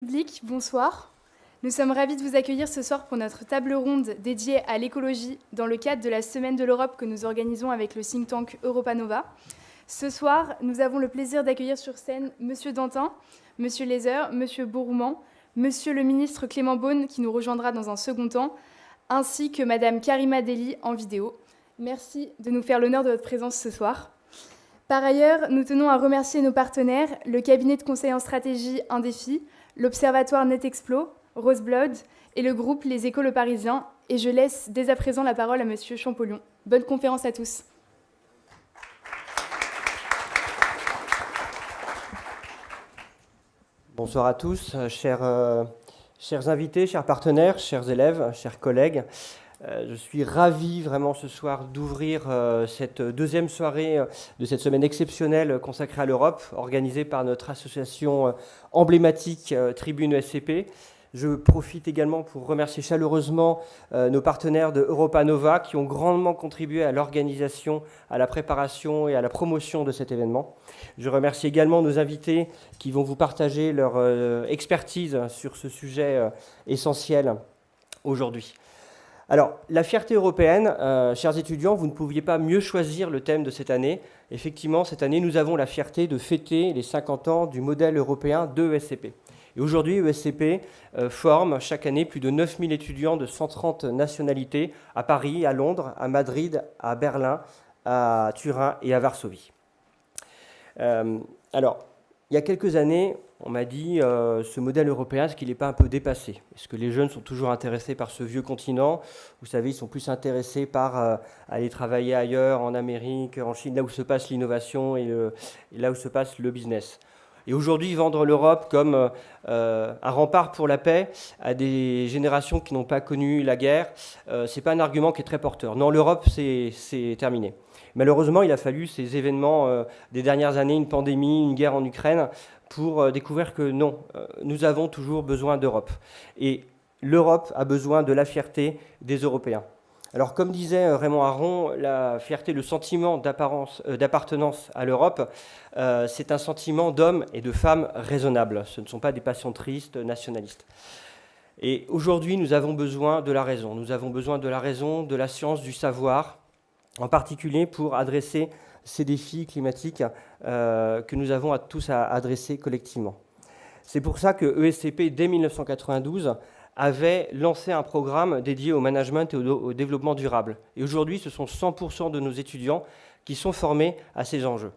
Public, bonsoir. Nous sommes ravis de vous accueillir ce soir pour notre table ronde dédiée à l'écologie dans le cadre de la Semaine de l'Europe que nous organisons avec le think tank Europa Nova. Ce soir, nous avons le plaisir d'accueillir sur scène Monsieur Dantin, Monsieur Lézer, Monsieur Bourrouman, Monsieur le ministre Clément Beaune qui nous rejoindra dans un second temps, ainsi que Madame Karima Deli en vidéo. Merci de nous faire l'honneur de votre présence ce soir. Par ailleurs, nous tenons à remercier nos partenaires, le cabinet de conseil en stratégie Indéfi, l'Observatoire NetExplo, Roseblood et le groupe Les Échos Le Parisien. Et je laisse dès à présent la parole à Monsieur Champollion. Bonne conférence à tous. Bonsoir à tous, chers invités, chers partenaires, chers élèves, chers collègues. Je suis ravi vraiment ce soir d'ouvrir cette deuxième soirée de cette semaine exceptionnelle consacrée à l'Europe, organisée par notre association emblématique Tribune ESCP. Je profite également pour remercier chaleureusement nos partenaires de Europa Nova qui ont grandement contribué à l'organisation, à la préparation et à la promotion de cet événement. Je remercie également nos invités qui vont vous partager leur expertise sur ce sujet essentiel aujourd'hui. Alors, la fierté européenne, chers étudiants, vous ne pouviez pas mieux choisir le thème de cette année. Effectivement, cette année, nous avons la fierté de fêter les 50 ans du modèle européen de ESCP. Et aujourd'hui, ESCP forme chaque année plus de 9000 étudiants de 130 nationalités à Paris, à Londres, à Madrid, à Berlin, à Turin et à Varsovie. Alors, il y a quelques années, on m'a dit, ce modèle européen, est-ce qu'il n'est pas un peu dépassé? Est-ce que les jeunes sont toujours intéressés par ce vieux continent? Vous savez, ils sont plus intéressés par aller travailler ailleurs, en Amérique, en Chine, là où se passe l'innovation et là où se passe le business. Et aujourd'hui, vendre l'Europe comme un rempart pour la paix à des générations qui n'ont pas connu la guerre, ce n'est pas un argument qui est très porteur. Non, l'Europe, c'est terminé. Malheureusement, il a fallu ces événements des dernières années, une pandémie, une guerre en Ukraine, pour découvrir que non, nous avons toujours besoin d'Europe. Et l'Europe a besoin de la fierté des Européens. Alors, comme disait Raymond Aron, la fierté, le sentiment d'appartenance à l'Europe, c'est un sentiment d'hommes et de femmes raisonnables. Ce ne sont pas des passions tristes, nationalistes. Et aujourd'hui, nous avons besoin de la raison. Nous avons besoin de la raison, de la science, du savoir, en particulier pour adresser ces défis climatiques que nous avons tous à adresser collectivement. C'est pour ça que ESCP, dès 1992, avait lancé un programme dédié au management et au développement durable. Et aujourd'hui, ce sont 100% de nos étudiants qui sont formés à ces enjeux.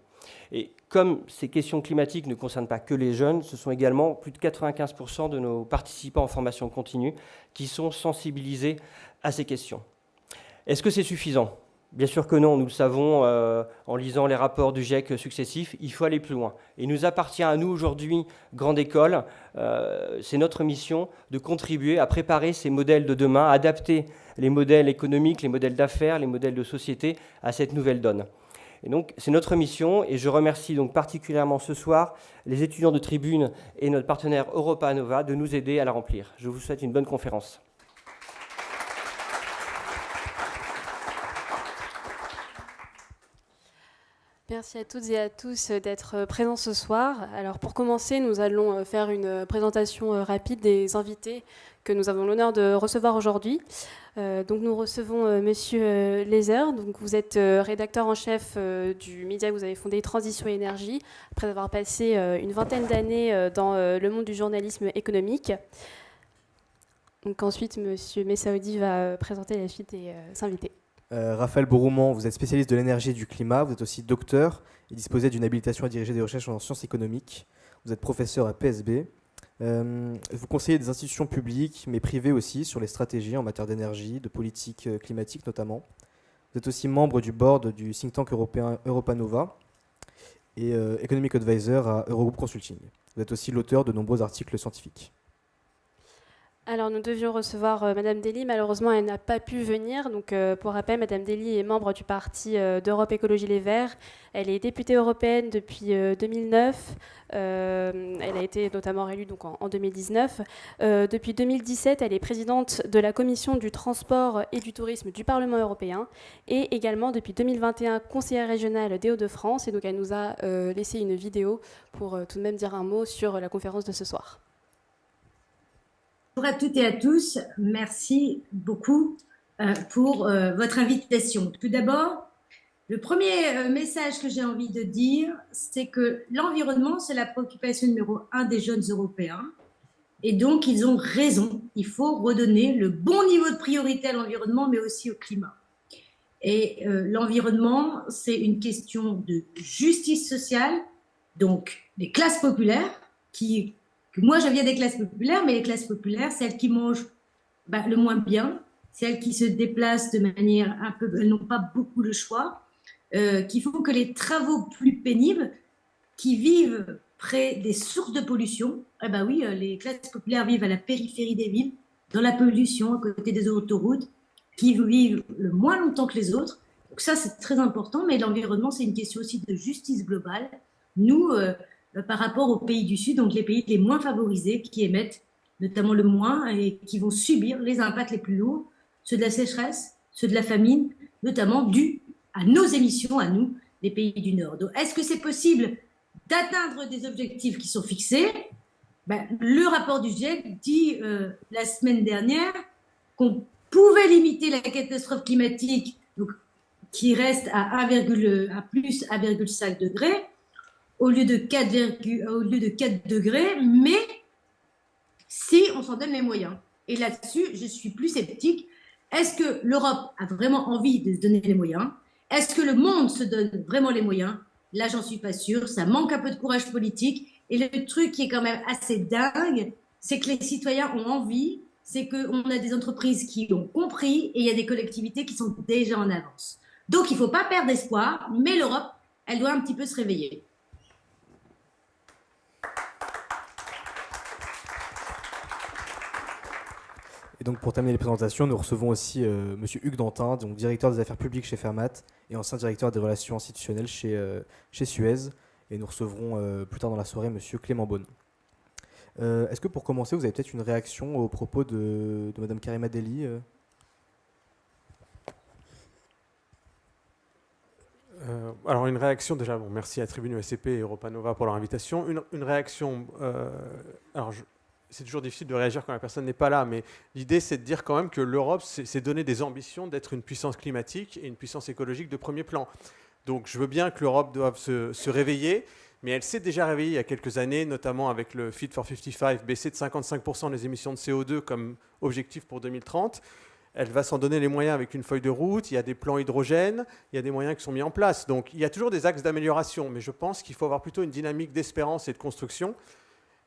Et comme ces questions climatiques ne concernent pas que les jeunes, ce sont également plus de 95% de nos participants en formation continue qui sont sensibilisés à ces questions. Est-ce que c'est suffisant ? Bien sûr que non, nous le savons en lisant les rapports du GIEC successifs, il faut aller plus loin. Et il nous appartient à nous aujourd'hui, grande école, c'est notre mission de contribuer à préparer ces modèles de demain, à adapter les modèles économiques, les modèles d'affaires, les modèles de société à cette nouvelle donne. Et donc c'est notre mission et je remercie donc particulièrement ce soir les étudiants de Tribune et notre partenaire Europa Nova de nous aider à la remplir. Je vous souhaite une bonne conférence. Merci à toutes et à tous d'être présents ce soir. Alors pour commencer, nous allons faire une présentation rapide des invités que nous avons l'honneur de recevoir aujourd'hui. Donc nous recevons Monsieur Lézer. Donc vous êtes rédacteur en chef du média que vous avez fondé Transition et Énergie, après avoir passé une vingtaine d'années dans le monde du journalisme économique. Donc ensuite, Monsieur Messaoudi va présenter la suite des invités. Raphaël Bourrouman, vous êtes spécialiste de l'énergie et du climat, vous êtes aussi docteur et disposez d'une habilitation à diriger des recherches en sciences économiques. Vous êtes professeur à PSB. Vous conseillez des institutions publiques, mais privées aussi, sur les stratégies en matière d'énergie, de politique climatique notamment. Vous êtes aussi membre du board du think tank européen Europa Nova et Economic Advisor à Eurogroup Consulting. Vous êtes aussi l'auteur de nombreux articles scientifiques. Alors, nous devions recevoir Madame Deli. Malheureusement, elle n'a pas pu venir. Donc, pour rappel, Madame Deli est membre du parti d'Europe Écologie Les Verts. Elle est députée européenne depuis 2009. Elle a été notamment réélue donc, en 2019. Depuis 2017, elle est présidente de la Commission du transport et du tourisme du Parlement européen. Et également, depuis 2021, conseillère régionale des Hauts-de-France. Et donc, elle nous a laissé une vidéo pour tout de même dire un mot sur la conférence de ce soir. Bonjour à toutes et à tous. Merci beaucoup pour votre invitation. Tout d'abord, le premier message que j'ai envie de dire, c'est que l'environnement, c'est la préoccupation numéro 1 des jeunes Européens. Et donc, ils ont raison. Il faut redonner le bon niveau de priorité à l'environnement, mais aussi au climat. Et l'environnement, c'est une question de justice sociale. Donc, les classes populaires, moi, je viens des classes populaires, mais les classes populaires, celles qui mangent le moins bien, celles qui se déplacent de manière un peu, elles n'ont pas beaucoup de choix, qui font que les travaux plus pénibles, qui vivent près des sources de pollution, oui, les classes populaires vivent à la périphérie des villes, dans la pollution, à côté des autoroutes, qui vivent le moins longtemps que les autres. Donc ça, c'est très important, mais l'environnement, c'est une question aussi de justice globale. Nous, par rapport aux pays du Sud, donc les pays les moins favorisés, qui émettent notamment le moins et qui vont subir les impacts les plus lourds, ceux de la sécheresse, ceux de la famine, notamment dus à nos émissions, à nous, les pays du Nord. Donc, est-ce que c'est possible d'atteindre des objectifs qui sont fixés? Le rapport du GIEC dit la semaine dernière qu'on pouvait limiter la catastrophe climatique, donc, qui reste à plus 1,5 degré, au lieu de 4 degrés, mais si on s'en donne les moyens. Et là-dessus, je suis plus sceptique. Est-ce que l'Europe a vraiment envie de se donner les moyens? Est-ce que le monde se donne vraiment les moyens? Là, j'en suis pas sûre. Ça manque un peu de courage politique. Et le truc qui est quand même assez dingue, c'est que les citoyens ont envie, c'est qu'on a des entreprises qui ont compris et il y a des collectivités qui sont déjà en avance. Donc, il ne faut pas perdre espoir, mais l'Europe, elle doit un petit peu se réveiller. Et donc pour terminer les présentations, nous recevons aussi Monsieur Hugues Dantin, donc directeur des affaires publiques chez Fermat et ancien directeur des relations institutionnelles chez Suez. Et nous recevrons plus tard dans la soirée Monsieur Clément Beaune. Est-ce que pour commencer, vous avez peut-être une réaction aux propos de Madame Karima Delli Alors une réaction déjà, merci à Tribune ESCP et Europa Nova pour leur invitation. Une réaction, c'est toujours difficile de réagir quand la personne n'est pas là, mais l'idée c'est de dire quand même que l'Europe s'est donné des ambitions d'être une puissance climatique et une puissance écologique de premier plan. Donc je veux bien que l'Europe doive se réveiller, mais elle s'est déjà réveillée il y a quelques années, notamment avec le Fit for 55, baisser de 55% les émissions de CO2 comme objectif pour 2030. Elle va s'en donner les moyens avec une feuille de route, il y a des plans hydrogène, il y a des moyens qui sont mis en place. Donc il y a toujours des axes d'amélioration, mais je pense qu'il faut avoir plutôt une dynamique d'espérance et de construction,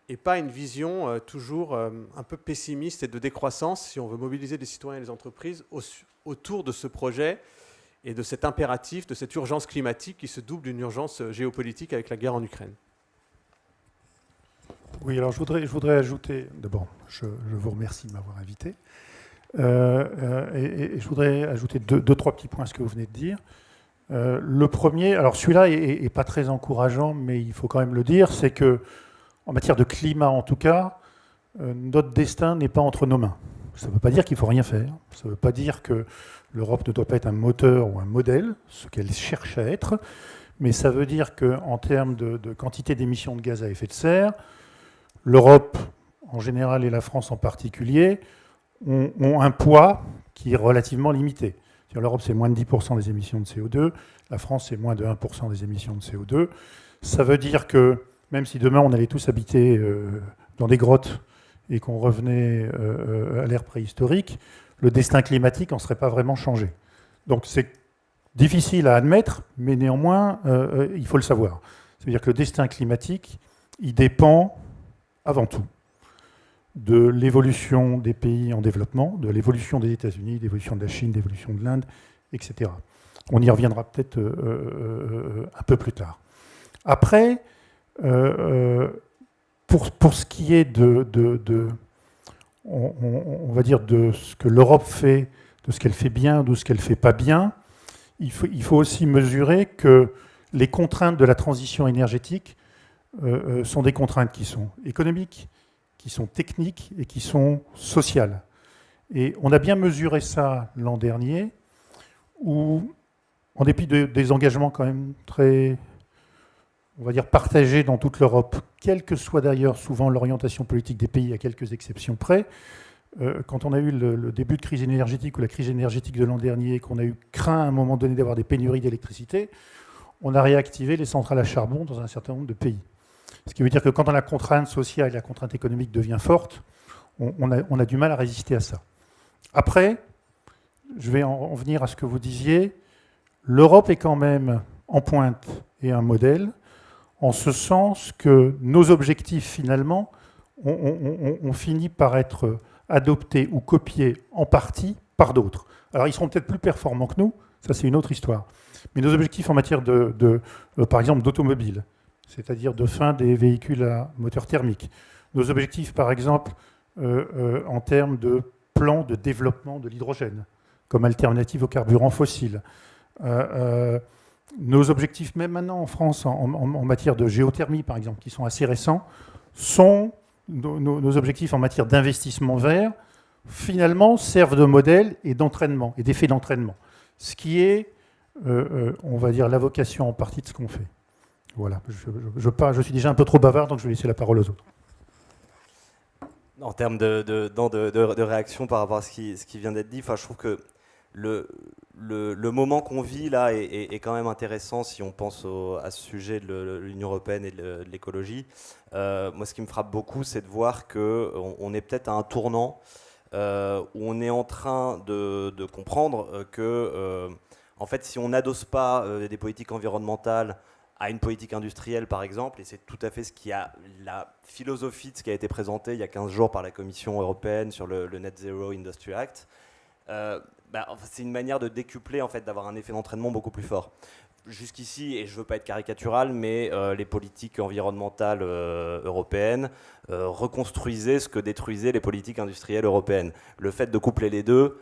et pas une vision toujours un peu pessimiste et de décroissance si on veut mobiliser les citoyens et les entreprises autour de ce projet et de cet impératif, de cette urgence climatique qui se double d'une urgence géopolitique avec la guerre en Ukraine. Oui, alors je voudrais ajouter, d'abord, je vous remercie de m'avoir invité, et je voudrais ajouter deux, trois petits points à ce que vous venez de dire. Le premier, alors celui-là est pas très encourageant, mais il faut quand même le dire, c'est que en matière de climat, en tout cas, notre destin n'est pas entre nos mains. Ça ne veut pas dire qu'il ne faut rien faire. Ça ne veut pas dire que l'Europe ne doit pas être un moteur ou un modèle, ce qu'elle cherche à être. Mais ça veut dire qu'en termes de quantité d'émissions de gaz à effet de serre, l'Europe en général et la France en particulier ont un poids qui est relativement limité. L'Europe, c'est moins de 10% des émissions de CO2. La France, c'est moins de 1% des émissions de CO2. Ça veut dire que même si demain on allait tous habiter dans des grottes et qu'on revenait à l'ère préhistorique, le destin climatique n'en serait pas vraiment changé. Donc c'est difficile à admettre, mais néanmoins, il faut le savoir. C'est-à-dire que le destin climatique, il dépend avant tout de l'évolution des pays en développement, de l'évolution des États-Unis, de l'évolution de la Chine, de l'évolution de l'Inde, etc. On y reviendra peut-être un peu plus tard. Après, pour ce qui est on va dire de ce que l'Europe fait, de ce qu'elle fait bien, de ce qu'elle ne fait pas bien, il faut aussi mesurer que les contraintes de la transition énergétique sont des contraintes qui sont économiques, qui sont techniques et qui sont sociales. Et on a bien mesuré ça l'an dernier, où, en dépit des engagements quand même très on va dire, partagée dans toute l'Europe, quelle que soit d'ailleurs souvent l'orientation politique des pays, à quelques exceptions près. Quand on a eu le début de crise énergétique ou la crise énergétique de l'an dernier, qu'on a eu craint à un moment donné d'avoir des pénuries d'électricité, on a réactivé les centrales à charbon dans un certain nombre de pays. Ce qui veut dire que quand la contrainte sociale et la contrainte économique devient forte, on a du mal à résister à ça. Après, je vais en venir à ce que vous disiez, l'Europe est quand même en pointe et un modèle, en ce sens que nos objectifs, finalement, ont fini par être adoptés ou copiés en partie par d'autres. Alors, ils seront peut-être plus performants que nous, ça c'est une autre histoire. Mais nos objectifs en matière par exemple, d'automobile, c'est-à-dire de fin des véhicules à moteur thermique, nos objectifs, par exemple, en termes de plan de développement de l'hydrogène, comme alternative aux carburants fossiles, nos objectifs, même maintenant en France, en matière de géothermie, par exemple, qui sont assez récents, sont nos objectifs en matière d'investissement vert, finalement, servent de modèle et d'entraînement, et d'effet d'entraînement. Ce qui est, on va dire, la vocation en partie de ce qu'on fait. Voilà, je suis déjà un peu trop bavard, donc je vais laisser la parole aux autres. En termes de réaction par rapport à ce qui vient d'être dit, je trouve que le moment qu'on vit là est quand même intéressant si on pense à ce sujet de l'Union européenne et de l'écologie. Moi, ce qui me frappe beaucoup, c'est de voir qu'on est peut-être à un tournant où on est en train de comprendre que, en fait, si on n'adosse pas des politiques environnementales à une politique industrielle, par exemple, et c'est tout à fait ce qui a la philosophie de ce qui a été présenté il y a 15 jours par la Commission européenne sur le Net Zero Industry Act, c'est une manière de décupler, en fait, d'avoir un effet d'entraînement beaucoup plus fort. Jusqu'ici, et je ne veux pas être caricatural, mais les politiques environnementales européennes reconstruisaient ce que détruisaient les politiques industrielles européennes. Le fait de coupler les deux,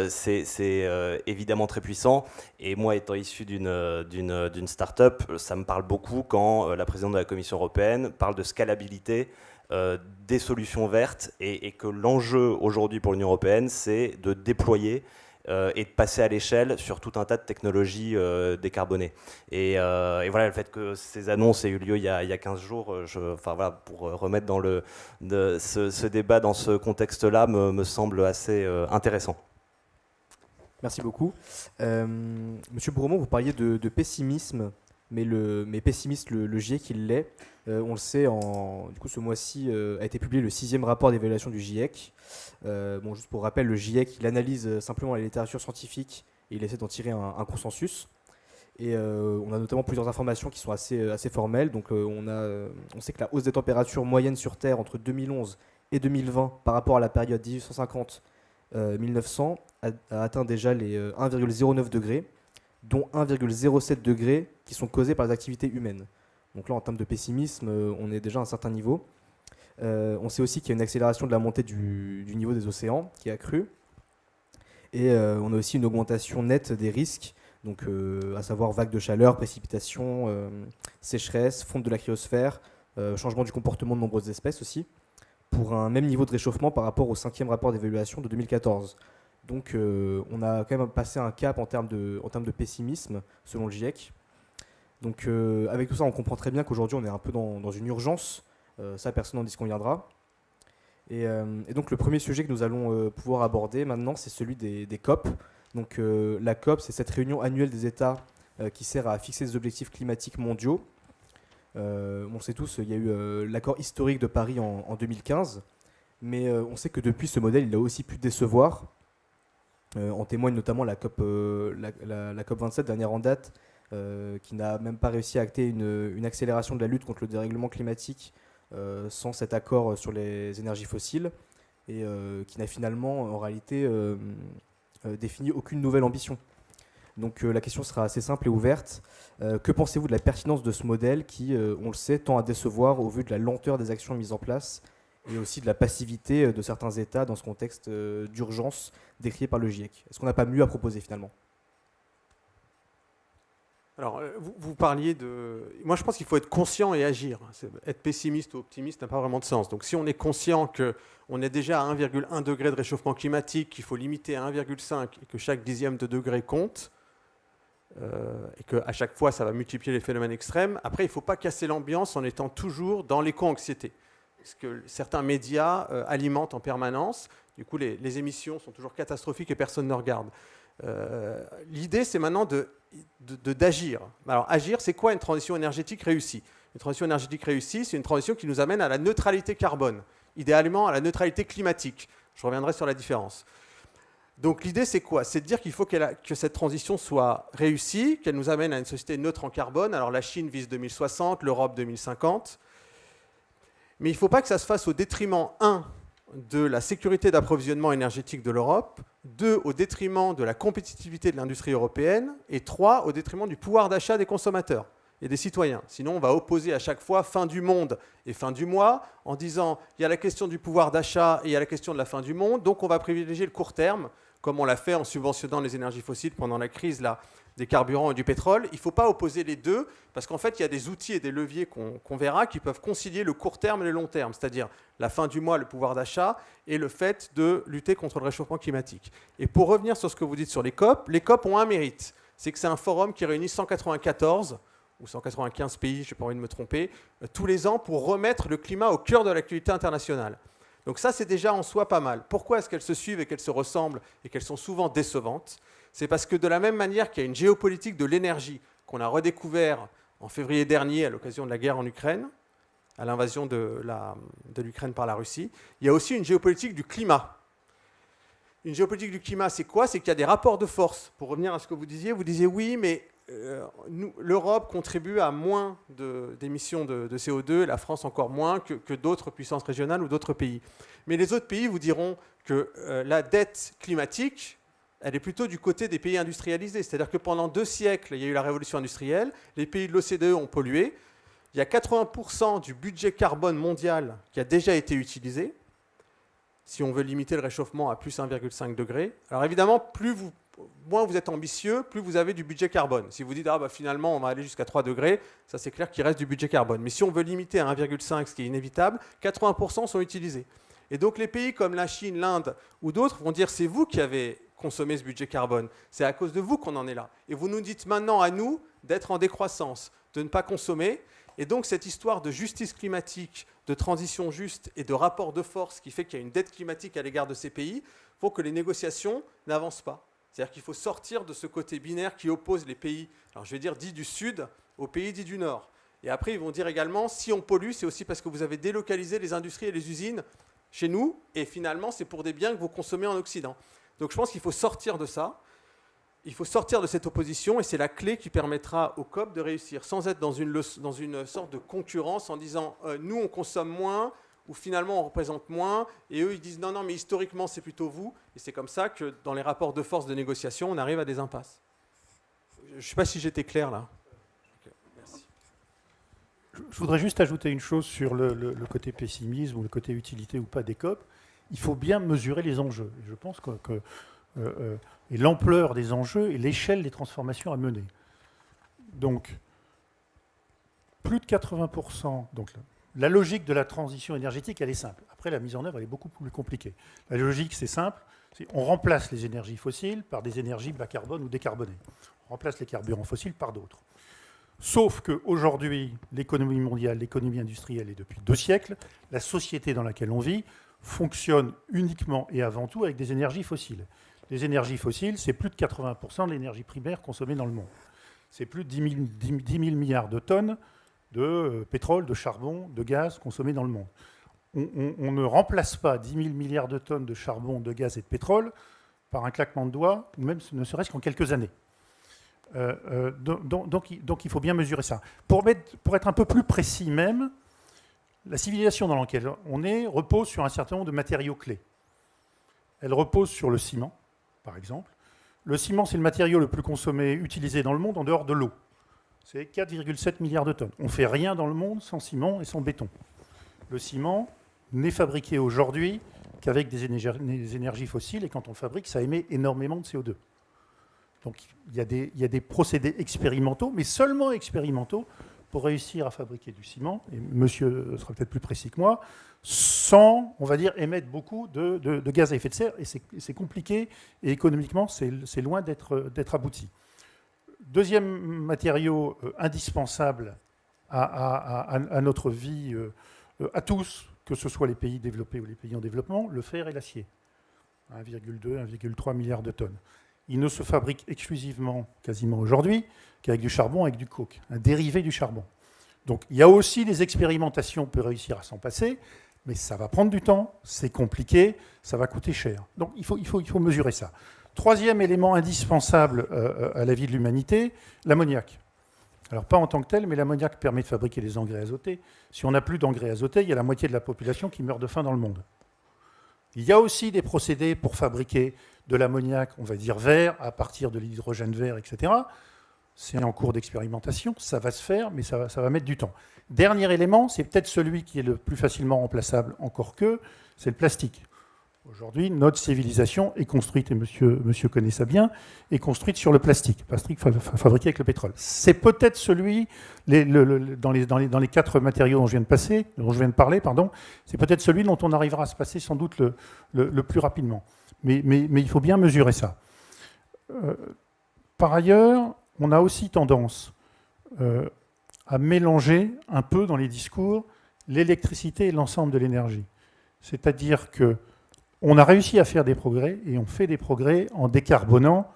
c'est évidemment très puissant. Et moi, étant issu d'une start-up, ça me parle beaucoup quand la présidente de la Commission européenne parle de scalabilité des solutions vertes et que l'enjeu aujourd'hui pour l'Union européenne, c'est de déployer et de passer à l'échelle sur tout un tas de technologies décarbonées. Et voilà, le fait que ces annonces aient eu lieu il y a 15 jours, pour remettre dans ce débat dans ce contexte-là, me semble assez intéressant. Merci beaucoup. Monsieur Bourremont, vous parliez de pessimisme, mais pessimiste, le GIEC, il l'est. On le sait, du coup, ce mois-ci a été publié le 6e rapport d'évaluation du GIEC. Juste pour rappel, le GIEC, il analyse simplement la littérature scientifique et il essaie d'en tirer un consensus. Et on a notamment plusieurs informations qui sont assez formelles. Donc on sait que la hausse des températures moyennes sur Terre entre 2011 et 2020 par rapport à la période 1850-1900 a atteint déjà les 1,09 degrés, dont 1,07 degrés qui sont causés par les activités humaines. Donc là, en termes de pessimisme, on est déjà à un certain niveau. On sait aussi qu'il y a une accélération de la montée du niveau des océans qui est accrue. Et on a aussi une augmentation nette des risques, donc, à savoir vagues de chaleur, précipitations, sécheresse, fonte de la cryosphère, changement du comportement de nombreuses espèces aussi, pour un même niveau de réchauffement par rapport au 5e rapport d'évaluation de 2014. Donc on a quand même passé un cap en termes de pessimisme, selon le GIEC. Donc avec tout ça, on comprend très bien qu'aujourd'hui, on est un peu dans une urgence. Ça, personne n'en disconviendra. Et donc le premier sujet que nous allons pouvoir aborder maintenant, c'est celui des COP. Donc la COP, c'est cette réunion annuelle des États qui sert à fixer des objectifs climatiques mondiaux. On sait tous, il y a eu l'accord historique de Paris en 2015, mais on sait que depuis, ce modèle, il a aussi pu décevoir. En témoigne notamment la COP 27, dernière en date, qui n'a même pas réussi à acter une accélération de la lutte contre le dérèglement climatique sans cet accord sur les énergies fossiles, et qui n'a finalement, en réalité, défini aucune nouvelle ambition. Donc la question sera assez simple et ouverte. Que pensez-vous de la pertinence de ce modèle qui, on le sait, tend à décevoir au vu de la lenteur des actions mises en place et aussi de la passivité de certains États dans ce contexte d'urgence décrit par le GIEC? Est-ce qu'on n'a pas mieux à proposer finalement? Alors, vous parliez de... Moi, je pense qu'il faut être conscient et agir. Être pessimiste ou optimiste n'a pas vraiment de sens. Donc, si on est conscient qu'on est déjà à 1,1 degré de réchauffement climatique, qu'il faut limiter à 1,5 et que chaque dixième de degré compte, et qu'à chaque fois, ça va multiplier les phénomènes extrêmes. Après, il ne faut pas casser l'ambiance en étant toujours dans l'éco-anxiété. Parce que certains médias alimentent en permanence. Du coup, les émissions sont toujours catastrophiques et personne ne regarde. L'idée, c'est maintenant d'agir. Alors, agir, c'est quoi une transition énergétique réussie? Une transition énergétique réussie, c'est une transition qui nous amène à la neutralité carbone, idéalement à la neutralité climatique. Je reviendrai sur la différence. Donc l'idée, c'est quoi? C'est de dire qu'il faut que cette transition soit réussie, qu'elle nous amène à une société neutre en carbone. Alors la Chine vise 2060, l'Europe 2050. Mais il ne faut pas que ça se fasse au détriment, 1, de la sécurité d'approvisionnement énergétique de l'Europe, 2, au détriment de la compétitivité de l'industrie européenne, et 3, au détriment du pouvoir d'achat des consommateurs et des citoyens. Sinon, on va opposer à chaque fois fin du monde et fin du mois, en disant il y a la question du pouvoir d'achat et il y a la question de la fin du monde, donc on va privilégier le court terme, comme on l'a fait en subventionnant les énergies fossiles pendant la crise là, des carburants et du pétrole. Il ne faut pas opposer les deux, parce qu'en fait, il y a des outils et des leviers qu'on verra qui peuvent concilier le court terme et le long terme, c'est-à-dire la fin du mois, le pouvoir d'achat, et le fait de lutter contre le réchauffement climatique. Et pour revenir sur ce que vous dites sur les COP ont un mérite, c'est que c'est un forum qui réunit 194 ou 195 pays, je n'ai pas envie de me tromper, tous les ans pour remettre le climat au cœur de l'activité internationale. Donc ça, c'est déjà en soi pas mal. Pourquoi est-ce qu'elles se suivent et qu'elles se ressemblent et qu'elles sont souvent décevantes? C'est parce que de la même manière qu'il y a une géopolitique de l'énergie qu'on a redécouvert en février dernier à l'occasion de la guerre en Ukraine, à l'invasion de l'Ukraine par la Russie, il y a aussi une géopolitique du climat. Une géopolitique du climat, c'est quoi? C'est qu'il y a des rapports de force. Pour revenir à ce que vous disiez oui, mais l'Europe contribue à moins d'émissions de CO2, la France encore moins que d'autres puissances régionales ou d'autres pays. Mais les autres pays vous diront que la dette climatique, elle est plutôt du côté des pays industrialisés. C'est-à-dire que pendant 2 siècles, il y a eu la révolution industrielle, les pays de l'OCDE ont pollué, il y a 80% du budget carbone mondial qui a déjà été utilisé, si on veut limiter le réchauffement à plus 1,5 degré. Alors évidemment, moins vous êtes ambitieux, plus vous avez du budget carbone. Si vous dites finalement on va aller jusqu'à 3 degrés, ça c'est clair qu'il reste du budget carbone. Mais si on veut limiter à 1,5, ce qui est inévitable, 80% sont utilisés. Et donc les pays comme la Chine, l'Inde ou d'autres vont dire c'est vous qui avez consommé ce budget carbone, c'est à cause de vous qu'on en est là. Et vous nous dites maintenant à nous d'être en décroissance, de ne pas consommer. Et donc cette histoire de justice climatique, de transition juste et de rapport de force qui fait qu'il y a une dette climatique à l'égard de ces pays, faut que les négociations n'avancent pas. C'est-à-dire qu'il faut sortir de ce côté binaire qui oppose les pays, alors je vais dire dits du Sud, aux pays dits du Nord. Et après, ils vont dire également, si on pollue, c'est aussi parce que vous avez délocalisé les industries et les usines chez nous, et finalement, c'est pour des biens que vous consommez en Occident. Donc je pense qu'il faut sortir de ça, il faut sortir de cette opposition, et c'est la clé qui permettra aux COP de réussir, sans être dans une sorte de concurrence, en disant, nous, on consomme moins, où finalement on représente moins, et eux ils disent non, mais historiquement c'est plutôt vous, et c'est comme ça que dans les rapports de force de négociation, on arrive à des impasses. Je ne sais pas si j'étais clair là. Okay, merci. Je voudrais juste ajouter une chose sur le côté pessimisme ou le côté utilité ou pas des COP. Il faut bien mesurer les enjeux. Je pense et l'ampleur des enjeux et l'échelle des transformations à mener. Donc, plus de 80%, donc la logique de la transition énergétique, elle est simple. Après, la mise en œuvre, elle est beaucoup plus compliquée. La logique, c'est simple. On remplace les énergies fossiles par des énergies bas carbone ou décarbonées. On remplace les carburants fossiles par d'autres. Sauf qu'aujourd'hui, l'économie mondiale, l'économie industrielle, et depuis 2 siècles, la société dans laquelle on vit fonctionne uniquement et avant tout avec des énergies fossiles. Les énergies fossiles, c'est plus de 80% de l'énergie primaire consommée dans le monde. C'est plus de 10 000 milliards de tonnes de pétrole, de charbon, de gaz consommés dans le monde. On ne remplace pas 10 000 milliards de tonnes de charbon, de gaz et de pétrole par un claquement de doigts, ou même ne serait-ce qu'en quelques années. Donc il faut bien mesurer ça. Pour être un peu plus précis même, la civilisation dans laquelle on est repose sur un certain nombre de matériaux clés. Elle repose sur le ciment, par exemple. Le ciment, c'est le matériau le plus consommé, utilisé dans le monde en dehors de l'eau. C'est 4,7 milliards de tonnes. On ne fait rien dans le monde sans ciment et sans béton. Le ciment n'est fabriqué aujourd'hui qu'avec des énergies fossiles, et quand on le fabrique, ça émet énormément de CO2. Donc il y a des procédés expérimentaux, mais seulement expérimentaux, pour réussir à fabriquer du ciment, et monsieur sera peut-être plus précis que moi, sans, on va dire, émettre beaucoup de gaz à effet de serre, et c'est compliqué, et économiquement, c'est loin d'être abouti. Deuxième matériau indispensable à notre vie, à tous, que ce soit les pays développés ou les pays en développement, le fer et l'acier. 1,2, 1,3 milliard de tonnes. Il ne se fabrique exclusivement, quasiment aujourd'hui, qu'avec du charbon, avec du coke, un dérivé du charbon. Donc il y a aussi des expérimentations pour réussir à s'en passer, mais ça va prendre du temps, c'est compliqué, ça va coûter cher. Donc il faut mesurer ça. Troisième élément indispensable à la vie de l'humanité, l'ammoniac. Alors pas en tant que tel, mais l'ammoniac permet de fabriquer des engrais azotés. Si on n'a plus d'engrais azotés, il y a la moitié de la population qui meurt de faim dans le monde. Il y a aussi des procédés pour fabriquer de l'ammoniac, on va dire vert, à partir de l'hydrogène vert, etc. C'est en cours d'expérimentation, ça va se faire, mais ça va mettre du temps. Dernier élément, c'est peut-être celui qui est le plus facilement remplaçable, encore que, c'est le plastique. Aujourd'hui, notre civilisation est construite, et monsieur connaît ça bien, est construite sur le plastique fabriqué avec le pétrole. C'est peut-être celui, dans les 4 matériaux dont je viens de parler, c'est peut-être celui dont on arrivera à se passer sans doute le plus rapidement. Mais il faut bien mesurer ça. Par ailleurs, on a aussi tendance à mélanger un peu dans les discours l'électricité et l'ensemble de l'énergie. C'est-à-dire qu'on a réussi à faire des progrès, et on fait des progrès en décarbonant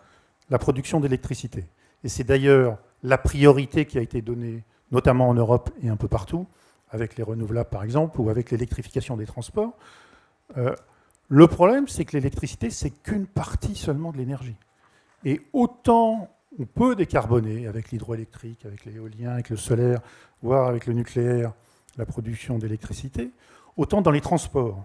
la production d'électricité. Et c'est d'ailleurs la priorité qui a été donnée, notamment en Europe et un peu partout, avec les renouvelables par exemple, ou avec l'électrification des transports. Le problème, c'est que l'électricité, c'est qu'une partie seulement de l'énergie. Et autant on peut décarboner avec l'hydroélectrique, avec l'éolien, avec le solaire, voire avec le nucléaire, la production d'électricité, autant dans les transports,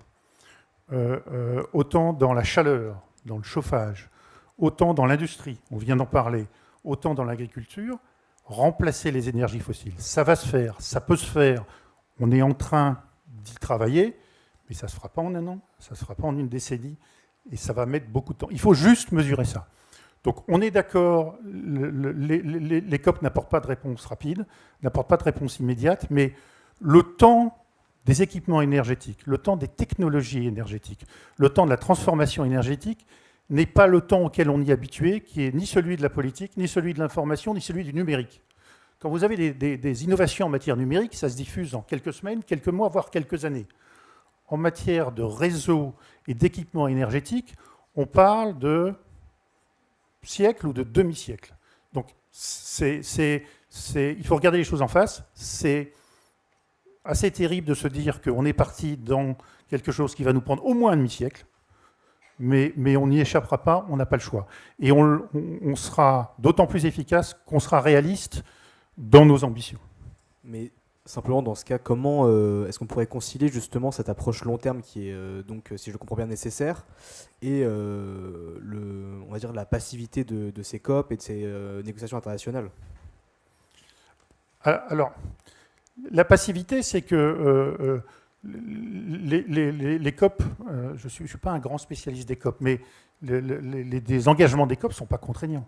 autant dans la chaleur, dans le chauffage, autant dans l'industrie, on vient d'en parler, autant dans l'agriculture, remplacer les énergies fossiles. Ça va se faire, ça peut se faire, on est en train d'y travailler, mais ça ne se fera pas en un an, ça ne se fera pas en une décennie, et ça va mettre beaucoup de temps. Il faut juste mesurer ça. Donc on est d'accord, les COP n'apportent pas de réponse rapide, n'apportent pas de réponse immédiate, mais le temps des équipements énergétiques, le temps des technologies énergétiques, le temps de la transformation énergétique n'est pas le temps auquel on y est habitué, qui est ni celui de la politique, ni celui de l'information, ni celui du numérique. Quand vous avez des innovations en matière numérique, ça se diffuse en quelques semaines, quelques mois, voire quelques années. En matière de réseau et d'équipements énergétiques, on parle de siècle ou de demi-siècle. Donc il faut regarder les choses en face. C'est assez terrible de se dire qu'on est parti dans quelque chose qui va nous prendre au moins un demi-siècle, mais on n'y échappera pas, on n'a pas le choix. Et on sera d'autant plus efficace qu'on sera réaliste dans nos ambitions. Mais simplement, dans ce cas, comment est-ce qu'on pourrait concilier justement cette approche long terme qui est, donc, si je comprends bien, nécessaire, et on va dire la passivité de ces COP et de ces négociations internationales? Alors, la passivité, c'est que les COP, je ne suis pas un grand spécialiste des COP, mais les engagements des COP ne sont pas contraignants.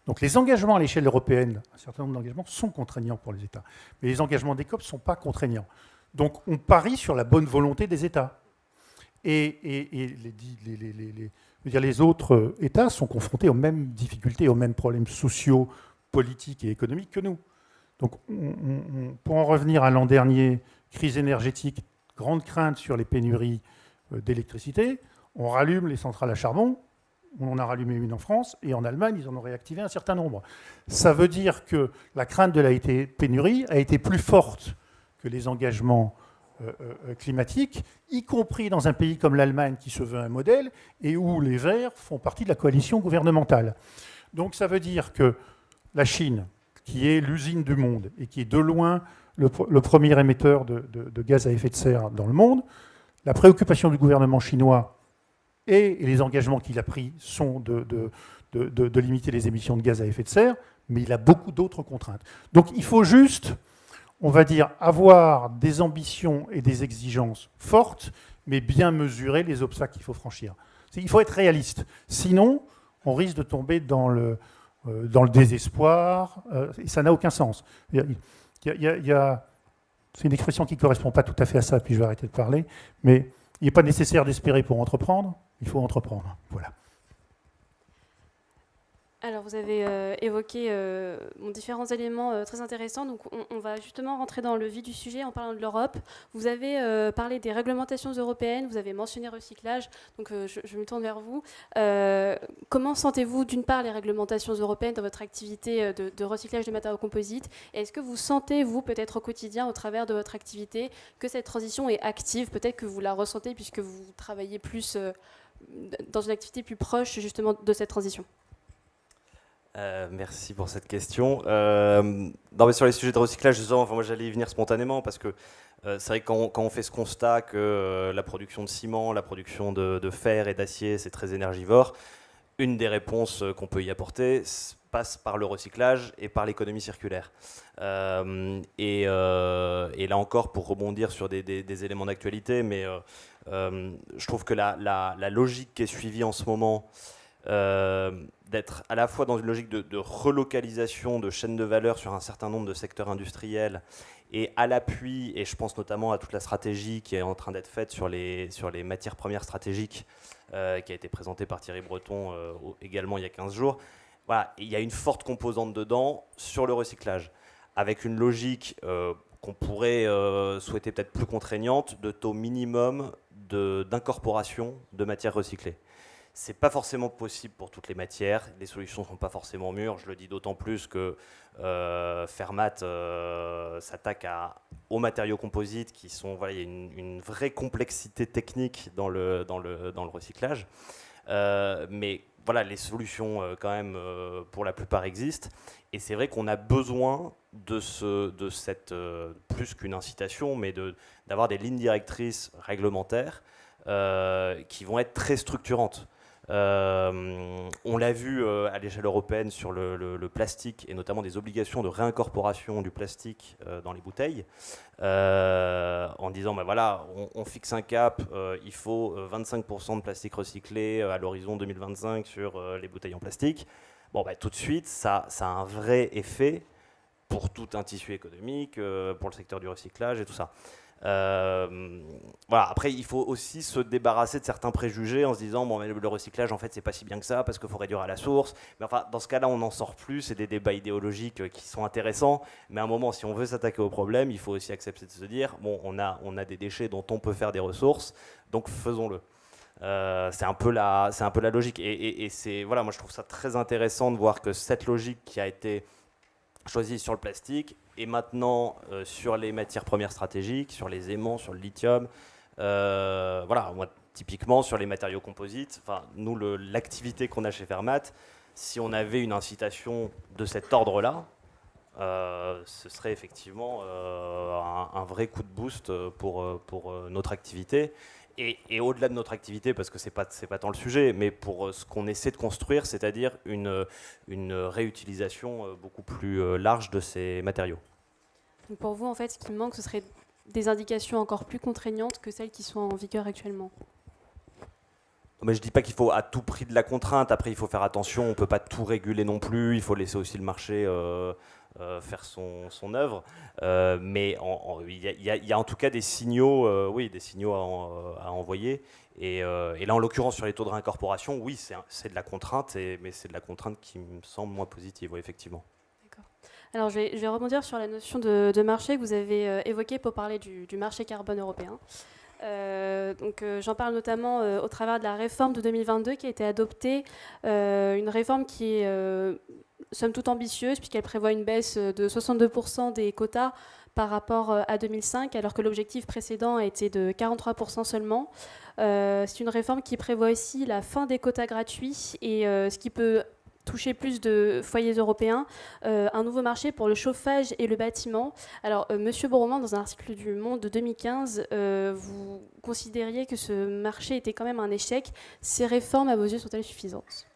Donc les engagements à l'échelle européenne, un certain nombre d'engagements sont contraignants pour les États. Mais les engagements des COP ne sont pas contraignants. Donc on parie sur la bonne volonté des États. Et les autres États sont confrontés aux mêmes difficultés, aux mêmes problèmes sociaux, politiques et économiques que nous. Donc pour en revenir à l'an dernier, crise énergétique, grande crainte sur les pénuries d'électricité, on rallume les centrales à charbon. On en a rallumé une en France, et en Allemagne, ils en ont réactivé un certain nombre. Ça veut dire que la crainte de la pénurie a été plus forte que les engagements climatiques, y compris dans un pays comme l'Allemagne qui se veut un modèle, et où les Verts font partie de la coalition gouvernementale. Donc ça veut dire que la Chine, qui est l'usine du monde, et qui est de loin le premier émetteur de gaz à effet de serre dans le monde, la préoccupation du gouvernement chinois et les engagements qu'il a pris sont de limiter les émissions de gaz à effet de serre, mais il a beaucoup d'autres contraintes. Donc il faut juste, on va dire, avoir des ambitions et des exigences fortes, mais bien mesurer les obstacles qu'il faut franchir. Il faut être réaliste. Sinon, on risque de tomber dans le désespoir, et ça n'a aucun sens. C'est une expression qui ne correspond pas tout à fait à ça, puis je vais arrêter de parler, mais il n'est pas nécessaire d'espérer pour entreprendre. Il faut entreprendre. Voilà. Alors, vous avez évoqué différents éléments très intéressants. Donc, on va justement rentrer dans le vif du sujet en parlant de l'Europe. Vous avez parlé des réglementations européennes, vous avez mentionné recyclage. Donc, je me tourne vers vous. Comment sentez-vous, d'une part, les réglementations européennes dans votre activité de recyclage de matériaux composites? Et est-ce que vous sentez, vous, peut-être au quotidien, au travers de votre activité, que cette transition est active? Peut-être que vous la ressentez puisque vous travaillez plus dans une activité plus proche, justement, de cette transition. Merci pour cette question. Non, mais sur les sujets de recyclage, justement, moi j'allais y venir spontanément parce que c'est vrai que quand on fait ce constat que la production de ciment, la production de fer et d'acier, c'est très énergivore, une des réponses qu'on peut y apporter passe par le recyclage et par l'économie circulaire. Et là encore, pour rebondir sur des éléments d'actualité, mais je trouve que la logique qui est suivie en ce moment, d'être à la fois dans une logique de relocalisation de chaînes de valeur sur un certain nombre de secteurs industriels et à l'appui, et je pense notamment à toute la stratégie qui est en train d'être faite sur les matières premières stratégiques qui a été présentée par Thierry Breton également il y a 15 jours. Voilà, il y a une forte composante dedans sur le recyclage, avec une logique qu'on pourrait souhaiter peut-être plus contraignante de taux minimum d'incorporation de matières recyclées. Ce n'est pas forcément possible pour toutes les matières, les solutions ne sont pas forcément mûres, je le dis d'autant plus que Fermat s'attaque aux matériaux composites qui sont, voilà, il y a une vraie complexité technique dans le recyclage, mais voilà, les solutions quand même pour la plupart existent, et c'est vrai qu'on a besoin de cette, plus qu'une incitation, mais d'avoir des lignes directrices réglementaires qui vont être très structurantes. On l'a vu à l'échelle européenne sur le plastique et notamment des obligations de réincorporation du plastique dans les bouteilles en disant ben voilà, on fixe un cap, il faut 25% de plastique recyclé à l'horizon 2025 sur les bouteilles en plastique. Bon, ben, tout de suite, ça a un vrai effet pour tout un tissu économique, pour le secteur du recyclage et tout ça. Voilà. Après, il faut aussi se débarrasser de certains préjugés en se disant bon, mais le recyclage, en fait, c'est pas si bien que ça parce qu'il faut réduire à la source. Mais enfin, dans ce cas-là, on n'en sort plus. C'est des débats idéologiques qui sont intéressants. Mais à un moment, si on veut s'attaquer au problème, il faut aussi accepter de se dire bon, on a des déchets dont on peut faire des ressources, donc faisons-le. C'est un peu la logique. Et c'est, voilà, moi, je trouve ça très intéressant de voir que cette logique qui a été choisie sur le plastique et maintenant sur les matières premières stratégiques, sur les aimants, sur le lithium, voilà, moi, typiquement sur les matériaux composites, nous, l'activité qu'on a chez Fermat, si on avait une incitation de cet ordre-là, ce serait effectivement un vrai coup de boost pour notre activité. Et au-delà de notre activité, parce que c'est pas tant le sujet, mais pour ce qu'on essaie de construire, c'est-à-dire une réutilisation beaucoup plus large de ces matériaux. Donc pour vous, en fait, ce qui manque, ce serait des indications encore plus contraignantes que celles qui sont en vigueur actuellement. Mais je ne dis pas qu'il faut à tout prix de la contrainte. Après, il faut faire attention. On ne peut pas tout réguler non plus. Il faut laisser aussi le marché faire son œuvre. Mais il y a en tout cas des signaux, des signaux à envoyer. Et là, en l'occurrence, sur les taux de réincorporation, oui, c'est de la contrainte, mais c'est de la contrainte qui me semble moins positive, oui, effectivement. D'accord. Alors, je vais rebondir sur la notion de marché que vous avez évoquée pour parler du marché carbone européen. J'en parle notamment au travers de la réforme de 2022 qui a été adoptée, une réforme qui est somme toute ambitieuse puisqu'elle prévoit une baisse de 62% des quotas par rapport à 2005 alors que l'objectif précédent était de 43% seulement. C'est une réforme qui prévoit aussi la fin des quotas gratuits et ce qui peut toucher plus de foyers européens, un nouveau marché pour le chauffage et le bâtiment. Alors, Monsieur Borroman, dans un article du Monde de 2015, vous considériez que ce marché était quand même un échec. Ces réformes, à vos yeux, sont-elles suffisantes ?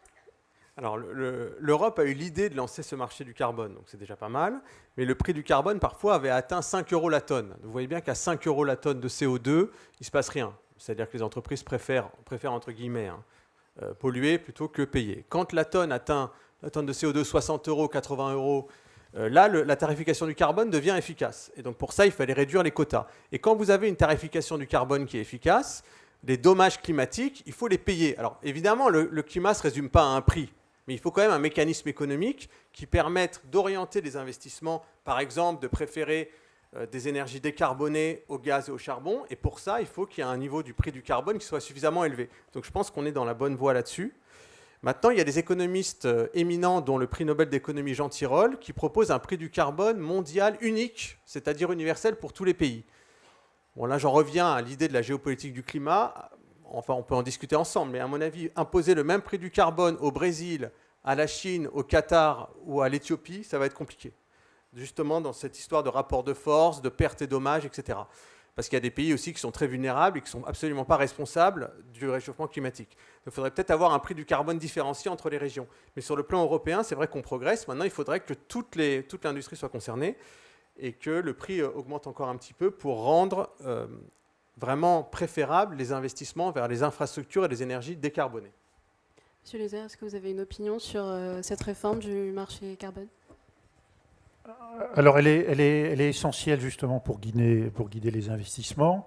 Alors, l'Europe a eu l'idée de lancer ce marché du carbone, donc c'est déjà pas mal, mais le prix du carbone, parfois, avait atteint 5 € la tonne. Vous voyez bien qu'à 5 € la tonne de CO2, il ne se passe rien. C'est-à-dire que les entreprises préfèrent entre guillemets, polluer plutôt que payer. Quand la tonne atteint la tonne de CO2 60 €, 80 €, là, la tarification du carbone devient efficace. Et donc pour ça, il fallait réduire les quotas. Et quand vous avez une tarification du carbone qui est efficace, les dommages climatiques, il faut les payer. Alors évidemment, le climat ne se résume pas à un prix. Mais il faut quand même un mécanisme économique qui permette d'orienter les investissements, par exemple de préférer des énergies décarbonées au gaz et au charbon. Et pour ça, il faut qu'il y ait un niveau du prix du carbone qui soit suffisamment élevé. Donc je pense qu'on est dans la bonne voie là-dessus. Maintenant, il y a des économistes éminents, dont le prix Nobel d'économie Jean Tirole, qui proposent un prix du carbone mondial unique, c'est-à-dire universel pour tous les pays. Bon, là, j'en reviens à l'idée de la géopolitique du climat. Enfin, on peut en discuter ensemble, mais à mon avis, imposer le même prix du carbone au Brésil, à la Chine, au Qatar ou à l'Éthiopie, ça va être compliqué. Justement, dans cette histoire de rapport de force, de pertes et dommages, etc. Parce qu'il y a des pays aussi qui sont très vulnérables et qui ne sont absolument pas responsables du réchauffement climatique. Donc, il faudrait peut-être avoir un prix du carbone différencié entre les régions. Mais sur le plan européen, c'est vrai qu'on progresse. Maintenant, il faudrait que toute l'industrie soit concernée et que le prix augmente encore un petit peu pour rendre vraiment préférable les investissements vers les infrastructures et les énergies décarbonées. Monsieur Lézère, est-ce que vous avez une opinion sur cette réforme du marché carbone ? Alors, elle est essentielle justement pour guider les investissements.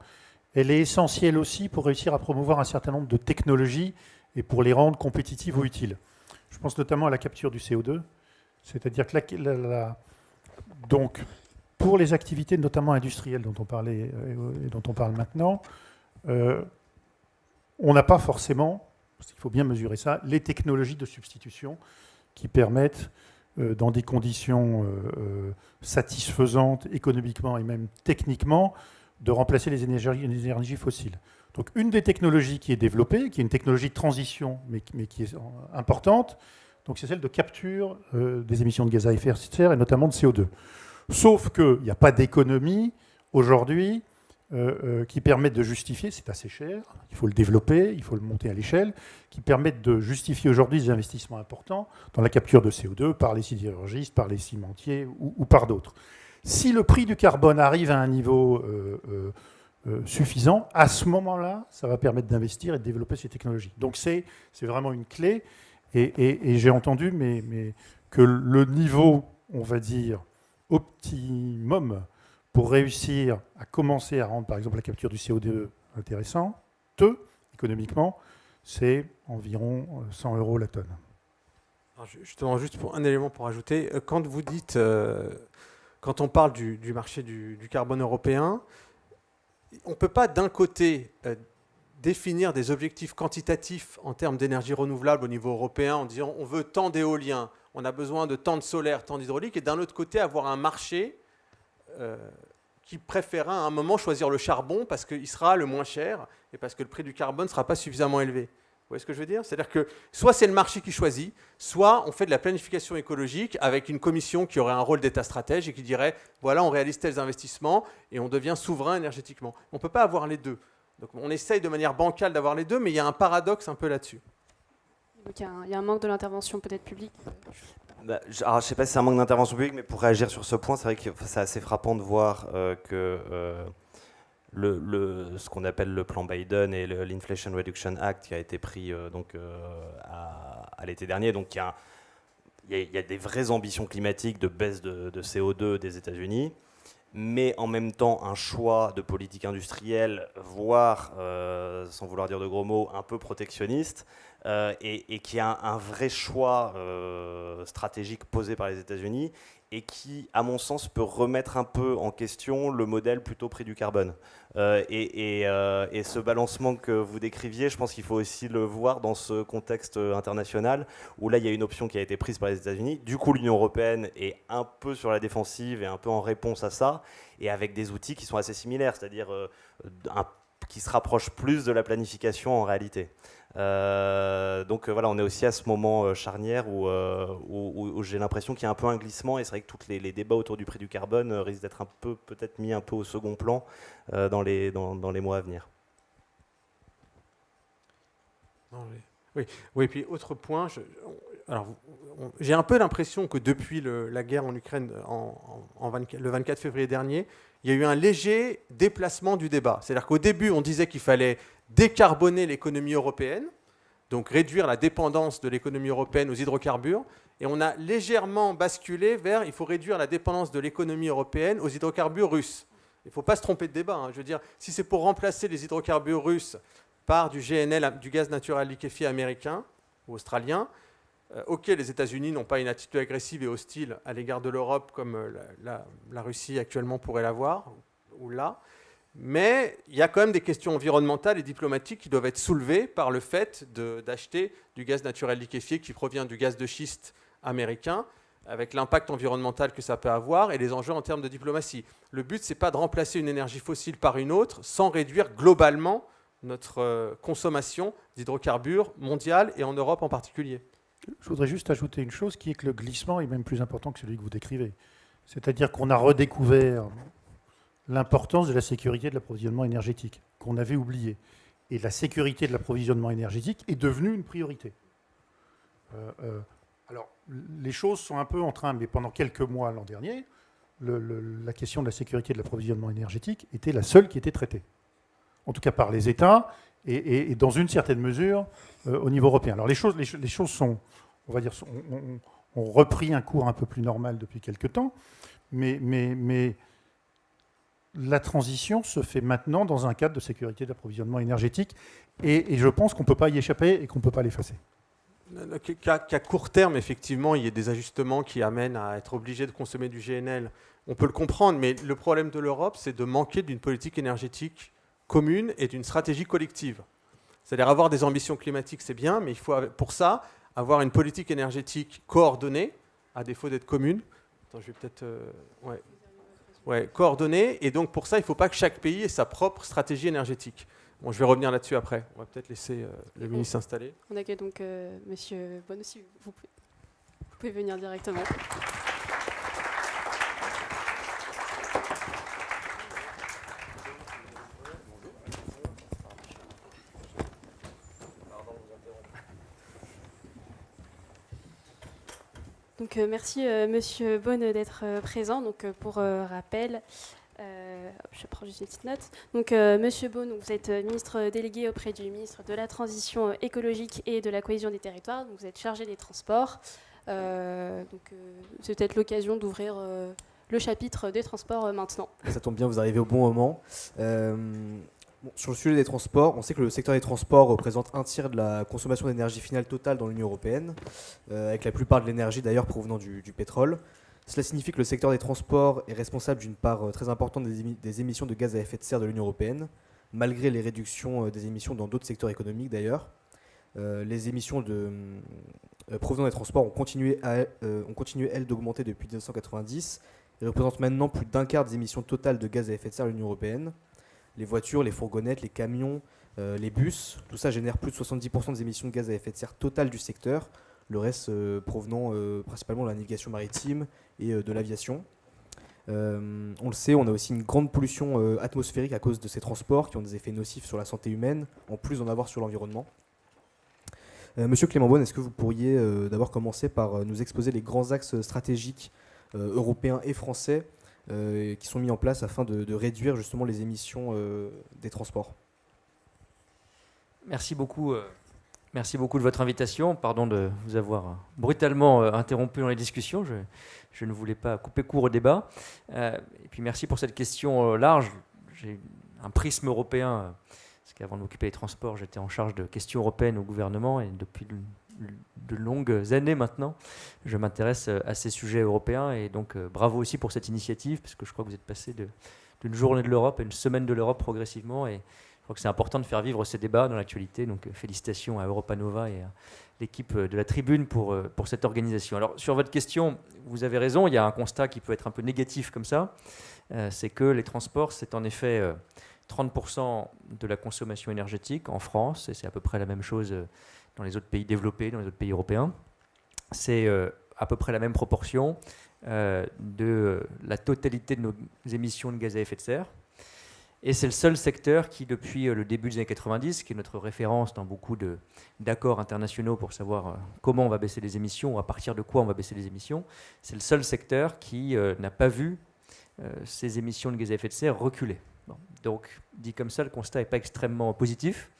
Elle est essentielle aussi pour réussir à promouvoir un certain nombre de technologies et pour les rendre compétitives ou utiles. Je pense notamment à la capture du CO2. C'est-à-dire que donc, pour les activités notamment industrielles dont on parlait et dont on parle maintenant, on n'a pas forcément, parce qu'il faut bien mesurer ça, les technologies de substitution qui permettent dans des conditions satisfaisantes économiquement et même techniquement, de remplacer les énergies fossiles. Donc une des technologies qui est développée, qui est une technologie de transition, mais qui est importante, donc c'est celle de capture des émissions de gaz à effet de serre et notamment de CO2. Sauf qu'il n'y a pas d'économie aujourd'hui qui permettent de justifier, c'est assez cher, il faut le développer, il faut le monter à l'échelle, qui permettent de justifier aujourd'hui des investissements importants dans la capture de CO2 par les sidérurgistes, par les cimentiers ou par d'autres. Si le prix du carbone arrive à un niveau suffisant, à ce moment-là, ça va permettre d'investir et de développer ces technologies. Donc c'est vraiment une clé, et j'ai entendu que le niveau, on va dire, optimum pour réussir à commencer à rendre, par exemple, la capture du CO2 intéressante, économiquement, c'est environ 100 € la tonne. Alors justement, juste pour un élément pour ajouter, quand vous dites, quand on parle du marché du carbone européen, on ne peut pas d'un côté définir des objectifs quantitatifs en termes d'énergie renouvelable au niveau européen en disant on veut tant d'éolien, on a besoin de tant de solaire, tant d'hydraulique, et d'un autre côté avoir un marché qui préférera à un moment choisir le charbon parce qu'il sera le moins cher et parce que le prix du carbone ne sera pas suffisamment élevé. Vous voyez ce que je veux dire ? C'est-à-dire que soit c'est le marché qui choisit, soit on fait de la planification écologique avec une commission qui aurait un rôle d'État stratège et qui dirait voilà, on réalise tels investissements et on devient souverain énergétiquement. On ne peut pas avoir les deux. Donc on essaye de manière bancale d'avoir les deux, mais il y a un paradoxe un peu là-dessus. Donc il y a un manque de l'intervention peut-être publique. Alors, je ne sais pas si c'est un manque d'intervention publique, mais pour réagir sur ce point, c'est vrai que c'est assez frappant de voir que ce qu'on appelle le plan Biden et l'Inflation Reduction Act qui a été pris à l'été dernier. Donc il y a des vraies ambitions climatiques de baisse de CO2 des États-Unis, mais en même temps un choix de politique industrielle, voire, sans vouloir dire de gros mots, un peu protectionniste, et qui a un vrai choix stratégique posé par les États-Unis et qui, à mon sens, peut remettre un peu en question le modèle plutôt prix du carbone. Et ce balancement que vous décriviez, je pense qu'il faut aussi le voir dans ce contexte international où là, il y a une option qui a été prise par les États-Unis. Du coup, l'Union européenne est un peu sur la défensive et un peu en réponse à ça, et avec des outils qui sont assez similaires, c'est-à-dire qui se rapprochent plus de la planification en réalité. Donc voilà, on est aussi à ce moment charnière où j'ai l'impression qu'il y a un peu un glissement, et c'est vrai que tous les débats autour du prix du carbone risquent d'être un peu, peut-être mis un peu au second plan dans les mois à venir. Oui, puis autre point, j'ai un peu l'impression que depuis la guerre en Ukraine le 24 février dernier, il y a eu un léger déplacement du débat. C'est-à-dire qu'au début, on disait qu'il fallait décarboner l'économie européenne, donc réduire la dépendance de l'économie européenne aux hydrocarbures, et on a légèrement basculé vers il faut réduire la dépendance de l'économie européenne aux hydrocarbures russes. Il ne faut pas se tromper de débat. Je veux dire, si c'est pour remplacer les hydrocarbures russes par du GNL, du gaz naturel liquéfié américain ou australien, Ok, les États-Unis n'ont pas une attitude agressive et hostile à l'égard de l'Europe comme la Russie actuellement pourrait l'avoir, ou là, mais il y a quand même des questions environnementales et diplomatiques qui doivent être soulevées par le fait d'acheter du gaz naturel liquéfié qui provient du gaz de schiste américain, avec l'impact environnemental que ça peut avoir et les enjeux en termes de diplomatie. Le but, ce n'est pas de remplacer une énergie fossile par une autre sans réduire globalement notre consommation d'hydrocarbures mondiale et en Europe en particulier. Je voudrais juste ajouter une chose qui est que le glissement est même plus important que celui que vous décrivez. C'est-à-dire qu'on a redécouvert l'importance de la sécurité de l'approvisionnement énergétique, qu'on avait oublié. Et la sécurité de l'approvisionnement énergétique est devenue une priorité. Alors, les choses sont un peu en train, mais pendant quelques mois l'an dernier, la question de la sécurité de l'approvisionnement énergétique était la seule qui était traitée. En tout cas par les États et dans une certaine mesure au niveau européen. Alors les choses sont, on va dire, ont repris un cours un peu plus normal depuis quelques temps, mais la transition se fait maintenant dans un cadre de sécurité d'approvisionnement énergétique et je pense qu'on ne peut pas y échapper et qu'on ne peut pas l'effacer. Qu'à court terme, effectivement, il y ait des ajustements qui amènent à être obligé de consommer du GNL. On peut le comprendre, mais le problème de l'Europe, c'est de manquer d'une politique énergétique commune et d'une stratégie collective. C'est-à-dire avoir des ambitions climatiques, c'est bien, mais il faut pour ça avoir une politique énergétique coordonnée, à défaut d'être commune. Attends, je vais peut-être... coordonnée, et donc pour ça, il ne faut pas que chaque pays ait sa propre stratégie énergétique. Bon, je vais revenir là-dessus après. On va peut-être laisser le ministre s'installer. On accueille donc Monsieur Bonne aussi. Vous pouvez venir directement. Donc merci Monsieur Bonne d'être présent. Donc pour rappel. Je prends juste une petite note. Donc, Monsieur Beaune, vous êtes ministre délégué auprès du ministre de la Transition écologique et de la cohésion des territoires. Donc, vous êtes chargé des transports. C'est peut-être l'occasion d'ouvrir le chapitre des transports maintenant. Ça tombe bien, vous arrivez au bon moment. Sur le sujet des transports, on sait que le secteur des transports représente un tiers de la consommation d'énergie finale totale dans l'Union européenne, avec la plupart de l'énergie d'ailleurs provenant du pétrole. Cela signifie que le secteur des transports est responsable d'une part très importante des émissions de gaz à effet de serre de l'Union européenne, malgré les réductions des émissions dans d'autres secteurs économiques d'ailleurs. Les émissions provenant des transports ont continué, elles, d'augmenter depuis 1990 et représentent maintenant plus d'un quart des émissions totales de gaz à effet de serre de l'Union européenne. Les voitures, les fourgonnettes, les camions, les bus, tout ça génère plus de 70% des émissions de gaz à effet de serre totales du secteur, le reste provenant principalement de la navigation maritime et de l'aviation. On le sait, on a aussi une grande pollution atmosphérique à cause de ces transports qui ont des effets nocifs sur la santé humaine, en plus d'en avoir sur l'environnement. Monsieur Clément Beaune, est-ce que vous pourriez d'abord commencer par nous exposer les grands axes stratégiques européens et français qui sont mis en place afin de réduire justement les émissions des transports? Merci beaucoup. Merci beaucoup de votre invitation. Pardon de vous avoir brutalement interrompu dans les discussions. Je ne voulais pas couper court au débat. Et puis merci pour cette question large. J'ai un prisme européen, parce qu'avant de m'occuper des transports, j'étais en charge de questions européennes au gouvernement. Et depuis de longues années maintenant, je m'intéresse à ces sujets européens. Et donc bravo aussi pour cette initiative, parce que je crois que vous êtes passé d'une journée de l'Europe à une semaine de l'Europe progressivement. Et je crois que c'est important de faire vivre ces débats dans l'actualité. Donc félicitations à Europa Nova et à l'équipe de la Tribune pour cette organisation. Alors sur votre question, vous avez raison, il y a un constat qui peut être un peu négatif comme ça. C'est que les transports, c'est en effet 30% de la consommation énergétique en France, et c'est à peu près la même chose dans les autres pays développés, dans les autres pays européens. C'est à peu près la même proportion de la totalité de nos émissions de gaz à effet de serre. Et c'est le seul secteur qui, depuis le début des années 90, qui est notre référence dans beaucoup d'accords internationaux pour savoir comment on va baisser les émissions ou à partir de quoi on va baisser les émissions, c'est le seul secteur qui n'a pas vu ses émissions de gaz à effet de serre reculer. Bon. Donc, dit comme ça, le constat n'est pas extrêmement positif.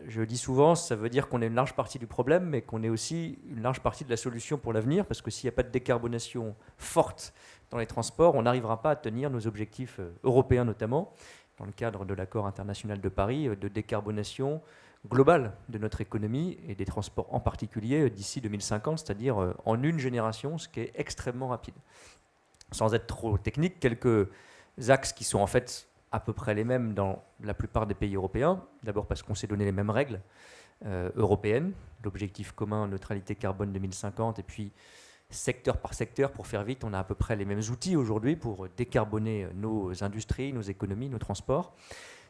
Je le dis souvent, ça veut dire qu'on est une large partie du problème, mais qu'on est aussi une large partie de la solution pour l'avenir, parce que s'il n'y a pas de décarbonation forte dans les transports, on n'arrivera pas à tenir nos objectifs européens notamment, dans le cadre de l'accord international de Paris, de décarbonation globale de notre économie et des transports en particulier d'ici 2050, c'est-à-dire en une génération, ce qui est extrêmement rapide. Sans être trop technique, quelques axes qui sont en fait à peu près les mêmes dans la plupart des pays européens. D'abord parce qu'on s'est donné les mêmes règles européennes, l'objectif commun neutralité carbone 2050, et puis secteur par secteur, pour faire vite, on a à peu près les mêmes outils aujourd'hui pour décarboner nos industries, nos économies, nos transports.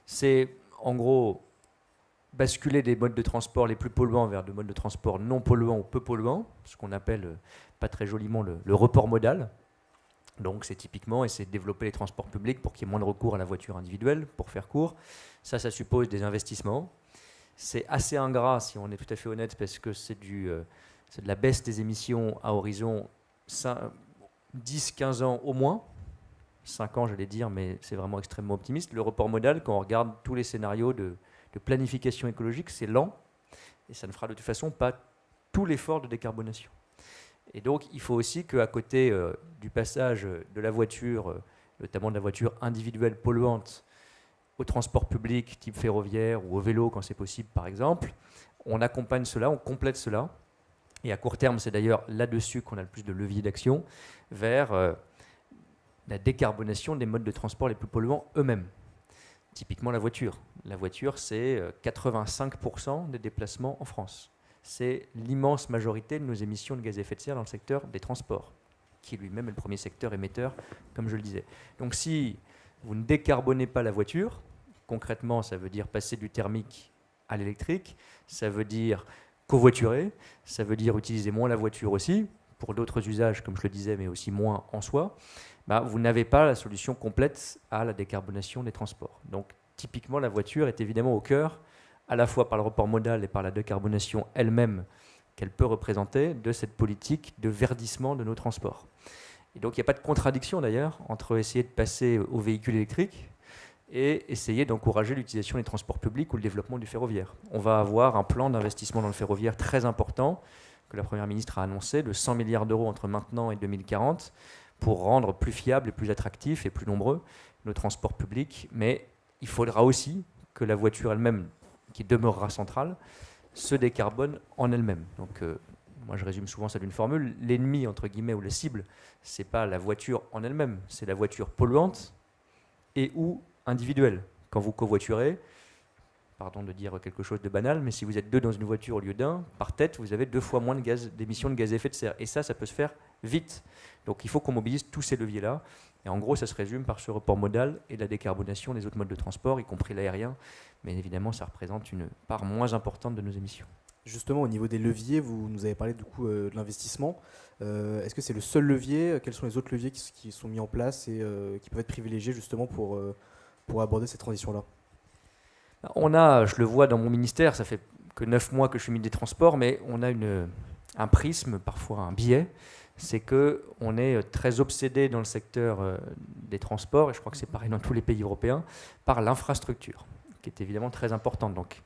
C'est en gros basculer des modes de transport les plus polluants vers des modes de transport non polluants ou peu polluants, ce qu'on appelle pas très joliment le report modal. Donc c'est typiquement essayer de développer les transports publics pour qu'il y ait moins de recours à la voiture individuelle, pour faire court. Ça suppose des investissements. C'est assez ingrat, si on est tout à fait honnête, parce que c'est de la baisse des émissions à horizon 10-15 ans au moins. 5 ans, j'allais dire, mais c'est vraiment extrêmement optimiste. Le report modal, quand on regarde tous les scénarios de planification écologique, c'est lent, et ça ne fera de toute façon pas tout l'effort de décarbonation. Et donc, il faut aussi qu'à côté du passage de la voiture, notamment de la voiture individuelle polluante, au transport public type ferroviaire ou au vélo quand c'est possible par exemple, on accompagne cela, on complète cela. Et à court terme, c'est d'ailleurs là-dessus qu'on a le plus de leviers d'action, vers la décarbonation des modes de transport les plus polluants eux-mêmes. Typiquement la voiture. La voiture, c'est 85% des déplacements en France. C'est l'immense majorité de nos émissions de gaz à effet de serre dans le secteur des transports, qui lui-même est le premier secteur émetteur, comme je le disais. Donc si vous ne décarbonez pas la voiture, concrètement, ça veut dire passer du thermique à l'électrique, ça veut dire covoiturer, ça veut dire utiliser moins la voiture aussi, pour d'autres usages, comme je le disais, mais aussi moins en soi, vous n'avez pas la solution complète à la décarbonation des transports. Donc typiquement, la voiture est évidemment au cœur, à la fois par le report modal et par la décarbonation elle-même qu'elle peut représenter, de cette politique de verdissement de nos transports. Et donc il n'y a pas de contradiction d'ailleurs entre essayer de passer aux véhicules électriques et essayer d'encourager l'utilisation des transports publics ou le développement du ferroviaire. On va avoir un plan d'investissement dans le ferroviaire très important que la Première ministre a annoncé, de 100 milliards d'euros entre maintenant et 2040, pour rendre plus fiables et plus attractifs et plus nombreux nos transports publics. Mais il faudra aussi que la voiture elle-même, qui demeurera centrale, se décarbone en elle-même. Donc moi je résume souvent ça d'une formule, l'ennemi entre guillemets ou la cible, c'est pas la voiture en elle-même, c'est la voiture polluante et ou individuelle. Quand vous covoiturez, pardon de dire quelque chose de banal, mais si vous êtes 2 dans une voiture au lieu d'1, par tête, vous avez 2 fois moins d'émissions de gaz à effet de serre. Et ça peut se faire vite. Donc il faut qu'on mobilise tous ces leviers-là. Et en gros, ça se résume par ce report modal et la décarbonation des autres modes de transport, y compris l'aérien. Mais évidemment, ça représente une part moins importante de nos émissions. Justement, au niveau des leviers, vous nous avez parlé du coup de l'investissement. Est-ce que c'est le seul levier? Quels sont les autres leviers qui sont mis en place et qui peuvent être privilégiés justement pour aborder cette transition-là? On a, je le vois dans mon ministère, ça fait que 9 mois que je suis ministre des Transports, mais on a un prisme, parfois un biais, c'est qu'on est très obsédé dans le secteur des transports, et je crois que c'est pareil dans tous les pays européens, par l'infrastructure, qui est évidemment très importante. Donc,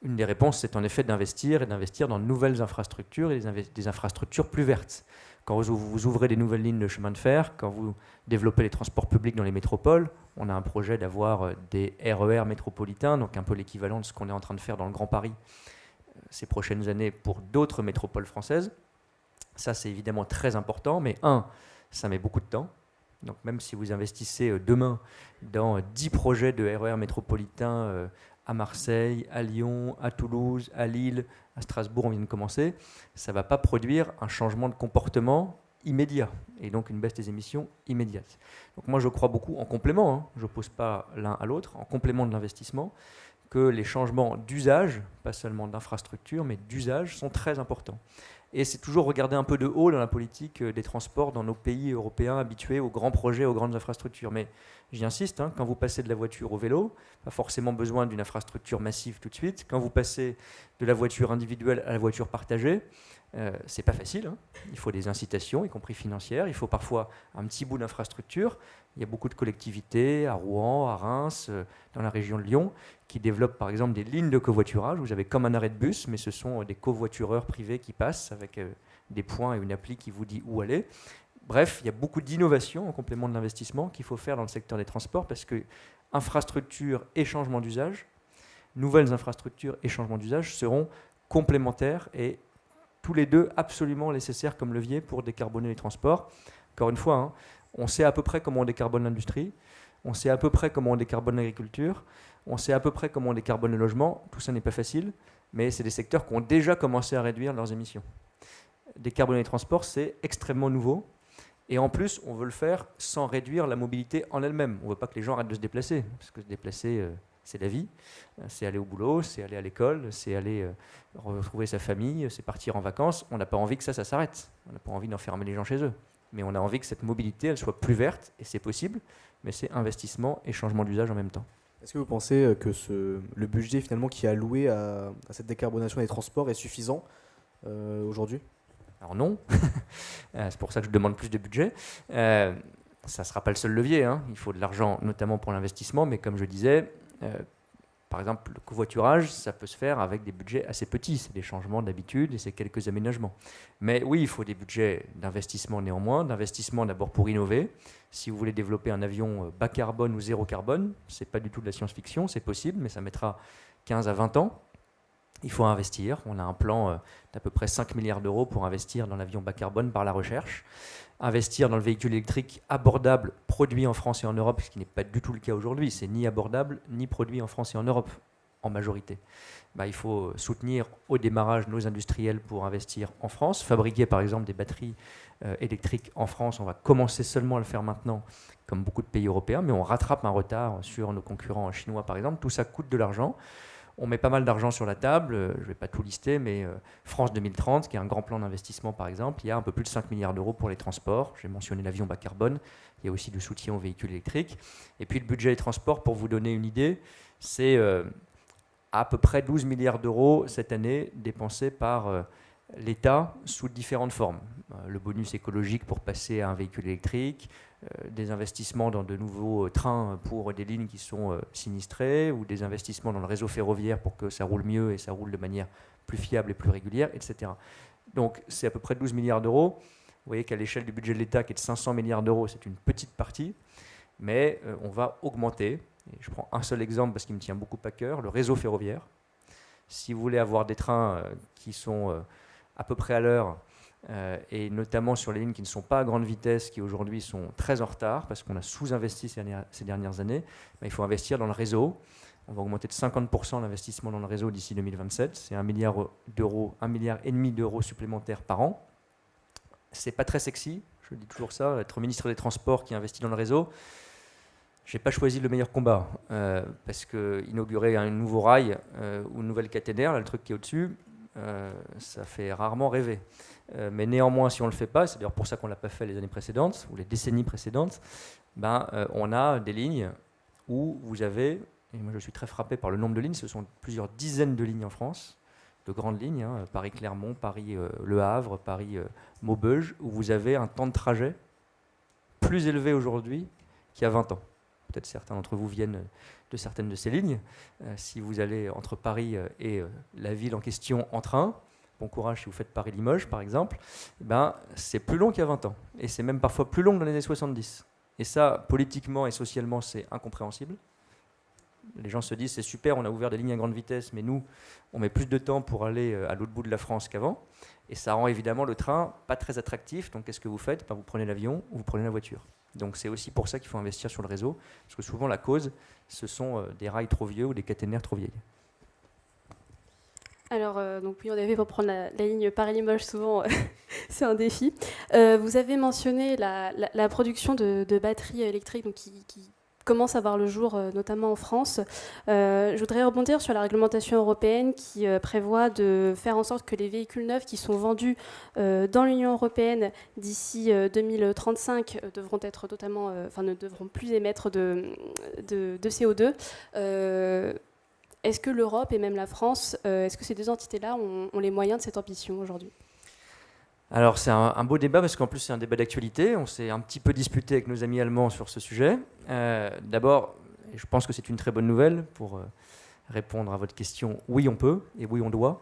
une des réponses, c'est en effet d'investir dans de nouvelles infrastructures et des infrastructures plus vertes. Quand vous ouvrez des nouvelles lignes de chemin de fer, quand vous développez les transports publics dans les métropoles, on a un projet d'avoir des RER métropolitains, donc un peu l'équivalent de ce qu'on est en train de faire dans le Grand Paris ces prochaines années pour d'autres métropoles françaises. Ça, c'est évidemment très important, mais ça met beaucoup de temps. Donc même si vous investissez demain dans 10 projets de RER métropolitains à Marseille, à Lyon, à Toulouse, à Lille, à Strasbourg, on vient de commencer, ça ne va pas produire un changement de comportement immédiat et donc une baisse des émissions immédiate. Donc moi je crois beaucoup en complément, je n'oppose pas l'un à l'autre, en complément de l'investissement, que les changements d'usage, pas seulement d'infrastructure, mais d'usage, sont très importants. Et c'est toujours regarder un peu de haut dans la politique des transports dans nos pays européens habitués aux grands projets, aux grandes infrastructures. Mais j'y insiste, quand vous passez de la voiture au vélo, pas forcément besoin d'une infrastructure massive tout de suite. Quand vous passez de la voiture individuelle à la voiture partagée, c'est pas facile. Il faut des incitations, y compris financières. Il faut parfois un petit bout d'infrastructure. Il y a beaucoup de collectivités à Rouen, à Reims, dans la région de Lyon, qui développent par exemple des lignes de covoiturage. Vous avez comme un arrêt de bus, mais ce sont des covoitureurs privés qui passent avec des points et une appli qui vous dit où aller. Bref, il y a beaucoup d'innovations en complément de l'investissement qu'il faut faire dans le secteur des transports parce que infrastructure et changement d'usage, nouvelles infrastructures et changements d'usage seront complémentaires et tous les deux absolument nécessaires comme levier pour décarboner les transports. Encore une fois, hein, on sait à peu près comment on décarbone l'industrie, on sait à peu près comment on décarbone l'agriculture, on sait à peu près comment on décarbone le logement. Tout ça n'est pas facile, mais c'est des secteurs qui ont déjà commencé à réduire leurs émissions. Décarboner les transports, c'est extrêmement nouveau. Et en plus, on veut le faire sans réduire la mobilité en elle-même. On ne veut pas que les gens arrêtent de se déplacer, parce que se déplacer, c'est la vie. C'est aller au boulot, c'est aller à l'école, c'est aller retrouver sa famille, c'est partir en vacances. On n'a pas envie que ça s'arrête. On n'a pas envie d'enfermer les gens chez eux. Mais on a envie que cette mobilité, elle soit plus verte, et c'est possible, mais c'est investissement et changement d'usage en même temps. Est-ce que vous pensez que le budget finalement qui est alloué à cette décarbonation des transports est suffisant aujourd'hui ? Alors non, c'est pour ça que je demande plus de budget. Ça ne sera pas le seul levier, hein. Il faut de l'argent notamment pour l'investissement, mais comme je disais, par exemple le covoiturage, ça peut se faire avec des budgets assez petits, c'est des changements d'habitude et c'est quelques aménagements. Mais oui, il faut des budgets d'investissement néanmoins, d'investissement d'abord pour innover. Si vous voulez développer un avion bas carbone ou zéro carbone, ce n'est pas du tout de la science-fiction, c'est possible, mais ça mettra 15 à 20 ans. Il faut investir. On a un plan d'à peu près 5 milliards d'euros pour investir dans l'avion bas carbone par la recherche. Investir dans le véhicule électrique abordable, produit en France et en Europe, ce qui n'est pas du tout le cas aujourd'hui. C'est ni abordable, ni produit en France et en Europe, en majorité. Il faut soutenir au démarrage nos industriels pour investir en France. Fabriquer par exemple des batteries électriques en France, on va commencer seulement à le faire maintenant, comme beaucoup de pays européens, mais on rattrape un retard sur nos concurrents chinois par exemple. Tout ça coûte de l'argent. On met pas mal d'argent sur la table, je ne vais pas tout lister, mais France 2030, qui est un grand plan d'investissement par exemple, il y a un peu plus de 5 milliards d'euros pour les transports. J'ai mentionné l'avion bas carbone, il y a aussi du soutien aux véhicules électriques. Et puis le budget des transports, pour vous donner une idée, c'est à peu près 12 milliards d'euros cette année dépensés par l'État sous différentes formes. Le bonus écologique pour passer à un véhicule électrique, des investissements dans de nouveaux trains pour des lignes qui sont sinistrées, ou des investissements dans le réseau ferroviaire pour que ça roule mieux et ça roule de manière plus fiable et plus régulière, etc. Donc c'est à peu près 12 milliards d'euros. Vous voyez qu'à l'échelle du budget de l'État, qui est de 500 milliards d'euros, c'est une petite partie, mais on va augmenter. Et je prends un seul exemple parce qu'il me tient beaucoup à cœur, le réseau ferroviaire. Si vous voulez avoir des trains qui sont à peu près à l'heure, et notamment sur les lignes qui ne sont pas à grande vitesse, qui aujourd'hui sont très en retard parce qu'on a sous-investi ces dernières années, il faut investir dans le réseau. On va augmenter de 50% l'investissement dans le réseau d'ici 2027. C'est 1,5 milliard d'euros supplémentaires par an. C'est pas très sexy, je dis toujours ça, être ministre des Transports qui investit dans le réseau. Je n'ai pas choisi le meilleur combat, parce qu'inaugurer un nouveau rail ou une nouvelle caténaire, là, le truc qui est au-dessus, ça fait rarement rêver. Mais néanmoins, si on ne le fait pas, c'est d'ailleurs pour ça qu'on ne l'a pas fait les années précédentes, ou les décennies précédentes, on a des lignes où vous avez, et moi je suis très frappé par le nombre de lignes, ce sont plusieurs dizaines de lignes en France, de grandes lignes, hein, Paris-Clermont, Paris-Le Havre, Paris-Maubeuge, où vous avez un temps de trajet plus élevé aujourd'hui qu'il y a 20 ans. Peut-être certains d'entre vous viennent de certaines de ces lignes. Si vous allez entre Paris et la ville en question en train, bon courage si vous faites Paris-Limoges par exemple, c'est plus long qu'il y a 20 ans. Et c'est même parfois plus long que dans les années 70. Et ça, politiquement et socialement, c'est incompréhensible. Les gens se disent, c'est super, on a ouvert des lignes à grande vitesse, mais nous, on met plus de temps pour aller à l'autre bout de la France qu'avant. Et ça rend évidemment le train pas très attractif. Donc qu'est-ce que vous faites ? Vous prenez l'avion ou vous prenez la voiture. Donc c'est aussi pour ça qu'il faut investir sur le réseau, parce que souvent la cause, ce sont des rails trop vieux ou des caténaires trop vieilles. Alors, donc oui, en effet, pour prendre la ligne Paris-Limoges, souvent, c'est un défi. Vous avez mentionné la production de batteries électriques donc qui commence à voir le jour, notamment en France. Je voudrais rebondir sur la réglementation européenne qui prévoit de faire en sorte que les véhicules neufs qui sont vendus dans l'Union européenne d'ici 2035 devront être totalement, ne devront plus émettre de CO2. Est-ce que l'Europe et même la France, est-ce que ces deux entités-là ont les moyens de cette ambition aujourd'hui ? Alors c'est un beau débat parce qu'en plus c'est un débat d'actualité. On s'est un petit peu disputé avec nos amis allemands sur ce sujet. D'abord, je pense que c'est une très bonne nouvelle pour répondre à votre question. Oui, on peut et oui, on doit.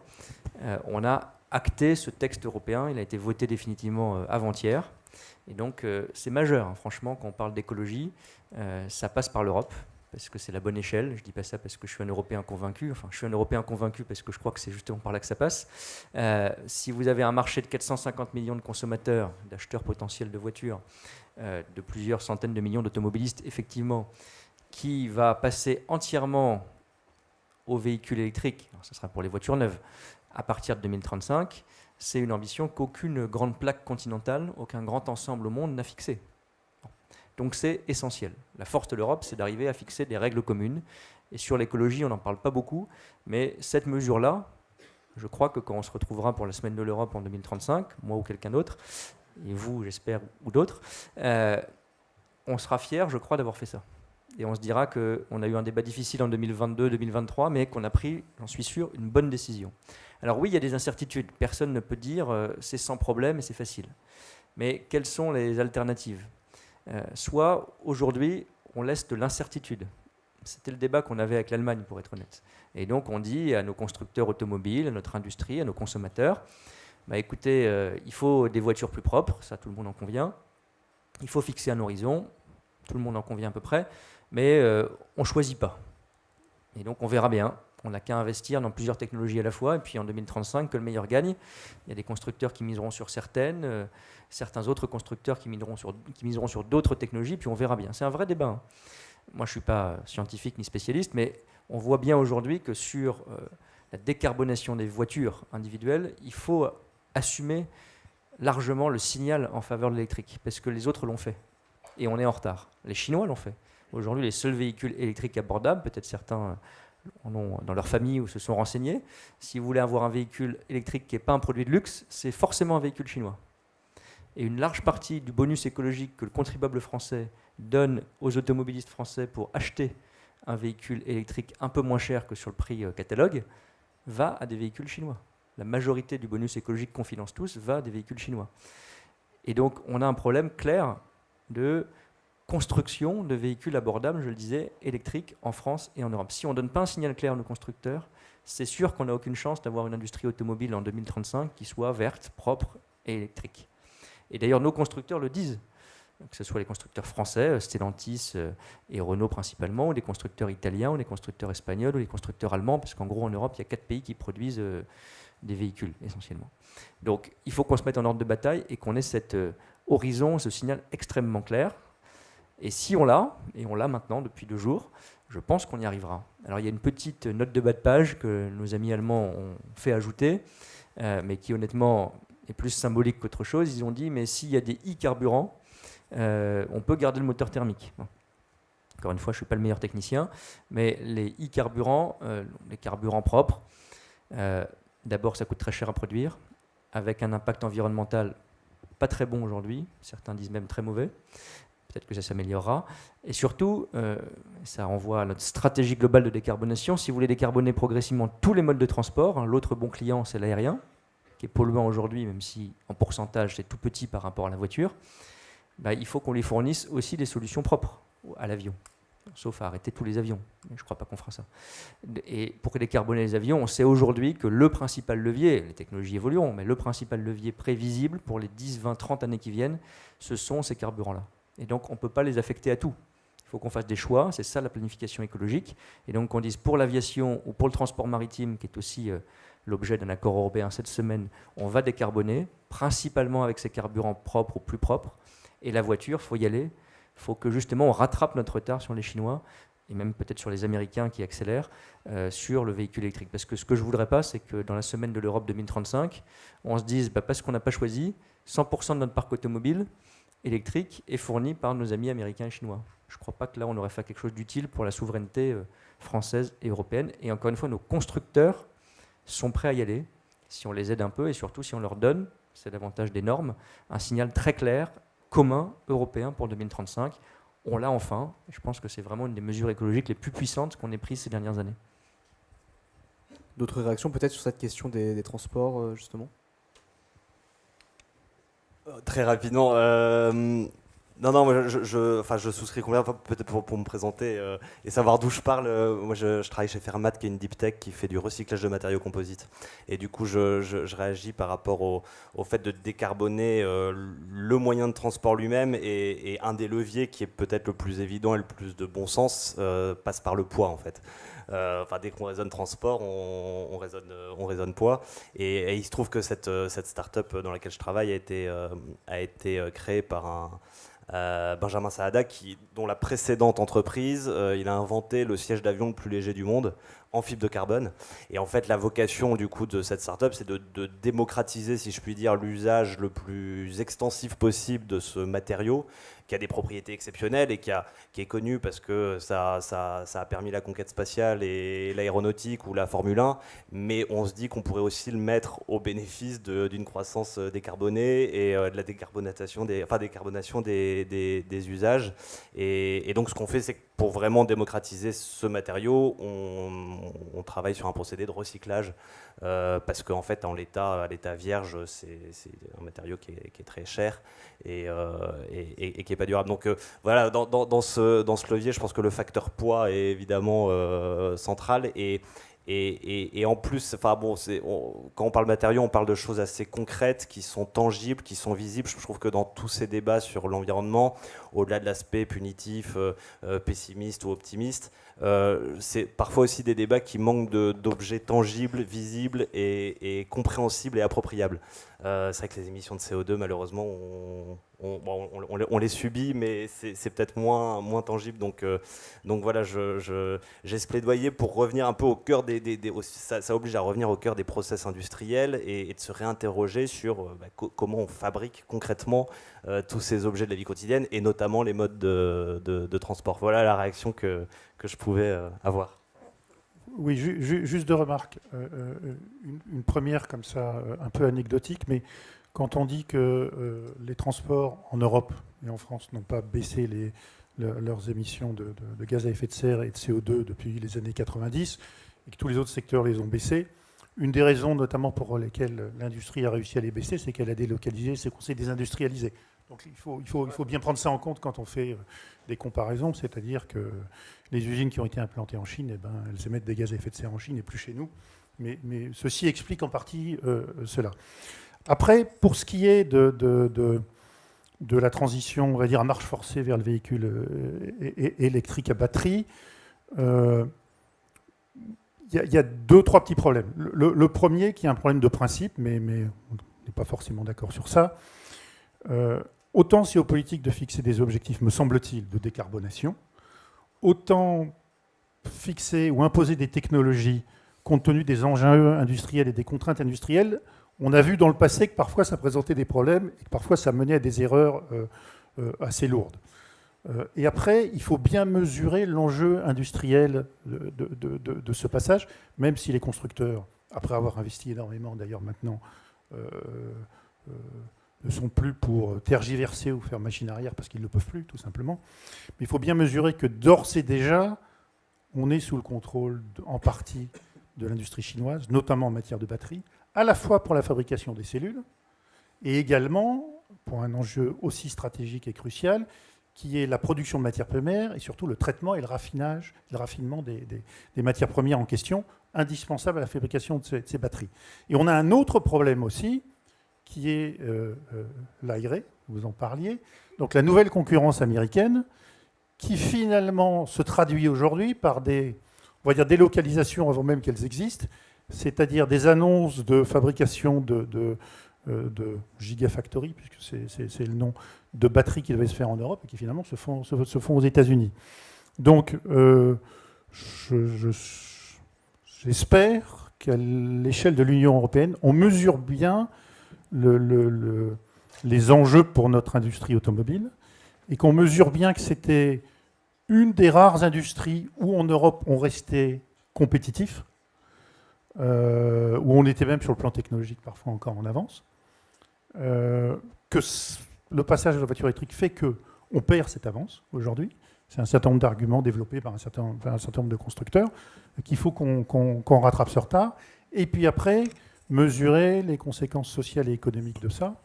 On a acté ce texte européen. Il a été voté définitivement avant-hier. Et donc c'est majeur, hein, franchement, quand on parle d'écologie, ça passe par l'Europe. parce que c'est la bonne échelle. Je ne dis pas ça parce que je suis un Européen convaincu. Enfin, je suis un Européen convaincu parce que je crois que c'est justement par là que ça passe. Si vous avez un marché de 450 millions de consommateurs, d'acheteurs potentiels de voitures, de plusieurs centaines de millions d'automobilistes, effectivement, qui va passer entièrement aux véhicules électriques, alors ça sera pour les voitures neuves, à partir de 2035, c'est une ambition qu'aucune grande plaque continentale, aucun grand ensemble au monde n'a fixée. Donc c'est essentiel. La force de l'Europe, c'est d'arriver à fixer des règles communes. Et sur l'écologie, on n'en parle pas beaucoup, mais cette mesure-là, je crois que quand on se retrouvera pour la semaine de l'Europe en 2035, moi ou quelqu'un d'autre, et vous, j'espère, ou d'autres, on sera fiers, je crois, d'avoir fait ça. Et on se dira qu'on a eu un débat difficile en 2022-2023, mais qu'on a pris, j'en suis sûr, une bonne décision. Alors oui, il y a des incertitudes. Personne ne peut dire c'est sans problème et c'est facile. Mais quelles sont les alternatives ? Soit aujourd'hui, on laisse de l'incertitude. C'était le débat qu'on avait avec l'Allemagne, pour être honnête. Et donc on dit à nos constructeurs automobiles, à notre industrie, à nos consommateurs, bah, écoutez, il faut des voitures plus propres, ça tout le monde en convient. Il faut fixer un horizon, tout le monde en convient à peu près, mais on ne choisit pas. Et donc on verra bien. On n'a qu'à investir dans plusieurs technologies à la fois, et puis en 2035, que le meilleur gagne. Il y a des constructeurs qui miseront sur certaines, certains autres constructeurs qui miseront sur d'autres technologies, puis on verra bien. C'est un vrai débat. Hein. Moi, je ne suis pas scientifique ni spécialiste, mais on voit bien aujourd'hui que sur la décarbonation des voitures individuelles, il faut assumer largement le signal en faveur de l'électrique, parce que les autres l'ont fait, et on est en retard. Les Chinois l'ont fait. Aujourd'hui, les seuls véhicules électriques abordables, peut-être certains en ont dans leur famille ou se sont renseignés, si vous voulez avoir un véhicule électrique qui n'est pas un produit de luxe, c'est forcément un véhicule chinois. Et une large partie du bonus écologique que le contribuable français donne aux automobilistes français pour acheter un véhicule électrique un peu moins cher que sur le prix catalogue va à des véhicules chinois. La majorité du bonus écologique qu'on finance tous va à des véhicules chinois. Et donc on a un problème clair de construction de véhicules abordables, je le disais, électriques en France et en Europe. Si on ne donne pas un signal clair à nos constructeurs, c'est sûr qu'on n'a aucune chance d'avoir une industrie automobile en 2035 qui soit verte, propre et électrique. Et d'ailleurs, nos constructeurs le disent, que ce soit les constructeurs français, Stellantis et Renault principalement, ou les constructeurs italiens, ou les constructeurs espagnols, ou les constructeurs allemands, parce qu'en gros, en Europe, il y a 4 pays qui produisent des véhicules, essentiellement. Donc, il faut qu'on se mette en ordre de bataille et qu'on ait cet horizon, ce signal extrêmement clair. Et si on l'a, et on l'a maintenant depuis 2 jours, je pense qu'on y arrivera. Alors il y a une petite note de bas de page que nos amis allemands ont fait ajouter, mais qui honnêtement est plus symbolique qu'autre chose. Ils ont dit, mais s'il y a des e-carburants, on peut garder le moteur thermique. Bon. Encore une fois, je ne suis pas le meilleur technicien, mais les e-carburants, les carburants propres, d'abord ça coûte très cher à produire, avec un impact environnemental pas très bon aujourd'hui, certains disent même très mauvais. Peut-être que ça s'améliorera. Et surtout, ça renvoie à notre stratégie globale de décarbonation. Si vous voulez décarboner progressivement tous les modes de transport, hein, l'autre bon client, c'est l'aérien, qui est polluant aujourd'hui, même si en pourcentage, c'est tout petit par rapport à la voiture, bah, il faut qu'on lui fournisse aussi des solutions propres à l'avion. Sauf à arrêter tous les avions. Mais je ne crois pas qu'on fera ça. Et pour décarboner les avions, on sait aujourd'hui que le principal levier, les technologies évolueront, mais le principal levier prévisible pour les 10, 20, 30 années qui viennent, ce sont ces carburants-là. Et donc, on ne peut pas les affecter à tout. Il faut qu'on fasse des choix, c'est ça la planification écologique. Et donc, qu'on dise pour l'aviation ou pour le transport maritime, qui est aussi l'objet d'un accord européen cette semaine, on va décarboner, principalement avec ces carburants propres ou plus propres. Et la voiture, il faut y aller. Il faut que justement on rattrape notre retard sur les Chinois, et même peut-être sur les Américains qui accélèrent, sur le véhicule électrique. Parce que ce que je ne voudrais pas, c'est que dans la semaine de l'Europe 2035, on se dise, bah, parce qu'on n'a pas choisi, 100% de notre parc automobile électrique est fourni par nos amis américains et chinois. Je ne crois pas que là, on aurait fait quelque chose d'utile pour la souveraineté française et européenne. Et encore une fois, nos constructeurs sont prêts à y aller, si on les aide un peu, et surtout si on leur donne, c'est l'avantage des normes, un signal très clair, commun, européen pour 2035. On l'a enfin. Je pense que c'est vraiment une des mesures écologiques les plus puissantes qu'on ait prises ces dernières années. D'autres réactions peut-être sur cette question des transports, justement ? Très rapidement, Non, moi, je souscris complètement, peut-être pour me présenter et savoir d'où je parle. Moi, je travaille chez Fermat, qui est une deep tech qui fait du recyclage de matériaux composites. Et du coup, je réagis par rapport au fait de décarboner le moyen de transport lui-même. Et un des leviers qui est peut-être le plus évident et le plus de bon sens passe par le poids, en fait. Dès qu'on raisonne transport, on raisonne poids. Et il se trouve que cette start-up dans laquelle je travaille a été créée par Benjamin Saada, dont la précédente entreprise, il a inventé le siège d'avion le plus léger du monde en fibre de carbone. Et en fait, la vocation du coup de cette start-up, c'est de démocratiser, si je puis dire, l'usage le plus extensif possible de ce matériau, qui a des propriétés exceptionnelles et qui est connu parce que ça a permis la conquête spatiale et l'aéronautique ou la Formule 1, mais on se dit qu'on pourrait aussi le mettre au bénéfice d'une croissance décarbonée et de la décarbonation des usages. Et donc ce qu'on fait, c'est que pour vraiment démocratiser ce matériau, on travaille sur un procédé de recyclage parce qu'en fait, à l'état vierge, c'est un matériau qui est très cher et qui n'est pas durable. Donc voilà, dans ce levier, je pense que le facteur poids est évidemment central. Et en plus, quand on parle matériaux, on parle de choses assez concrètes, qui sont tangibles, qui sont visibles. Je trouve que dans tous ces débats sur l'environnement, au-delà de l'aspect punitif, pessimiste ou optimiste, c'est parfois aussi des débats qui manquent d'objets tangibles, visibles et compréhensibles et appropriables. C'est vrai que les émissions de CO2, malheureusement, on les subit, mais c'est peut-être moins tangible. Donc voilà, j'ai ce plaidoyer pour revenir un peu au cœur ça oblige à revenir au cœur des process industriels et de se réinterroger sur comment on fabrique concrètement tous ces objets de la vie quotidienne et notamment les modes de transport. Voilà la réaction que je pouvais avoir. Oui, juste deux remarques. Une première comme ça, un peu anecdotique, mais quand on dit que les transports en Europe et en France n'ont pas baissé leurs émissions de gaz à effet de serre et de CO2 depuis les années 90 et que tous les autres secteurs les ont baissés, une des raisons notamment pour lesquelles l'industrie a réussi à les baisser, c'est qu'elle a délocalisé, c'est qu'on s'est désindustrialisé. Donc il faut bien prendre ça en compte quand on fait des comparaisons, c'est-à-dire que les usines qui ont été implantées en Chine, elles émettent des gaz à effet de serre en Chine et plus chez nous. Mais ceci explique en partie cela. Après, pour ce qui est de la transition, on va dire, à marche forcée vers le véhicule électrique à batterie, il y a deux, trois petits problèmes. Le premier, qui est un problème de principe, mais on n'est pas forcément d'accord sur ça. Autant c'est aux politiques de fixer des objectifs, me semble-t-il, de décarbonation, autant fixer ou imposer des technologies compte tenu des enjeux industriels et des contraintes industrielles. On a vu dans le passé que parfois ça présentait des problèmes et que parfois ça menait à des erreurs assez lourdes. Et après, il faut bien mesurer l'enjeu industriel de ce passage, même si les constructeurs, après avoir investi énormément d'ailleurs maintenant, ne sont plus pour tergiverser ou faire machine arrière parce qu'ils ne le peuvent plus, tout simplement. Mais il faut bien mesurer que d'ores et déjà, on est sous le contrôle en partie de l'industrie chinoise, notamment en matière de batterie, à la fois pour la fabrication des cellules et également pour un enjeu aussi stratégique et crucial qui est la production de matières premières et surtout le traitement et le raffinement des matières premières en question, indispensables à la fabrication de ces batteries. Et on a un autre problème aussi, qui est l'IRA, vous en parliez, donc la nouvelle concurrence américaine, qui finalement se traduit aujourd'hui par des localisations avant même qu'elles existent, c'est-à-dire des annonces de fabrication de gigafactory, puisque c'est le nom, de batteries qui devaient se faire en Europe et qui finalement se font aux États-Unis. Donc, j'espère qu'à l'échelle de l'Union européenne, on mesure bien les enjeux pour notre industrie automobile et qu'on mesure bien que c'était une des rares industries où en Europe on restait compétitif, où on était même sur le plan technologique parfois encore en avance, que le passage à la voiture électrique fait qu'on perd cette avance aujourd'hui. C'est un certain nombre d'arguments développés par un certain nombre de constructeurs qu'il faut qu'on rattrape ce retard. Et puis après, mesurer les conséquences sociales et économiques de ça.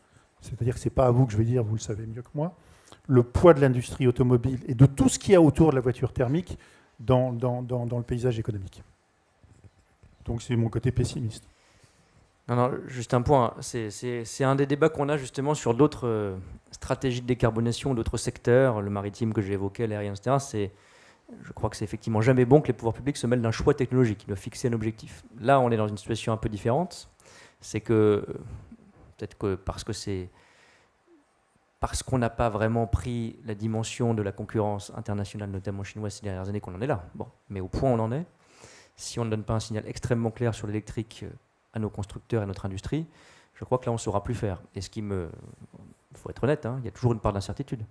C'est-à-dire que ce n'est pas à vous que je vais dire, vous le savez mieux que moi, le poids de l'industrie automobile et de tout ce qu'il y a autour de la voiture thermique dans le paysage économique. Donc c'est mon côté pessimiste. Non, juste un point. C'est un des débats qu'on a justement sur d'autres stratégies de décarbonation, d'autres secteurs, le maritime que j'ai évoqué, l'aérien, etc. Je crois que c'est effectivement jamais bon que les pouvoirs publics se mêlent d'un choix technologique. Ils doivent fixer un objectif. Là, on est dans une situation un peu différente. C'est que, peut-être que parce qu'on n'a pas vraiment pris la dimension de la concurrence internationale, notamment chinoise, ces dernières années, qu'on en est là. Bon, mais au point où on en est, si on ne donne pas un signal extrêmement clair sur l'électrique à nos constructeurs et à notre industrie, je crois que là, on ne saura plus faire. Et il faut être honnête, il y a toujours une part d'incertitude.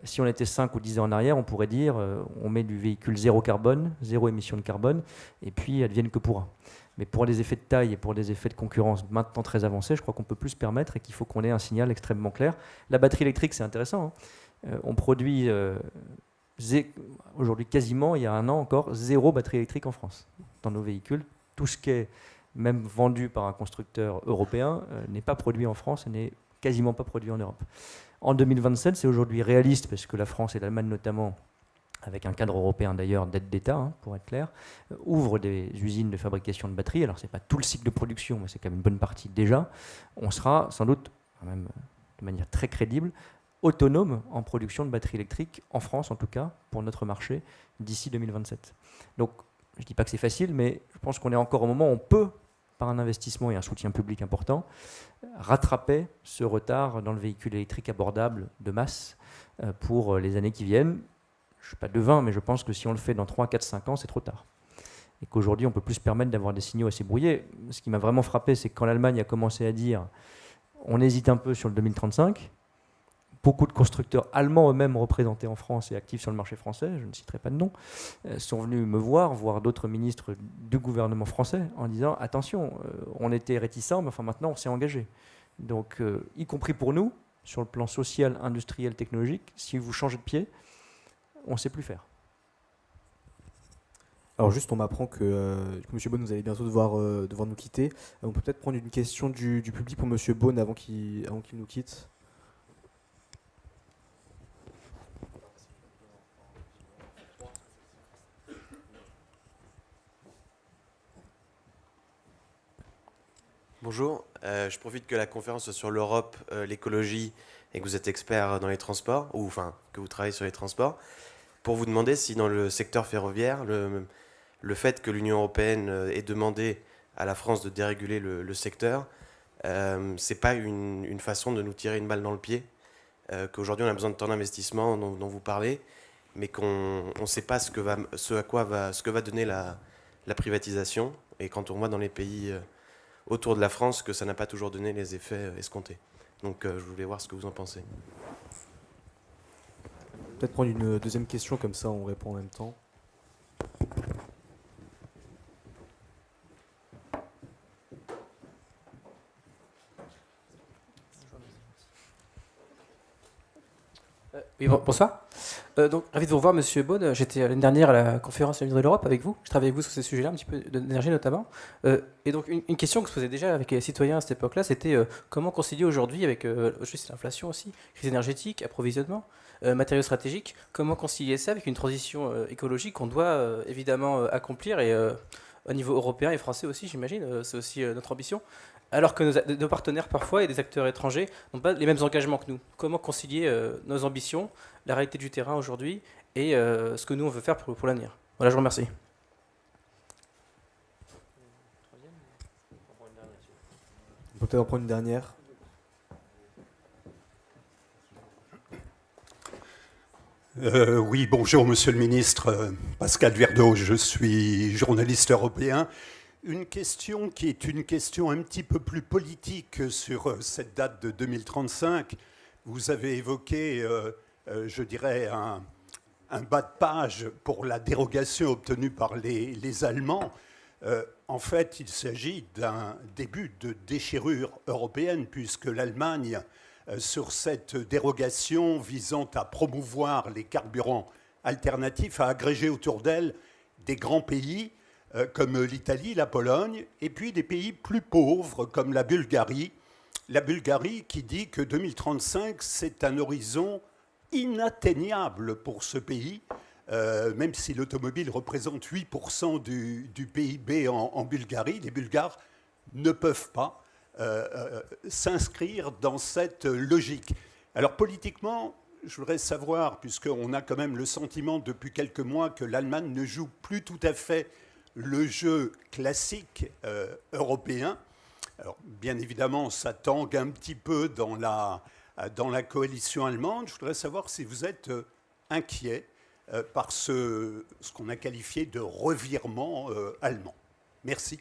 Si on était 5 ou 10 ans en arrière, on pourrait dire on met du véhicule zéro carbone, zéro émission de carbone, et puis advienne que pourra. Mais pour des effets de taille et pour des effets de concurrence maintenant très avancés, je crois qu'on ne peut plus se permettre et qu'il faut qu'on ait un signal extrêmement clair. La batterie électrique, c'est intéressant. On produit aujourd'hui quasiment, il y a un an encore, zéro batterie électrique en France dans nos véhicules. Tout ce qui est même vendu par un constructeur européen n'est pas produit en France et n'est quasiment pas produit en Europe. En 2027, c'est aujourd'hui réaliste parce que la France et l'Allemagne notamment, avec un cadre européen d'ailleurs d'aide d'État, pour être clair, ouvrent des usines de fabrication de batteries. Alors ce n'est pas tout le cycle de production, mais c'est quand même une bonne partie déjà. On sera sans doute, même de manière très crédible, autonome en production de batteries électriques, en France en tout cas, pour notre marché, d'ici 2027. Donc je ne dis pas que c'est facile, mais je pense qu'on est encore au moment où on peut, par un investissement et un soutien public important, rattraper ce retard dans le véhicule électrique abordable de masse pour les années qui viennent. Je ne suis pas devin, mais je pense que si on le fait dans 3, 4, 5 ans, c'est trop tard. Et qu'aujourd'hui, on peut plus se permettre d'avoir des signaux assez brouillés. Ce qui m'a vraiment frappé, c'est que quand l'Allemagne a commencé à dire on hésite un peu sur le 2035, beaucoup de constructeurs allemands eux-mêmes représentés en France et actifs sur le marché français, je ne citerai pas de nom, sont venus me voir d'autres ministres du gouvernement français en disant attention, on était réticents, mais enfin maintenant on s'est engagé. Donc, y compris pour nous, sur le plan social, industriel, technologique, si vous changez de pied, on ne sait plus faire. Alors juste, on m'apprend que M. Beaune, vous allez bientôt devoir nous quitter. On peut peut-être prendre une question du public pour M. Beaune avant qu'il nous quitte. Bonjour, je profite que la conférence soit sur l'Europe, l'écologie, et que vous êtes expert dans les transports, ou enfin que vous travaillez sur les transports, pour vous demander si dans le secteur ferroviaire, le fait que l'Union européenne ait demandé à la France de déréguler le secteur, c'est pas une façon de nous tirer une balle dans le pied, qu'aujourd'hui on a besoin de tant d'investissements dont vous parlez, mais qu'on ne sait pas ce que va donner la privatisation, et quand on voit dans les pays autour de la France que ça n'a pas toujours donné les effets escomptés. Donc je voulais voir ce que vous en pensez. Peut-être prendre une deuxième question, comme ça on répond en même temps. Oui, bonsoir. Donc, ravi de vous revoir, Monsieur Beaune. J'étais l'année dernière à la conférence de l'Europe avec vous. Je travaillais avec vous sur ces sujets-là, un petit peu d'énergie notamment. Et donc, une question que se posait déjà avec les citoyens à cette époque-là, c'était comment concilier aujourd'hui avec l'inflation aussi, crise énergétique, approvisionnement, matériaux stratégiques, comment concilier ça avec une transition écologique qu'on doit évidemment accomplir et au niveau européen et français aussi, j'imagine, c'est aussi notre ambition. Alors que nos partenaires parfois et des acteurs étrangers n'ont pas les mêmes engagements que nous. Comment concilier nos ambitions, la réalité du terrain aujourd'hui et ce que nous on veut faire pour l'avenir. Voilà, je vous remercie. On peut peut-être en prendre une dernière. Oui, bonjour Monsieur le Ministre. Pascal Verdeau, je suis journaliste européen. Une question qui est une question un petit peu plus politique sur cette date de 2035. Vous avez évoqué, je dirais, un bas de page pour la dérogation obtenue par les Allemands. En fait, il s'agit d'un début de déchirure européenne, puisque l'Allemagne, sur cette dérogation visant à promouvoir les carburants alternatifs, a agrégé autour d'elle des grands pays comme l'Italie, la Pologne, et puis des pays plus pauvres comme la Bulgarie. La Bulgarie qui dit que 2035, c'est un horizon inatteignable pour ce pays, même si l'automobile représente 8% du PIB en Bulgarie. Les Bulgares ne peuvent pas s'inscrire dans cette logique. Alors politiquement, je voudrais savoir, puisqu'on a quand même le sentiment depuis quelques mois que l'Allemagne ne joue plus tout à fait le jeu classique européen. Alors, bien évidemment, ça tangue un petit peu dans la coalition allemande. Je voudrais savoir si vous êtes inquiet par ce qu'on a qualifié de revirement allemand. Merci.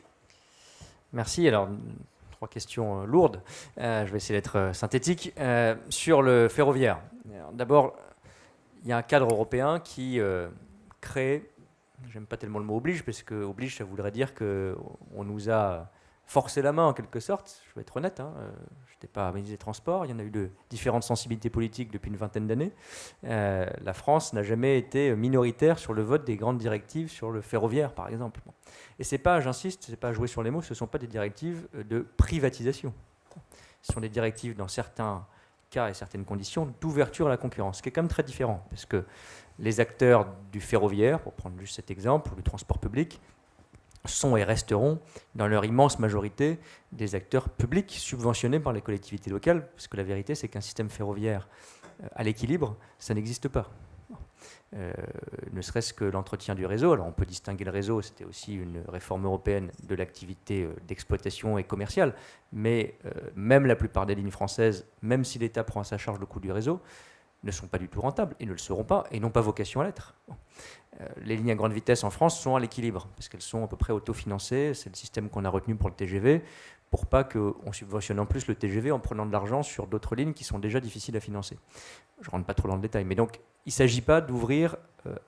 Merci. Alors, 3 questions lourdes. Je vais essayer d'être synthétique. Sur le ferroviaire, d'abord, il y a un cadre européen qui crée, j'aime pas tellement le mot oblige, parce que oblige, ça voudrait dire qu'on nous a forcé la main en quelque sorte. Je vais être honnête, je n'étais pas ministre des Transports, il y en a eu de différentes sensibilités politiques depuis une vingtaine d'années. La France n'a jamais été minoritaire sur le vote des grandes directives sur le ferroviaire, par exemple. Et c'est pas, j'insiste, c'est pas jouer sur les mots, ce ne sont pas des directives de privatisation. Ce sont des directives, dans certains cas et certaines conditions, d'ouverture à la concurrence, ce qui est quand même très différent, parce que les acteurs du ferroviaire, pour prendre juste cet exemple, ou du transport public, sont et resteront, dans leur immense majorité, des acteurs publics subventionnés par les collectivités locales, parce que la vérité, c'est qu'un système ferroviaire à l'équilibre, ça n'existe pas. Ne serait-ce que l'entretien du réseau. Alors on peut distinguer le réseau, c'était aussi une réforme européenne de l'activité d'exploitation et commerciale, mais même la plupart des lignes françaises, même si l'État prend à sa charge le coût du réseau, ne sont pas du tout rentables et ne le seront pas et n'ont pas vocation à l'être. Les lignes à grande vitesse en France sont à l'équilibre parce qu'elles sont à peu près autofinancées. C'est le système qu'on a retenu pour le TGV pour pas qu'on subventionne en plus le TGV en prenant de l'argent sur d'autres lignes qui sont déjà difficiles à financer. Je ne rentre pas trop dans le détail, mais donc il ne s'agit pas d'ouvrir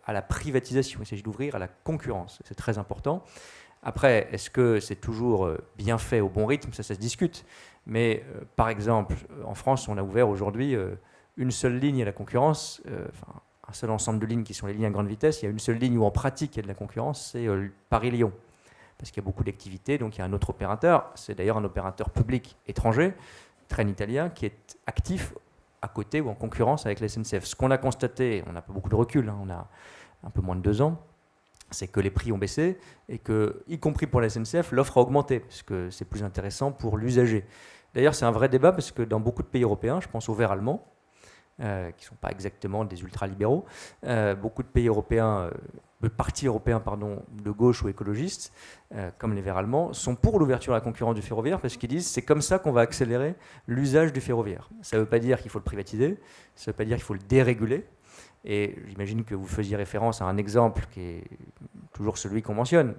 à la privatisation, il s'agit d'ouvrir à la concurrence. C'est très important. Après, est-ce que c'est toujours bien fait au bon rythme? Ça se discute. Mais par exemple, en France, on a ouvert aujourd'hui une seule ligne à la concurrence, un seul ensemble de lignes qui sont les lignes à grande vitesse. Il y a une seule ligne où en pratique il y a de la concurrence, c'est Paris-Lyon. Parce qu'il y a beaucoup d'activités, donc il y a un autre opérateur, c'est d'ailleurs un opérateur public étranger, Trenitalia, qui est actif à côté ou en concurrence avec la SNCF. Ce qu'on a constaté, on n'a pas beaucoup de recul, on a un peu moins de 2 ans, c'est que les prix ont baissé et que, y compris pour la SNCF, l'offre a augmenté, parce que c'est plus intéressant pour l'usager. D'ailleurs, c'est un vrai débat, parce que dans beaucoup de pays européens, je pense aux Verts allemands, qui ne sont pas exactement des ultralibéraux, beaucoup de pays européens, de partis européens de gauche ou écologistes, comme les Verts allemands, sont pour l'ouverture à la concurrence du ferroviaire parce qu'ils disent c'est comme ça qu'on va accélérer l'usage du ferroviaire. Ça ne veut pas dire qu'il faut le privatiser, ça ne veut pas dire qu'il faut le déréguler. Et j'imagine que vous faisiez référence à un exemple qui est toujours celui qu'on mentionne,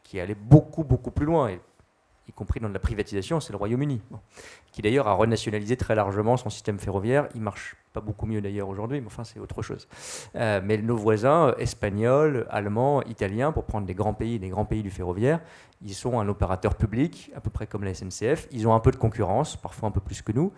qui est allé beaucoup, beaucoup plus loin, y compris dans de la privatisation, c'est le Royaume-Uni, qui d'ailleurs a renationalisé très largement son système ferroviaire. Il marche pas beaucoup mieux d'ailleurs aujourd'hui, mais enfin c'est autre chose. Mais nos voisins espagnols, allemands, italiens, pour prendre des grands pays du ferroviaire, ils sont un opérateur public, à peu près comme la SNCF. Ils ont un peu de concurrence, parfois un peu plus que nous.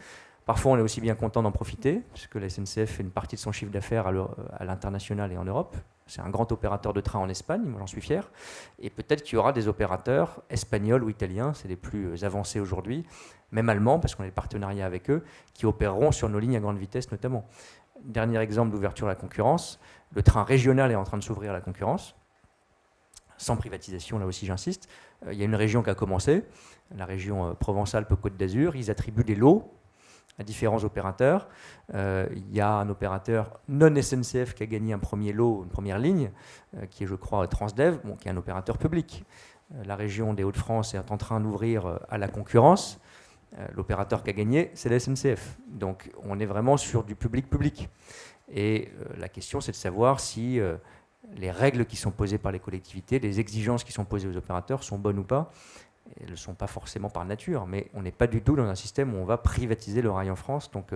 Parfois, on est aussi bien content d'en profiter, puisque la SNCF fait une partie de son chiffre d'affaires à l'international et en Europe. C'est un grand opérateur de train en Espagne, moi j'en suis fier. Et peut-être qu'il y aura des opérateurs espagnols ou italiens, c'est les plus avancés aujourd'hui, même allemands, parce qu'on a des partenariats avec eux, qui opéreront sur nos lignes à grande vitesse notamment. Dernier exemple d'ouverture à la concurrence, le train régional est en train de s'ouvrir à la concurrence, sans privatisation, là aussi j'insiste. Il y a une région qui a commencé, la région Provence-Alpes-Côte d'Azur, ils attribuent des lots à différents opérateurs. Il y a un opérateur non SNCF qui a gagné un premier lot, une première ligne, qui est, je crois, Transdev, qui est un opérateur public. La région des Hauts-de-France est en train d'ouvrir à la concurrence. L'opérateur qui a gagné, c'est la SNCF. Donc, on est vraiment sur du public-public. Et la question, c'est de savoir si les règles qui sont posées par les collectivités, les exigences qui sont posées aux opérateurs sont bonnes ou pas. Elles ne sont pas forcément par nature, mais on n'est pas du tout dans un système où on va privatiser le rail en France. Donc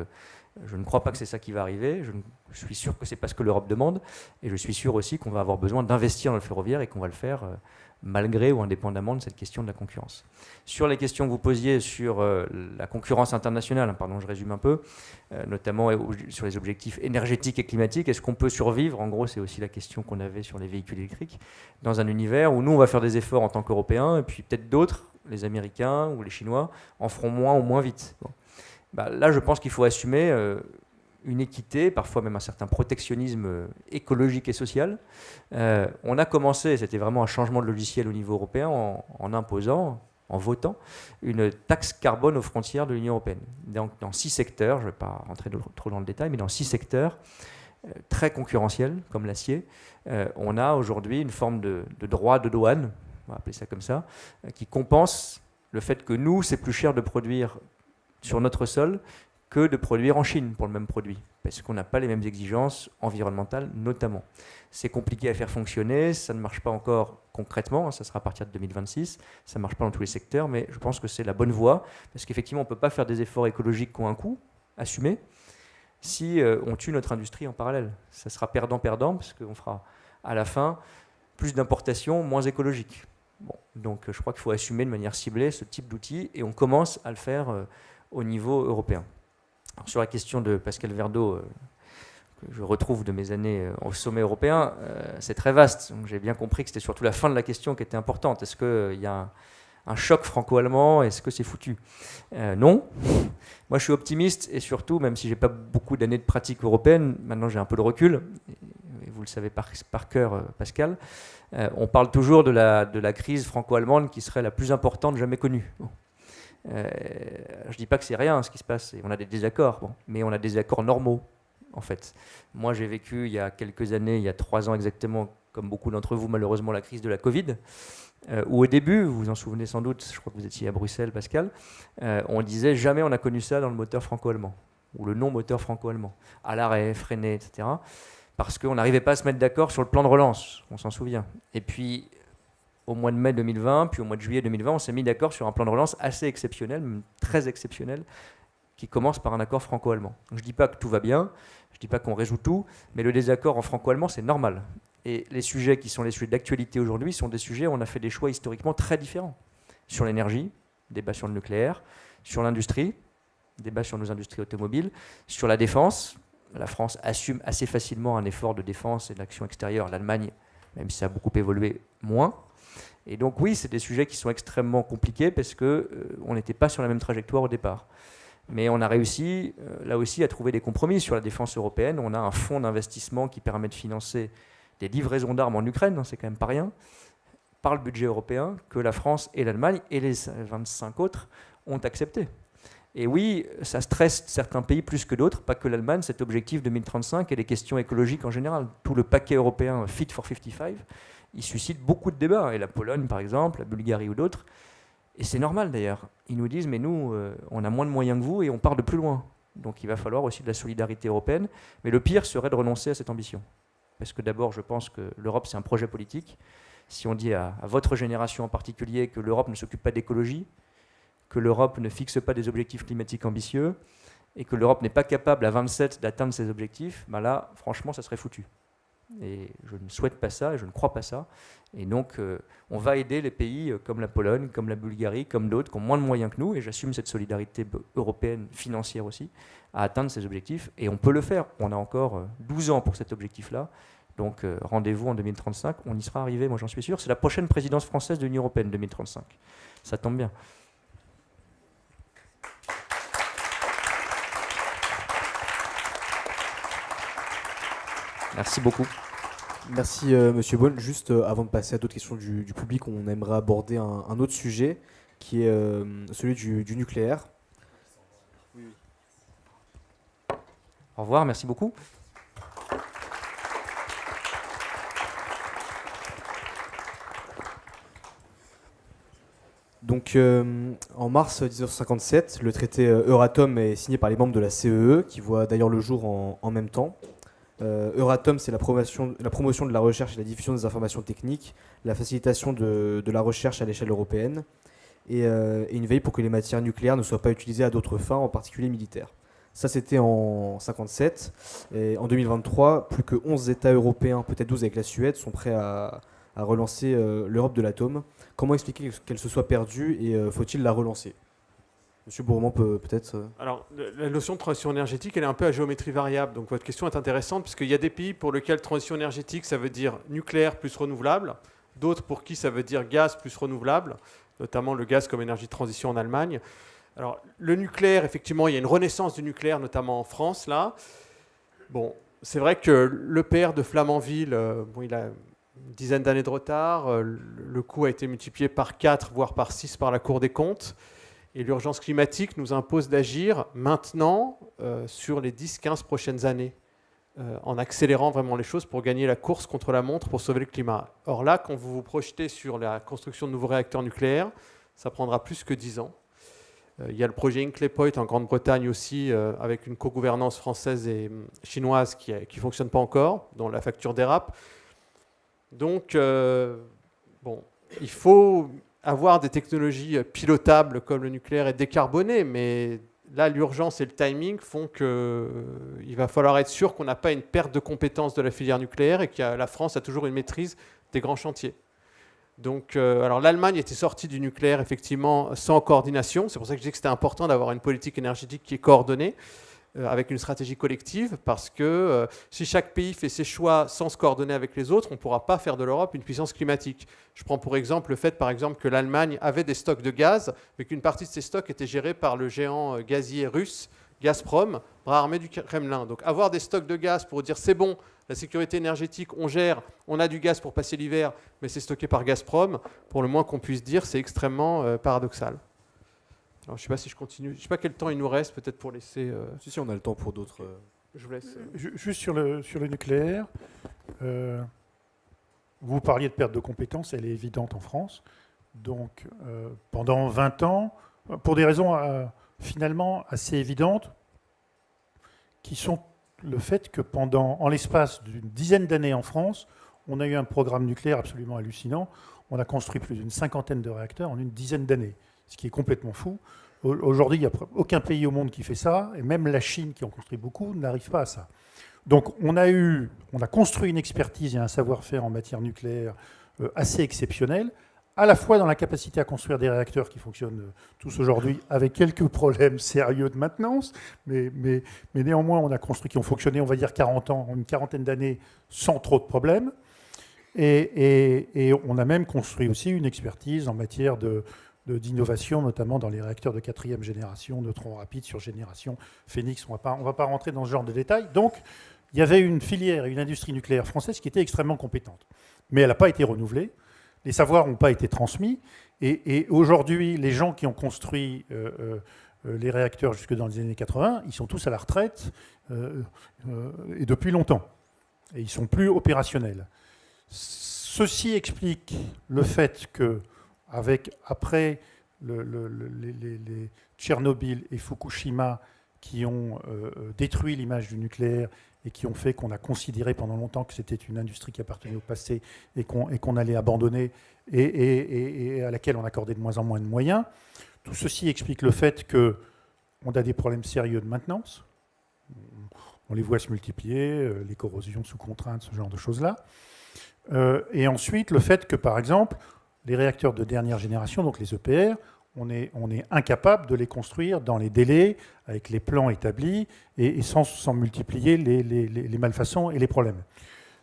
je ne crois pas que c'est ça qui va arriver. Je suis sûr que ce n'est pas ce que l'Europe demande. Et je suis sûr aussi qu'on va avoir besoin d'investir dans le ferroviaire et qu'on va le faire malgré ou indépendamment de cette question de la concurrence. Sur les questions que vous posiez sur la concurrence internationale, je résume un peu, notamment sur les objectifs énergétiques et climatiques, est-ce qu'on peut survivre? En gros, c'est aussi la question qu'on avait sur les véhicules électriques, dans un univers où nous, on va faire des efforts en tant qu'Européens, et puis peut-être d'autres, les Américains ou les Chinois, en feront moins ou moins vite. Là, je pense qu'il faut assumer une équité, parfois même un certain protectionnisme écologique et social. On a commencé, c'était vraiment un changement de logiciel au niveau européen, en imposant, en votant, une taxe carbone aux frontières de l'Union européenne. Donc, dans 6 secteurs, je ne vais pas rentrer trop dans le détail, mais dans 6 secteurs très concurrentiels, comme l'acier, on a aujourd'hui une forme de droit de douane, on va appeler ça comme ça, qui compense le fait que nous, c'est plus cher de produire sur notre sol que de produire en Chine pour le même produit, parce qu'on n'a pas les mêmes exigences environnementales notamment. C'est compliqué à faire fonctionner, ça ne marche pas encore concrètement, ça sera à partir de 2026, ça ne marche pas dans tous les secteurs, mais je pense que c'est la bonne voie, parce qu'effectivement on ne peut pas faire des efforts écologiques qui ont un coût, assumés, si on tue notre industrie en parallèle. Ça sera perdant-perdant, parce qu'on fera à la fin plus d'importations, moins écologiques. Bon, donc je crois qu'il faut assumer de manière ciblée ce type d'outils, et on commence à le faire au niveau européen. Alors, sur la question de Pascal Verdeau, que je retrouve de mes années au sommet européen, c'est très vaste. Donc, j'ai bien compris que c'était surtout la fin de la question qui était importante. Est-ce qu'il y a un choc franco-allemand? Est-ce que c'est foutu? Non. Moi, je suis optimiste, et surtout, même si je n'ai pas beaucoup d'années de pratique européenne, maintenant j'ai un peu de recul, et vous le savez par cœur, Pascal, on parle toujours de la crise franco-allemande qui serait la plus importante jamais connue. Bon. Je ne dis pas que c'est rien ce qui se passe, on a des désaccords, bon, mais on a des désaccords normaux en fait. Moi j'ai vécu il y a quelques années, il y a 3 ans exactement, comme beaucoup d'entre vous malheureusement, la crise de la Covid, où au début, vous vous en souvenez sans doute, je crois que vous étiez à Bruxelles Pascal, on disait jamais on a connu ça dans le moteur franco-allemand, ou le non-moteur franco-allemand, à l'arrêt, freiné, etc. Parce qu'on n'arrivait pas à se mettre d'accord sur le plan de relance, on s'en souvient. Et puis au mois de mai 2020, puis au mois de juillet 2020, on s'est mis d'accord sur un plan de relance assez exceptionnel, même très exceptionnel, qui commence par un accord franco-allemand. Donc, je ne dis pas que tout va bien, je ne dis pas qu'on résout tout, mais le désaccord en franco-allemand, c'est normal. Et les sujets qui sont les sujets d'actualité aujourd'hui sont des sujets où on a fait des choix historiquement très différents. Sur l'énergie, débat sur le nucléaire, sur l'industrie, débat sur nos industries automobiles, sur la défense. La France assume assez facilement un effort de défense et d'action extérieure. L'Allemagne, même si ça a beaucoup évolué, moins. Et donc oui, c'est des sujets qui sont extrêmement compliqués parce qu'on n'était pas sur la même trajectoire au départ. Mais on a réussi, là aussi, à trouver des compromis sur la défense européenne. On a un fonds d'investissement qui permet de financer des livraisons d'armes en Ukraine, hein, c'est quand même pas rien, par le budget européen, que la France et l'Allemagne et les 25 autres ont accepté. Et oui, ça stresse certains pays plus que d'autres, pas que l'Allemagne, cet objectif 2035 et les questions écologiques en général. Tout le paquet européen Fit for 55, il suscite beaucoup de débats. Et la Pologne, par exemple, la Bulgarie ou d'autres. Et c'est normal d'ailleurs. Ils nous disent, mais nous, on a moins de moyens que vous et on part de plus loin. Donc il va falloir aussi de la solidarité européenne. Mais le pire serait de renoncer à cette ambition. Parce que d'abord, je pense que l'Europe, c'est un projet politique. Si on dit à votre génération en particulier que l'Europe ne s'occupe pas d'écologie, que l'Europe ne fixe pas des objectifs climatiques ambitieux, et que l'Europe n'est pas capable à 27 d'atteindre ses objectifs, ben là, franchement, ça serait foutu. Et je ne souhaite pas ça, et je ne crois pas ça. Et donc, on va aider les pays comme la Pologne, comme la Bulgarie, comme d'autres, qui ont moins de moyens que nous, et j'assume cette solidarité européenne, financière aussi, à atteindre ces objectifs. Et on peut le faire. On a encore 12 ans pour cet objectif-là. Donc, rendez-vous en 2035. On y sera arrivé, moi j'en suis sûr. C'est la prochaine présidence française de l'Union européenne, 2035. Ça tombe bien. Merci beaucoup. Merci Monsieur Beaune. Juste avant de passer à d'autres questions du public, on aimerait aborder un autre sujet qui est celui du nucléaire. Au revoir, merci beaucoup. Donc en mars 1957, le traité Euratom est signé par les membres de la CEE, qui voit d'ailleurs le jour en même temps. Euratom, c'est la promotion de la recherche et la diffusion des informations techniques, la facilitation de la recherche à l'échelle européenne, et une veille pour que les matières nucléaires ne soient pas utilisées à d'autres fins, en particulier militaires. Ça, c'était en 1957. Et en 2023, plus que 11 États européens, peut-être 12 avec la Suède, sont prêts à relancer l'Europe de l'atome. Comment expliquer qu'elle se soit perdue et faut-il la relancer ? Monsieur Bourmand peut-être... Alors, la notion de transition énergétique, elle est un peu à géométrie variable. Donc, votre question est intéressante, puisqu'il y a des pays pour lesquels transition énergétique, ça veut dire nucléaire plus renouvelable. D'autres pour qui ça veut dire gaz plus renouvelable, notamment le gaz comme énergie de transition en Allemagne. Alors, le nucléaire, effectivement, il y a une renaissance du nucléaire, notamment en France, là. Bon, c'est vrai que l'EPR de Flamanville, il a une dizaine d'années de retard. Le coût a été multiplié par 4, voire par 6 par la Cour des comptes. Et l'urgence climatique nous impose d'agir maintenant sur les 10-15 prochaines années, en accélérant vraiment les choses pour gagner la course contre la montre pour sauver le climat. Or là, quand vous vous projetez sur la construction de nouveaux réacteurs nucléaires, ça prendra plus que 10 ans. Il y a le projet Hinkley Point en Grande-Bretagne aussi, avec une co-gouvernance française et chinoise qui ne fonctionne pas encore, dont la facture dérape. Donc, il faut avoir des technologies pilotables comme le nucléaire et décarbonées, mais là, l'urgence et le timing font qu'il va falloir être sûr qu'on n'a pas une perte de compétences de la filière nucléaire et que la France a toujours une maîtrise des grands chantiers. Donc, alors l'Allemagne était sortie du nucléaire effectivement sans coordination. C'est pour ça que je dis que c'était important d'avoir une politique énergétique qui est coordonnée, avec une stratégie collective, parce que si chaque pays fait ses choix sans se coordonner avec les autres, on ne pourra pas faire de l'Europe une puissance climatique. Je prends pour exemple le fait, par exemple, que l'Allemagne avait des stocks de gaz, mais qu'une partie de ces stocks était gérée par le géant gazier russe, Gazprom, bras armé du Kremlin. Donc avoir des stocks de gaz pour dire c'est bon, la sécurité énergétique, on gère, on a du gaz pour passer l'hiver, mais c'est stocké par Gazprom, pour le moins qu'on puisse dire, c'est extrêmement paradoxal. Alors, je ne sais pas si je continue. Je ne sais pas quel temps il nous reste, peut-être pour laisser... Si, on a le temps pour d'autres... Je vous laisse. Juste sur le nucléaire, vous parliez de perte de compétences, elle est évidente en France. Donc, pendant 20 ans, pour des raisons finalement assez évidentes, qui sont le fait que en l'espace d'une dizaine d'années en France, on a eu un programme nucléaire absolument hallucinant. On a construit plus d'une 50aine de réacteurs en une dizaine d'années, ce qui est complètement fou. Aujourd'hui, il n'y a aucun pays au monde qui fait ça, et même la Chine, qui en construit beaucoup, n'arrive pas à ça. Donc on a construit une expertise et un savoir-faire en matière nucléaire assez exceptionnel, à la fois dans la capacité à construire des réacteurs qui fonctionnent tous aujourd'hui, avec quelques problèmes sérieux de maintenance, mais néanmoins on a construit, qui ont fonctionné, on va dire 40 ans, une quarantaine d'années, sans trop de problèmes. Et on a même construit aussi une expertise en matière d'innovation, notamment dans les réacteurs de 4e génération, neutrons rapides sur génération Phénix. On ne va pas rentrer dans ce genre de détails. Donc, il y avait une filière et une industrie nucléaire française qui était extrêmement compétente. Mais elle n'a pas été renouvelée. Les savoirs n'ont pas été transmis. Et aujourd'hui, les gens qui ont construit les réacteurs jusque dans les années 80, ils sont tous à la retraite et depuis longtemps. Et ils ne sont plus opérationnels. Ceci explique le fait que, après les Tchernobyl et Fukushima qui ont détruit l'image du nucléaire et qui ont fait qu'on a considéré pendant longtemps que c'était une industrie qui appartenait au passé et qu'on allait abandonner et à laquelle on accordait de moins en moins de moyens, tout ceci explique le fait qu'on a des problèmes sérieux de maintenance. On les voit se multiplier, les corrosions sous contrainte, ce genre de choses-là. Et ensuite, le fait que, par exemple, les réacteurs de dernière génération, donc les EPR, on est incapable de les construire dans les délais, avec les plans établis, et sans multiplier les malfaçons et les problèmes.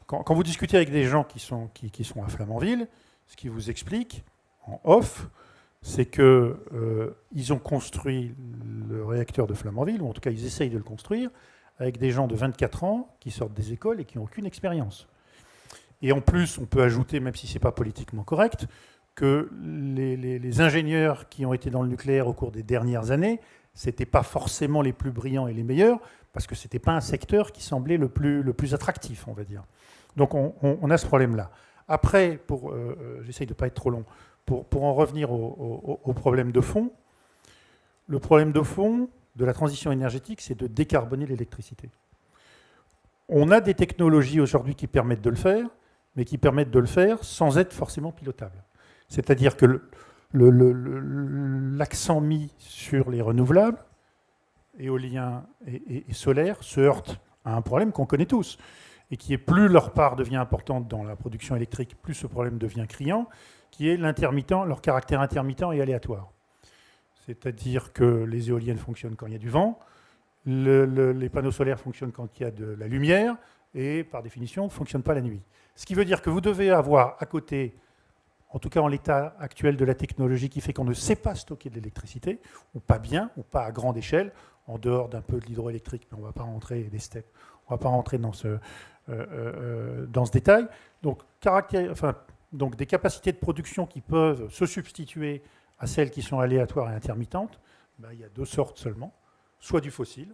Quand vous discutez avec des gens qui sont à Flamanville, ce qu'ils vous expliquent, en off, c'est qu'ils ont construit le réacteur de Flamanville, ou en tout cas ils essayent de le construire, avec des gens de 24 ans qui sortent des écoles et qui n'ont aucune expérience. Et en plus, on peut ajouter, même si ce n'est pas politiquement correct, que les ingénieurs qui ont été dans le nucléaire au cours des dernières années, ce n'étaient pas forcément les plus brillants et les meilleurs, parce que ce n'était pas un secteur qui semblait le plus attractif, on va dire. Donc on a ce problème-là. Après, j'essaye de ne pas être trop long, pour en revenir au problème de fond, le problème de fond de la transition énergétique, c'est de décarboner l'électricité. On a des technologies aujourd'hui qui permettent de le faire, mais qui permettent de le faire sans être forcément pilotable. C'est-à-dire que l'accent mis sur les renouvelables, éoliens et solaires, se heurte à un problème qu'on connaît tous, et qui est plus leur part devient importante dans la production électrique, plus ce problème devient criant, qui est leur caractère intermittent et aléatoire. C'est-à-dire que les éoliennes fonctionnent quand il y a du vent, les panneaux solaires fonctionnent quand il y a de la lumière, et par définition, ne fonctionnent pas la nuit. Ce qui veut dire que vous devez avoir à côté en tout cas en l'état actuel de la technologie qui fait qu'on ne sait pas stocker de l'électricité, ou pas bien, ou pas à grande échelle, en dehors d'un peu de l'hydroélectrique, mais on ne va pas rentrer des steppes, on va pas rentrer dans ce détail. Donc, donc des capacités de production qui peuvent se substituer à celles qui sont aléatoires et intermittentes, ben, il y a deux sortes seulement, soit du fossile,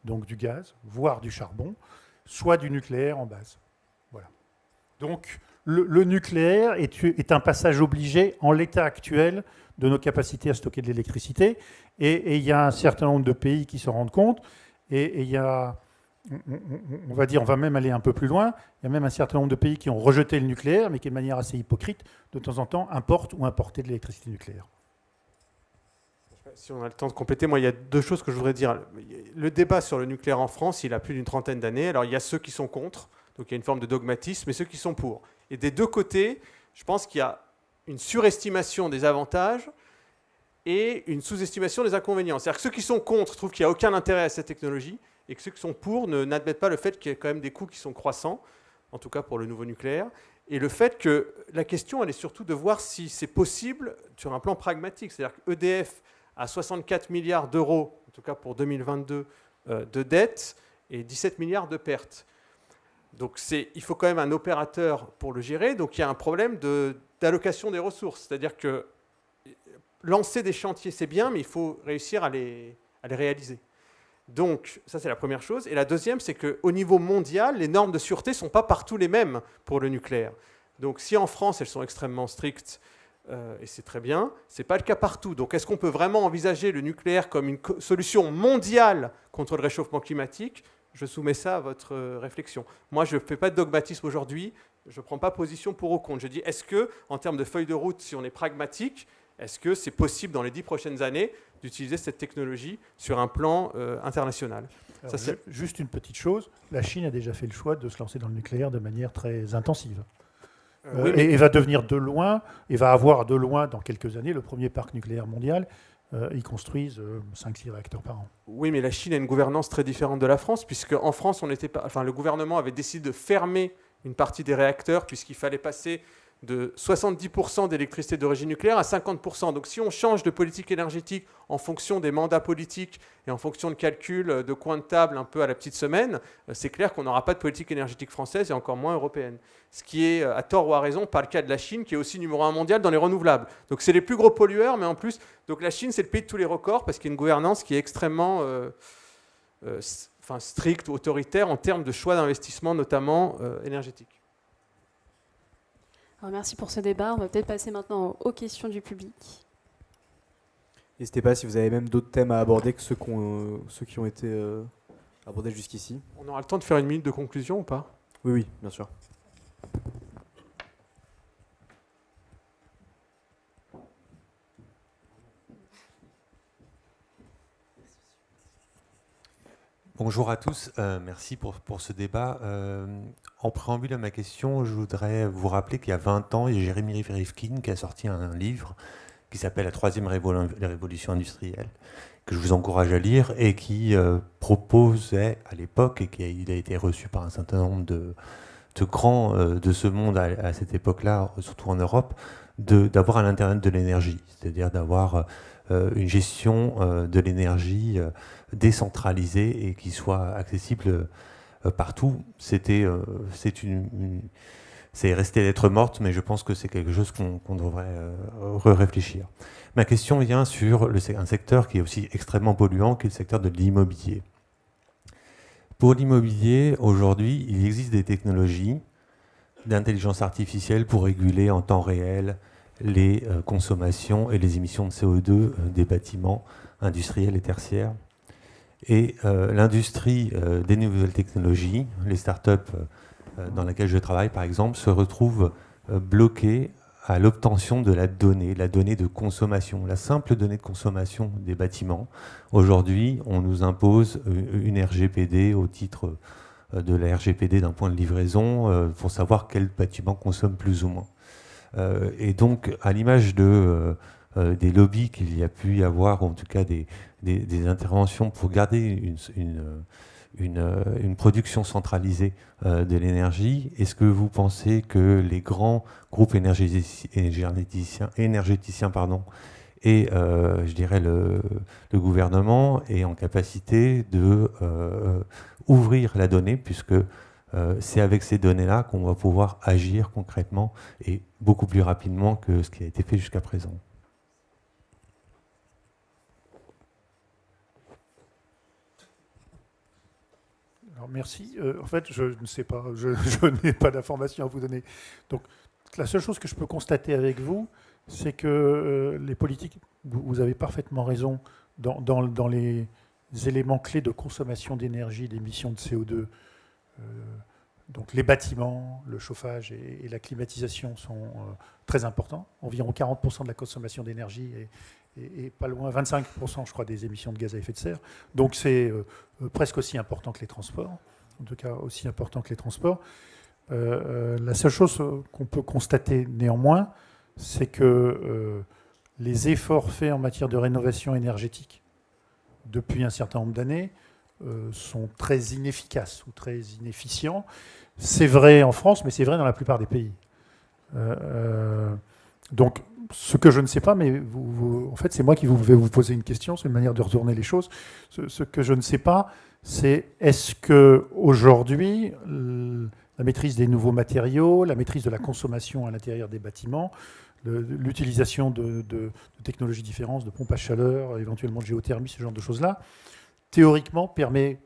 donc du gaz, voire du charbon, soit du nucléaire en base. Voilà. Donc le nucléaire est un passage obligé en l'état actuel de nos capacités à stocker de l'électricité, et il y a un certain nombre de pays qui s'en rendent compte, et il y a, on va dire, on va même aller un peu plus loin, il y a même un certain nombre de pays qui ont rejeté le nucléaire, mais qui de manière assez hypocrite, de temps en temps, importent ou importent de l'électricité nucléaire. Si on a le temps de compléter, moi, il y a deux choses que je voudrais dire. Le débat sur le nucléaire en France, il a plus d'une trentaine d'années. Alors, il y a ceux qui sont contre, donc il y a une forme de dogmatisme, et ceux qui sont pour. Et des deux côtés, je pense qu'il y a une surestimation des avantages et une sous-estimation des inconvénients. C'est-à-dire que ceux qui sont contre trouvent qu'il n'y a aucun intérêt à cette technologie, et que ceux qui sont pour n'admettent pas le fait qu'il y a quand même des coûts qui sont croissants, en tout cas pour le nouveau nucléaire, et le fait que la question, elle est surtout de voir si c'est possible sur un plan pragmatique. C'est-à-dire que EDF a 64 milliards d'euros, en tout cas pour 2022, de dettes et 17 milliards de pertes. Donc il faut quand même un opérateur pour le gérer. Donc il y a un problème d'allocation des ressources. C'est-à-dire que lancer des chantiers, c'est bien, mais il faut réussir à les réaliser. Donc ça, c'est la première chose. Et la deuxième, c'est qu'au niveau mondial, les normes de sûreté ne sont pas partout les mêmes pour le nucléaire. Donc si en France, elles sont extrêmement strictes, et c'est très bien, ce n'est pas le cas partout. Donc est-ce qu'on peut vraiment envisager le nucléaire comme une solution mondiale contre le réchauffement climatique ? Je soumets ça à votre réflexion. Moi, je ne fais pas de dogmatisme aujourd'hui, je ne prends pas position pour ou contre. Je dis, est-ce que, en termes de feuille de route, si on est pragmatique, est-ce que c'est possible dans les 10 prochaines années d'utiliser cette technologie sur un plan international ? Alors, ça, juste une petite chose, la Chine a déjà fait le choix de se lancer dans le nucléaire de manière très intensive. Oui, et va devenir de loin, et va avoir de loin, dans quelques années, le premier parc nucléaire mondial. Ils construisent 5-6 réacteurs par an. Oui, mais la Chine a une gouvernance très différente de la France, puisque en France, le gouvernement avait décidé de fermer une partie des réacteurs, puisqu'il fallait passer de 70% d'électricité d'origine nucléaire à 50%. Donc si on change de politique énergétique en fonction des mandats politiques et en fonction de calculs de coins de table un peu à la petite semaine, c'est clair qu'on n'aura pas de politique énergétique française et encore moins européenne. Ce qui est, à tort ou à raison, pas le cas de la Chine, qui est aussi numéro 1 mondial dans les renouvelables. Donc c'est les plus gros pollueurs, mais en plus, donc la Chine, c'est le pays de tous les records parce qu'il y a une gouvernance qui est extrêmement stricte ou autoritaire en termes de choix d'investissement, notamment énergétique. Alors, merci pour ce débat. On va peut-être passer maintenant aux questions du public. N'hésitez pas si vous avez même d'autres thèmes à aborder que ceux qui ont été abordés jusqu'ici. On aura le temps de faire une minute de conclusion ou pas ? Oui, bien sûr. Bonjour à tous, merci pour ce débat. En préambule à ma question, je voudrais vous rappeler qu'il y a 20 ans, il y a Jérémy Rifkin qui a sorti un livre qui s'appelle « La troisième révolution industrielle », que je vous encourage à lire, et qui proposait à l'époque, et qu'il a été reçu par un certain nombre de grands de ce monde à cette époque-là, surtout en Europe, d'avoir un Internet de l'énergie, c'est-à-dire d'avoir une gestion de l'énergie décentralisée et qui soit accessible partout. C'est resté lettre morte, mais je pense que c'est quelque chose qu'on devrait réfléchir. Ma question vient sur un secteur qui est aussi extrêmement polluant, qui est le secteur de l'immobilier. Pour l'immobilier, aujourd'hui, il existe des technologies d'intelligence artificielle pour réguler en temps réel les consommations et les émissions de CO2 des bâtiments industriels et tertiaires. Et l'industrie des nouvelles technologies, les startups dans lesquelles je travaille par exemple, se retrouvent bloquées à l'obtention de la donnée de consommation, la simple donnée de consommation des bâtiments. Aujourd'hui, on nous impose une RGPD au titre de la RGPD d'un point de livraison pour savoir quel bâtiment consomme plus ou moins. Et donc, à l'image des lobbies qu'il y a pu y avoir, ou en tout cas des interventions pour garder une production centralisée de l'énergie. Est-ce que vous pensez que les grands groupes énergéticiens et je dirais le gouvernement est en capacité de ouvrir la donnée, puisque c'est avec ces données-là qu'on va pouvoir agir concrètement et beaucoup plus rapidement que ce qui a été fait jusqu'à présent? Alors, merci. En fait, je ne sais pas, je n'ai pas d'informations à vous donner. Donc, la seule chose que je peux constater avec vous, c'est que les politiques, vous avez parfaitement raison, dans les éléments clés de consommation d'énergie, d'émissions de CO2, donc les bâtiments, le chauffage et la climatisation sont très importants. Environ 40% de la consommation d'énergie et pas loin 25%, je crois, des émissions de gaz à effet de serre. Donc c'est presque aussi important que les transports, en tout cas aussi important que les transports. La seule chose qu'on peut constater néanmoins, c'est que les efforts faits en matière de rénovation énergétique depuis un certain nombre d'années sont très inefficaces ou très inefficients. C'est vrai en France, mais c'est vrai dans la plupart des pays. Donc, ce que je ne sais pas, mais en fait, c'est moi qui vais vous poser une question, c'est une manière de retourner les choses. Ce que je ne sais pas, c'est est-ce qu'aujourd'hui, la maîtrise des nouveaux matériaux, la maîtrise de la consommation à l'intérieur des bâtiments, l'utilisation de technologies différentes, de pompes à chaleur, éventuellement de géothermie, ce genre de choses-là, théoriquement permettrait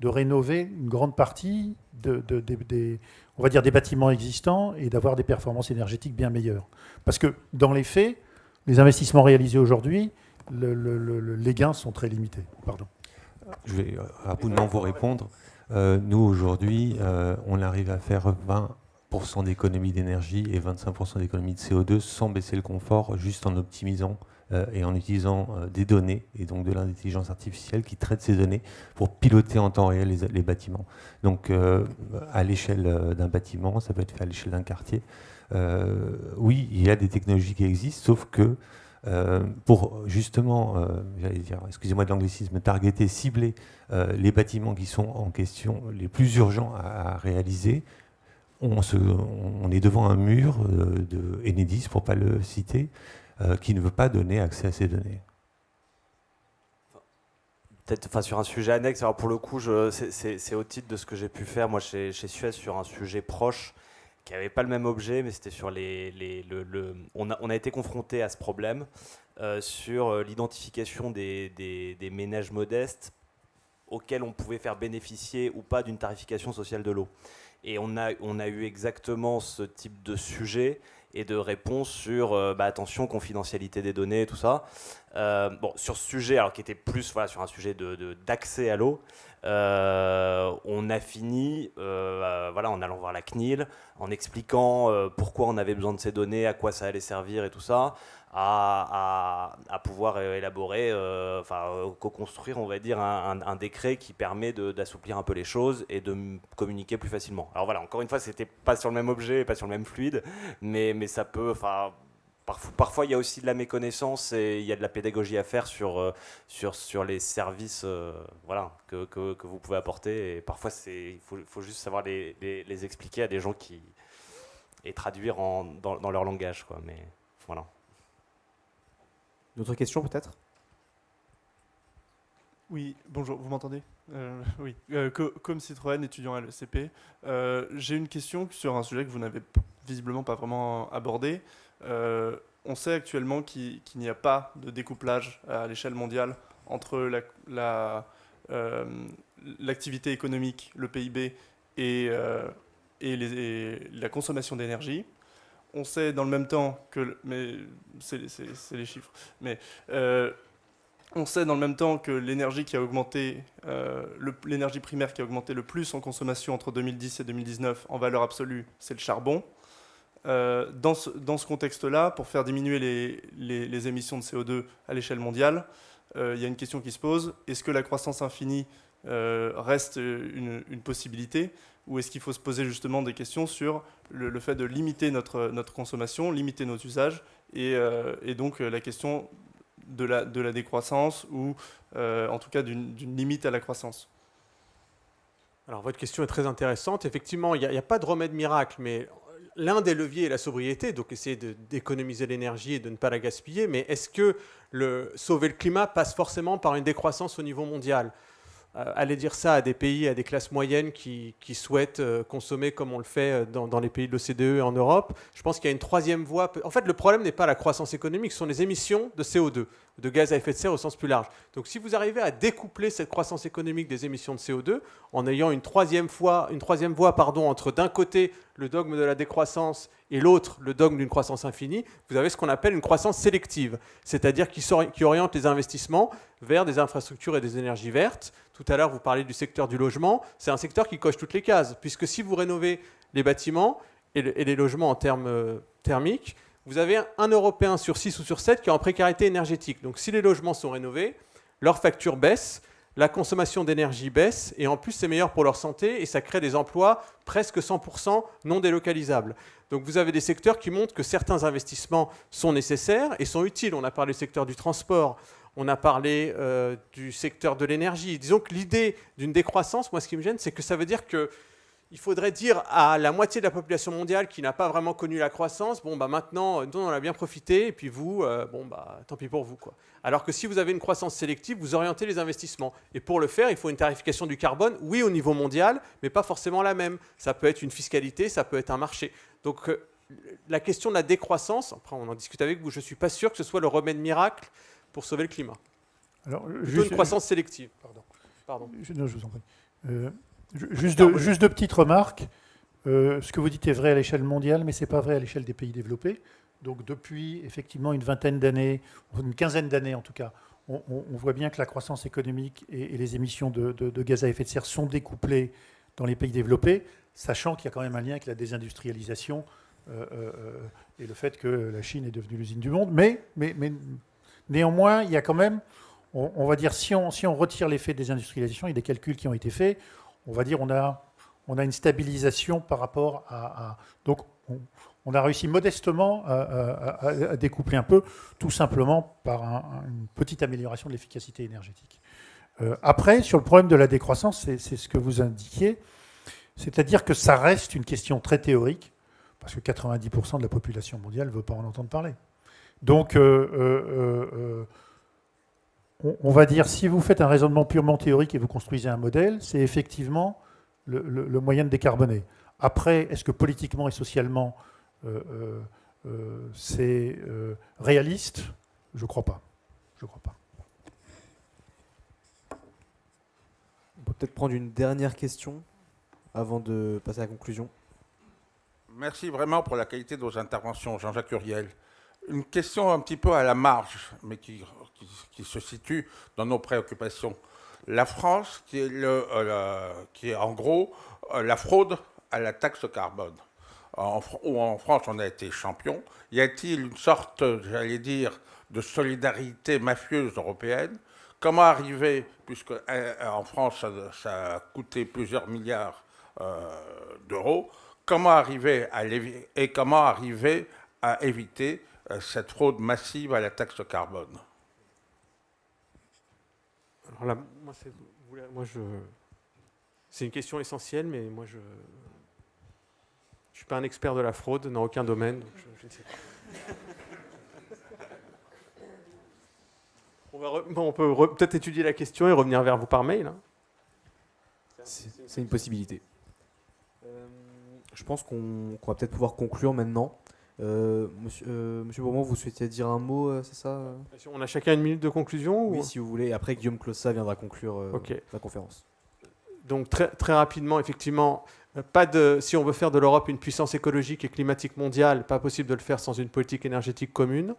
de rénover une grande partie on va dire des bâtiments existants et d'avoir des performances énergétiques bien meilleures. Parce que dans les faits, les investissements réalisés aujourd'hui, les gains sont très limités. Pardon. Je vais rapidement vous répondre. Nous, aujourd'hui, on arrive à faire 20% d'économie d'énergie et 25% d'économie de CO2 sans baisser le confort, juste en optimisant et en utilisant des données et donc de l'intelligence artificielle qui traite ces données pour piloter en temps réel les bâtiments. Donc à l'échelle d'un bâtiment, ça peut être fait à l'échelle d'un quartier. Oui, il y a des technologies qui existent, sauf que pour justement, j'allais dire, excusez-moi de l'anglicisme, targeter, cibler les bâtiments qui sont en question, les plus urgents à réaliser, on est devant un mur de Enedis, pour ne pas le citer, qui ne veut pas donner accès à ces données. Peut-être sur un sujet annexe, alors pour le coup, c'est au titre de ce que j'ai pu faire, moi, chez Suez, sur un sujet proche, qui n'avait pas le même objet, mais c'était sur on a été confronté à ce problème sur l'identification des ménages modestes auxquels on pouvait faire bénéficier ou pas d'une tarification sociale de l'eau. Et on a eu exactement ce type de sujet et de réponse sur attention, confidentialité des données, tout ça. Sur ce sujet, alors qui était plus sur un sujet d'accès à l'eau, on a fini en allant voir la CNIL, en expliquant pourquoi on avait besoin de ces données, à quoi ça allait servir et tout ça, à pouvoir élaborer, co-construire, on va dire, un décret qui permet d'assouplir un peu les choses et de communiquer plus facilement. Alors voilà, encore une fois, c'était pas sur le même objet, pas sur le même fluide, mais ça peut, parfois il y a aussi de la méconnaissance et il y a de la pédagogie à faire sur les services que vous pouvez apporter, et parfois il faut juste savoir les expliquer à des gens et traduire dans leur langage, quoi. Mais voilà. D'autres questions peut-être? Oui, bonjour, vous m'entendez? Oui, comme Citroën, étudiant à l'ECP, j'ai une question sur un sujet que vous n'avez visiblement pas vraiment abordé. On sait actuellement qu'il n'y a pas de découplage à l'échelle mondiale entre l'activité économique, le PIB, et la consommation d'énergie. On sait dans le même temps que... Mais c'est les chiffres. Mais on sait dans le même temps que l'énergie qui a augmenté, l'énergie primaire qui a augmenté le plus en consommation entre 2010 et 2019 en valeur absolue, c'est le charbon. Dans ce contexte-là, pour faire diminuer les émissions de CO2 à l'échelle mondiale, il y a une question qui se pose. Est-ce que la croissance infinie reste une possibilité, ou est-ce qu'il faut se poser justement des questions sur le fait de limiter notre consommation, limiter nos usages, et donc la question de la décroissance ou en tout cas d'une limite à la croissance. Alors votre question est très intéressante. Effectivement, il n'y a pas de remède miracle, mais l'un des leviers est la sobriété, donc essayer d'économiser l'énergie et de ne pas la gaspiller. Mais est-ce que sauver le climat passe forcément par une décroissance au niveau mondial ? Aller dire ça à des pays, à des classes moyennes qui souhaitent consommer comme on le fait dans les pays de l'OCDE et en Europe, je pense qu'il y a une troisième voie. En fait, le problème n'est pas la croissance économique, ce sont les émissions de CO2, de gaz à effet de serre au sens plus large. Donc si vous arrivez à découpler cette croissance économique des émissions de CO2 en ayant une troisième voie entre d'un côté le dogme de la décroissance et l'autre le dogme d'une croissance infinie, vous avez ce qu'on appelle une croissance sélective, c'est-à-dire qui oriente les investissements vers des infrastructures et des énergies vertes. Tout à l'heure, vous parliez du secteur du logement. C'est un secteur qui coche toutes les cases, puisque si vous rénovez les bâtiments et les logements en termes thermiques, vous avez un Européen sur 6 ou sur 7 qui est en précarité énergétique. Donc si les logements sont rénovés, leur facture baisse, la consommation d'énergie baisse, et en plus c'est meilleur pour leur santé, et ça crée des emplois presque 100% non délocalisables. Donc vous avez des secteurs qui montrent que certains investissements sont nécessaires et sont utiles. On a parlé du secteur du transport, on a parlé du secteur de l'énergie. Disons que l'idée d'une décroissance, moi ce qui me gêne, c'est que ça veut dire qu'il faudrait dire à la moitié de la population mondiale qui n'a pas vraiment connu la croissance, bon bah maintenant, nous on en a bien profité, et puis vous, bon bah tant pis pour vous, quoi. Alors que si vous avez une croissance sélective, vous orientez les investissements. Et pour le faire, il faut une tarification du carbone, oui au niveau mondial, mais pas forcément la même. Ça peut être une fiscalité, ça peut être un marché. Donc la question de la décroissance, après on en discute avec vous, je ne suis pas sûr que ce soit le remède miracle pour sauver le climat. Alors, plutôt une croissance sélective. Pardon. Non, je vous en prie. Juste deux petites remarques. Ce que vous dites est vrai à l'échelle mondiale, mais ce n'est pas vrai à l'échelle des pays développés. Donc depuis effectivement une vingtaine d'années, une quinzaine d'années en tout cas, on voit bien que la croissance économique et les émissions de gaz à effet de serre sont découplées dans les pays développés, sachant qu'il y a quand même un lien avec la désindustrialisation et le fait que la Chine est devenue l'usine du monde. Mais néanmoins, il y a quand même, on va dire, si on retire l'effet de désindustrialisation, il y a des calculs qui ont été faits, on va dire on a une stabilisation par rapport à donc on a réussi modestement à découpler un peu, tout simplement par une petite amélioration de l'efficacité énergétique. Après, sur le problème de la décroissance, c'est ce que vous indiquiez, c'est-à-dire que ça reste une question très théorique, parce que 90% de la population mondiale ne veut pas en entendre parler. Donc, on va dire, si vous faites un raisonnement purement théorique et vous construisez un modèle, c'est effectivement le moyen de décarboner. Après, est-ce que politiquement et socialement, c'est réaliste ? Je ne crois pas. Je crois pas. On peut peut-être prendre une dernière question avant de passer à la conclusion. Merci vraiment pour la qualité de vos interventions, Jean-Jacques Huriel. Une question un petit peu à la marge, mais qui se situe dans nos préoccupations. La France, qui est en gros la fraude à la taxe carbone. En France, on a été champion. Y a-t-il une sorte, j'allais dire, de solidarité mafieuse européenne ? Comment arriver, puisque en France, ça a coûté plusieurs milliards d'euros, comment arriver à éviter cette fraude massive à la taxe carbone ? Alors là, c'est une question essentielle, mais moi je ne suis pas un expert de la fraude dans aucun domaine. Donc je ne sais pas. On peut peut-être étudier la question et revenir vers vous par mail. Hein. C'est une possibilité. Je pense qu'on va peut-être pouvoir conclure maintenant. Monsieur Bourmont, vous souhaitiez dire un mot, c'est ça ? On a chacun une minute de conclusion ? Oui, si vous voulez. Après, Guillaume Clossa viendra conclure la conférence. Donc très rapidement, effectivement, si on veut faire de l'Europe une puissance écologique et climatique mondiale, pas possible de le faire sans une politique énergétique commune.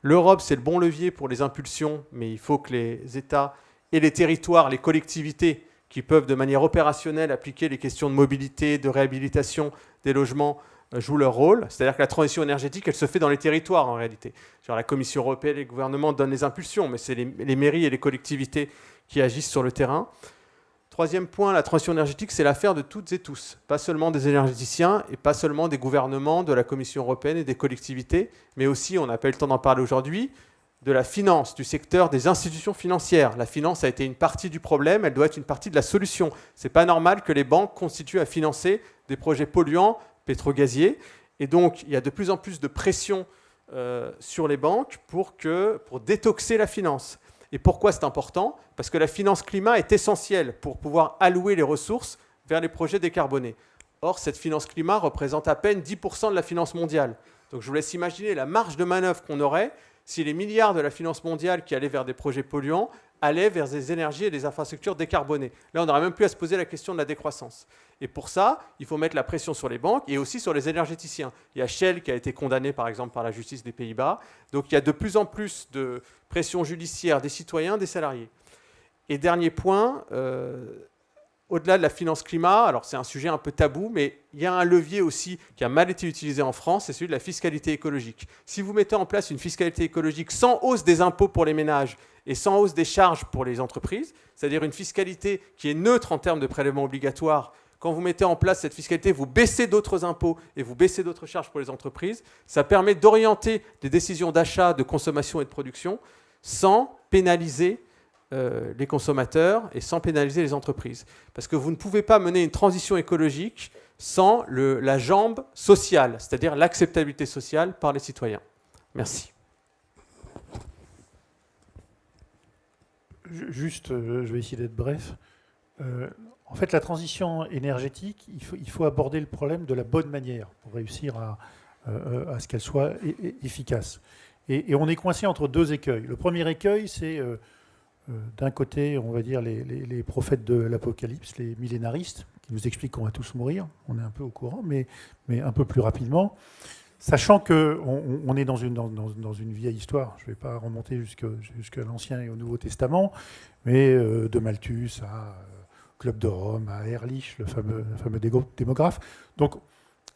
L'Europe, c'est le bon levier pour les impulsions, mais il faut que les États et les territoires, les collectivités qui peuvent de manière opérationnelle appliquer les questions de mobilité, de réhabilitation des logements, jouent leur rôle. C'est-à-dire que la transition énergétique, elle se fait dans les territoires en réalité. Genre la Commission européenne et les gouvernements donnent les impulsions, mais c'est les mairies et les collectivités qui agissent sur le terrain. Troisième point, la transition énergétique, c'est l'affaire de toutes et tous, pas seulement des énergéticiens et pas seulement des gouvernements, de la Commission européenne et des collectivités, mais aussi, on n'a pas eu le temps d'en parler aujourd'hui, de la finance, du secteur des institutions financières. La finance a été une partie du problème, elle doit être une partie de la solution. Ce n'est pas normal que les banques constituent à financer des projets polluants, pétrogaziers. Et donc, il y a de plus en plus de pression sur les banques pour détoxer la finance. Et pourquoi c'est important? Parce que la finance climat est essentielle pour pouvoir allouer les ressources vers les projets décarbonés. Or, cette finance climat représente à peine 10% de la finance mondiale. Donc je vous laisse imaginer la marge de manœuvre qu'on aurait si les milliards de la finance mondiale qui allaient vers des projets polluants allaient vers des énergies et des infrastructures décarbonées. Là, on n'aurait même plus à se poser la question de la décroissance. Et pour ça, il faut mettre la pression sur les banques et aussi sur les énergéticiens. Il y a Shell qui a été condamné, par exemple, par la justice des Pays-Bas. Donc il y a de plus en plus de pression judiciaire des citoyens, des salariés. Et dernier point, au-delà de la finance climat, alors c'est un sujet un peu tabou, mais il y a un levier aussi qui a mal été utilisé en France, c'est celui de la fiscalité écologique. Si vous mettez en place une fiscalité écologique sans hausse des impôts pour les ménages et sans hausse des charges pour les entreprises, c'est-à-dire une fiscalité qui est neutre en termes de prélèvements obligatoires, quand vous mettez en place cette fiscalité, vous baissez d'autres impôts et vous baissez d'autres charges pour les entreprises, ça permet d'orienter des décisions d'achat, de consommation et de production sans pénaliser les consommateurs et sans pénaliser les entreprises. Parce que vous ne pouvez pas mener une transition écologique sans la jambe sociale, c'est-à-dire l'acceptabilité sociale par les citoyens. Merci. Juste, je vais essayer d'être bref. En fait, la transition énergétique, il faut aborder le problème de la bonne manière pour réussir à ce qu'elle soit efficace. Et on est coincé entre deux écueils. Le premier écueil, c'est d'un côté, on va dire, les prophètes de l'Apocalypse, les millénaristes, qui nous expliquent qu'on va tous mourir. On est un peu au courant, mais un peu plus rapidement. Sachant qu'on est dans une vieille histoire, je ne vais pas remonter jusqu'à l'Ancien et au Nouveau Testament, mais de Malthus à Club de Rome, à Ehrlich, le fameux démographe. Donc,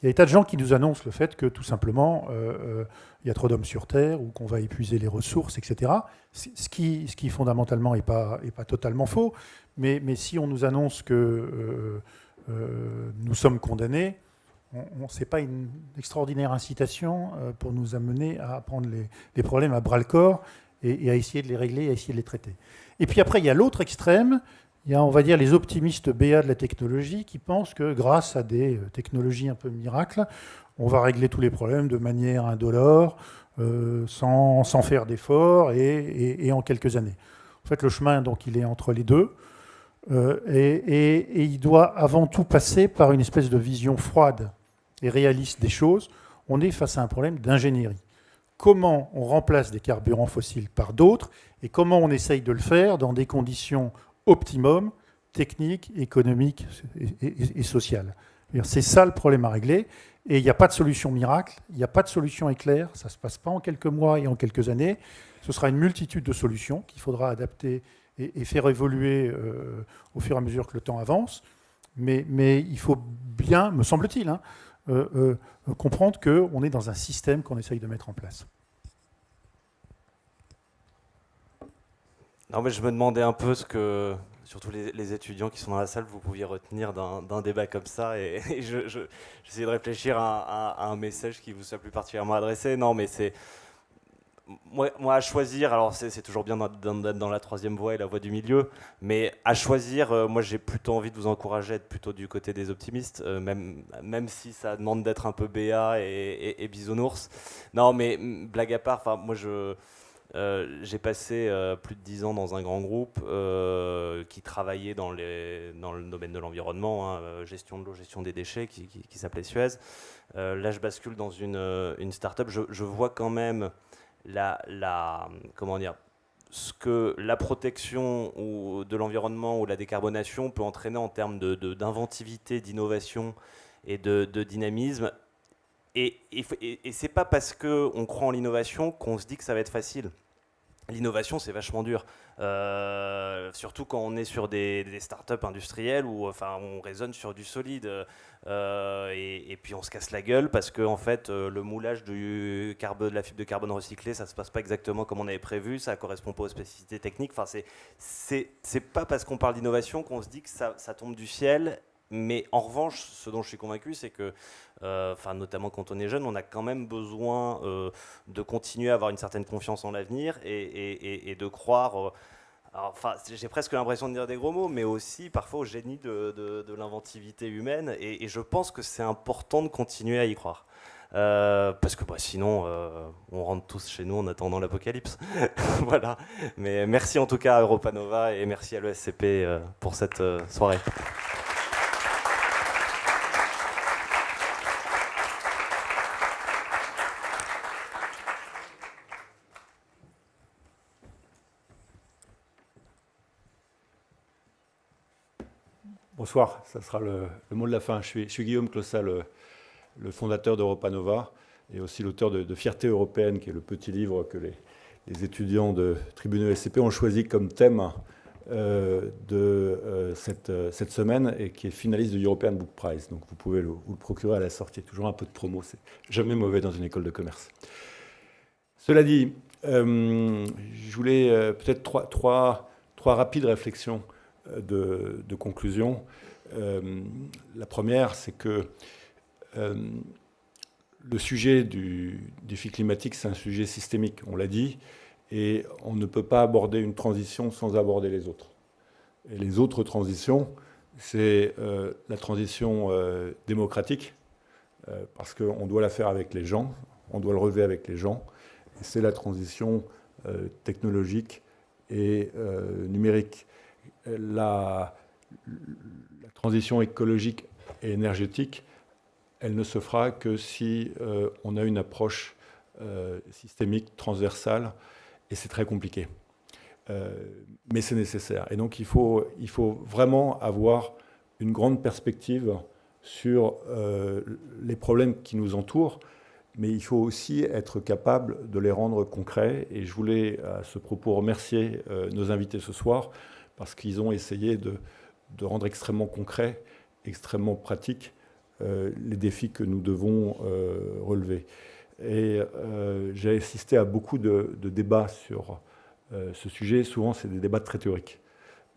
il y a des tas de gens qui nous annoncent le fait que, tout simplement, il y a trop d'hommes sur Terre, ou qu'on va épuiser les ressources, etc. Ce qui fondamentalement, n'est pas totalement faux. Mais si on nous annonce que nous sommes condamnés, ce n'est pas une extraordinaire incitation pour nous amener à prendre les problèmes à bras-le-corps et à essayer de les régler, à essayer de les traiter. Et puis après, il y a l'autre extrême. Il y a, on va dire, les optimistes béats de la technologie qui pensent que grâce à des technologies un peu miracles, on va régler tous les problèmes de manière indolore, sans faire d'efforts et en quelques années. En fait, le chemin, donc, il est entre les deux. Et il doit avant tout passer par une espèce de vision froide et réaliste des choses. On est face à un problème d'ingénierie. Comment on remplace des carburants fossiles par d'autres et comment on essaye de le faire dans des conditions optimum, technique, économique et social. C'est ça le problème à régler. Et il n'y a pas de solution miracle, il n'y a pas de solution éclair, ça ne se passe pas en quelques mois et en quelques années. Ce sera une multitude de solutions qu'il faudra adapter et faire évoluer au fur et à mesure que le temps avance. Mais il faut bien, me semble-t-il, comprendre qu'on est dans un système qu'on essaye de mettre en place. Non, mais je me demandais un peu ce que, surtout les étudiants qui sont dans la salle, vous pouviez retenir d'un débat comme ça. Et j'essayais de réfléchir à un message qui vous soit plus particulièrement adressé. Non, mais c'est... Moi, à choisir, alors c'est toujours bien d'être dans la troisième voie et la voie du milieu, mais à choisir, moi j'ai plutôt envie de vous encourager à être plutôt du côté des optimistes, même si ça demande d'être un peu béat et bisounours. Non, mais blague à part, moi j'ai passé plus de 10 ans dans un grand groupe qui travaillait dans le domaine de l'environnement, gestion de l'eau, gestion des déchets, qui s'appelait Suez. Là, je bascule dans une start-up. Je vois quand même comment dire, ce que la protection de l'environnement ou la décarbonation peut entraîner en termes d'inventivité, d'innovation et de dynamisme. Et c'est pas parce qu'on croit en l'innovation qu'on se dit que ça va être facile. L'innovation, c'est vachement dur. Surtout quand on est sur des startups industrielles où on raisonne sur du solide. Et puis on se casse la gueule parce que en fait, le moulage de la fibre de carbone recyclée, ça se passe pas exactement comme on avait prévu, ça correspond pas aux spécificités techniques. C'est pas parce qu'on parle d'innovation qu'on se dit que ça tombe du ciel Mais en revanche, ce dont je suis convaincu, c'est que, notamment quand on est jeune, on a quand même besoin de continuer à avoir une certaine confiance en l'avenir et de croire... j'ai presque l'impression de dire des gros mots, mais aussi parfois au génie de l'inventivité humaine. Et je pense que c'est important de continuer à y croire. Parce que sinon, on rentre tous chez nous en attendant l'apocalypse. Voilà. Mais merci en tout cas à Europa Nova et merci à l'ESCP pour cette soirée. Bonsoir, ça sera le mot de la fin. Je suis Guillaume Clossat, le fondateur d'Europa Nova et aussi l'auteur de Fierté européenne, qui est le petit livre que les étudiants de Tribune ESCP ont choisi comme thème de cette semaine et qui est finaliste du European Book Prize. Donc vous pouvez vous le procurer à la sortie. Toujours un peu de promo, c'est jamais mauvais dans une école de commerce. Cela dit, je voulais peut-être trois rapides réflexions de conclusion. La première, c'est que le sujet du défi climatique, c'est un sujet systémique, on l'a dit, et on ne peut pas aborder une transition sans aborder les autres. Et les autres transitions, c'est la transition démocratique, parce qu'on doit la faire avec les gens, on doit le relever avec les gens, et c'est la transition technologique et numérique. La transition écologique et énergétique, elle ne se fera que si on a une approche systémique, transversale, et c'est très compliqué. Mais c'est nécessaire. Et donc il faut vraiment avoir une grande perspective sur les problèmes qui nous entourent, mais il faut aussi être capable de les rendre concrets. Et je voulais à ce propos remercier nos invités ce soir, parce qu'ils ont essayé de rendre extrêmement concret, extrêmement pratique les défis que nous devons relever. Et j'ai assisté à beaucoup de débats sur ce sujet. Souvent, c'est des débats très théoriques.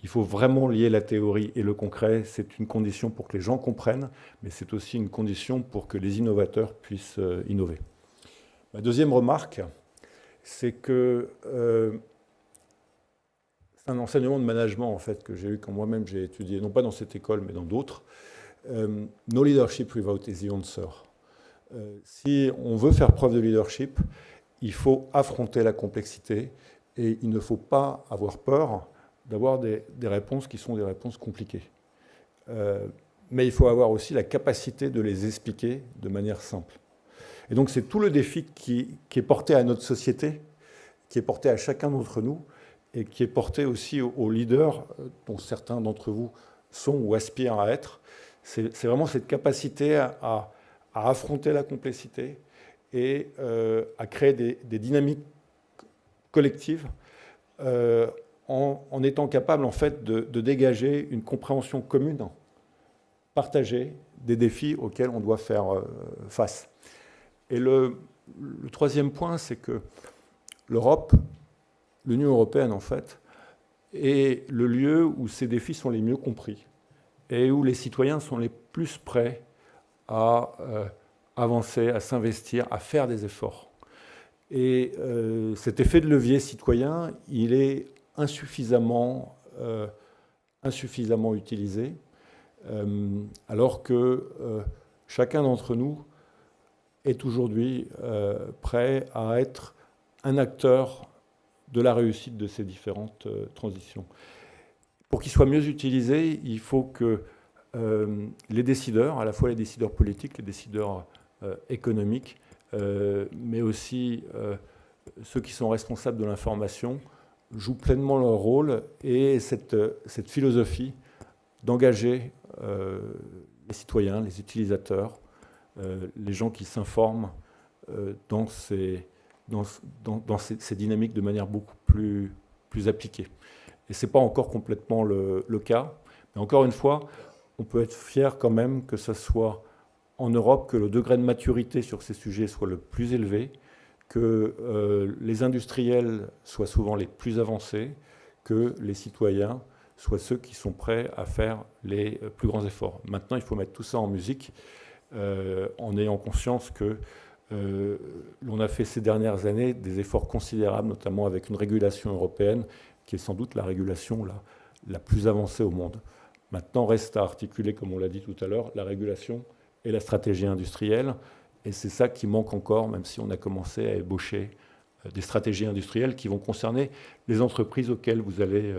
Il faut vraiment lier la théorie et le concret. C'est une condition pour que les gens comprennent, mais c'est aussi une condition pour que les innovateurs puissent innover. Ma deuxième remarque, c'est que c'est un enseignement de management en fait, que j'ai eu quand moi-même j'ai étudié, non pas dans cette école, mais dans d'autres. No leadership without the answer. Si on veut faire preuve de leadership, il faut affronter la complexité et il ne faut pas avoir peur d'avoir des réponses qui sont des réponses compliquées. Mais il faut avoir aussi la capacité de les expliquer de manière simple. Et donc c'est tout le défi qui est porté à notre société, qui est porté à chacun d'entre nous, et qui est porté aussi aux leaders, dont certains d'entre vous sont ou aspirent à être. C'est vraiment cette capacité à affronter la complexité et à créer des dynamiques collectives en étant capable en fait de dégager une compréhension commune, partagée des défis auxquels on doit faire face. Et le troisième point, c'est que l'Europe, l'Union européenne en fait, est le lieu où ces défis sont les mieux compris et où les citoyens sont les plus prêts à avancer, à s'investir, à faire des efforts. Et cet effet de levier citoyen, il est insuffisamment utilisé, alors que chacun d'entre nous est aujourd'hui prêt à être un acteur de la réussite de ces différentes transitions. Pour qu'ils soient mieux utilisés, il faut que les décideurs, à la fois les décideurs politiques, les décideurs économiques, mais aussi ceux qui sont responsables de l'information, jouent pleinement leur rôle et cette philosophie d'engager les citoyens, les utilisateurs, les gens qui s'informent dans ces dynamiques de manière beaucoup plus appliquée. Et ce n'est pas encore complètement le cas, mais encore une fois, on peut être fier quand même que ce soit en Europe que le degré de maturité sur ces sujets soit le plus élevé, que les industriels soient souvent les plus avancés, que les citoyens soient ceux qui sont prêts à faire les plus grands efforts. Maintenant, il faut mettre tout ça en musique, en ayant conscience que l'on a fait ces dernières années des efforts considérables, notamment avec une régulation européenne, qui est sans doute la régulation la plus avancée au monde. Maintenant, reste à articuler, comme on l'a dit tout à l'heure, la régulation et la stratégie industrielle. Et c'est ça qui manque encore, même si on a commencé à ébaucher des stratégies industrielles qui vont concerner les entreprises auxquelles vous allez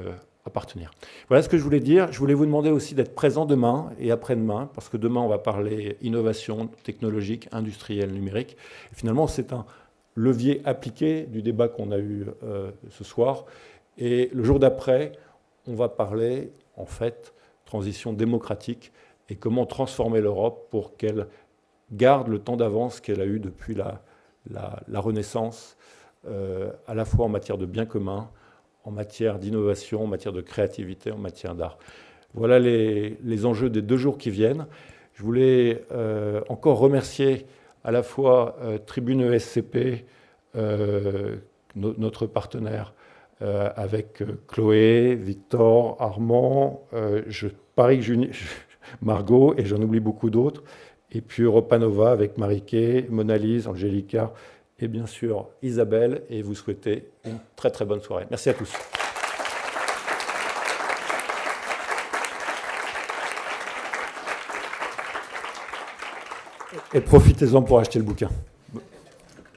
appartenir. Voilà ce que je voulais dire. Je voulais vous demander aussi d'être présent demain et après-demain, parce que demain, on va parler innovation technologique, industrielle, numérique. Et finalement, c'est un levier appliqué du débat qu'on a eu ce soir. Et le jour d'après, on va parler, en fait, transition démocratique et comment transformer l'Europe pour qu'elle garde le temps d'avance qu'elle a eu depuis la Renaissance, à la fois en matière de biens communs, en matière d'innovation, en matière de créativité, en matière d'art. Voilà les enjeux des 2 jours qui viennent. Je voulais encore remercier à la fois Tribune ESCP, notre partenaire, avec Chloé, Victor, Armand, Margot, et j'en oublie beaucoup d'autres, et puis Europa Nova avec Mariké, Monalise, Angélica, et bien sûr Isabelle, et vous souhaitez une très très bonne soirée. Merci à tous. Et profitez-en pour acheter le bouquin.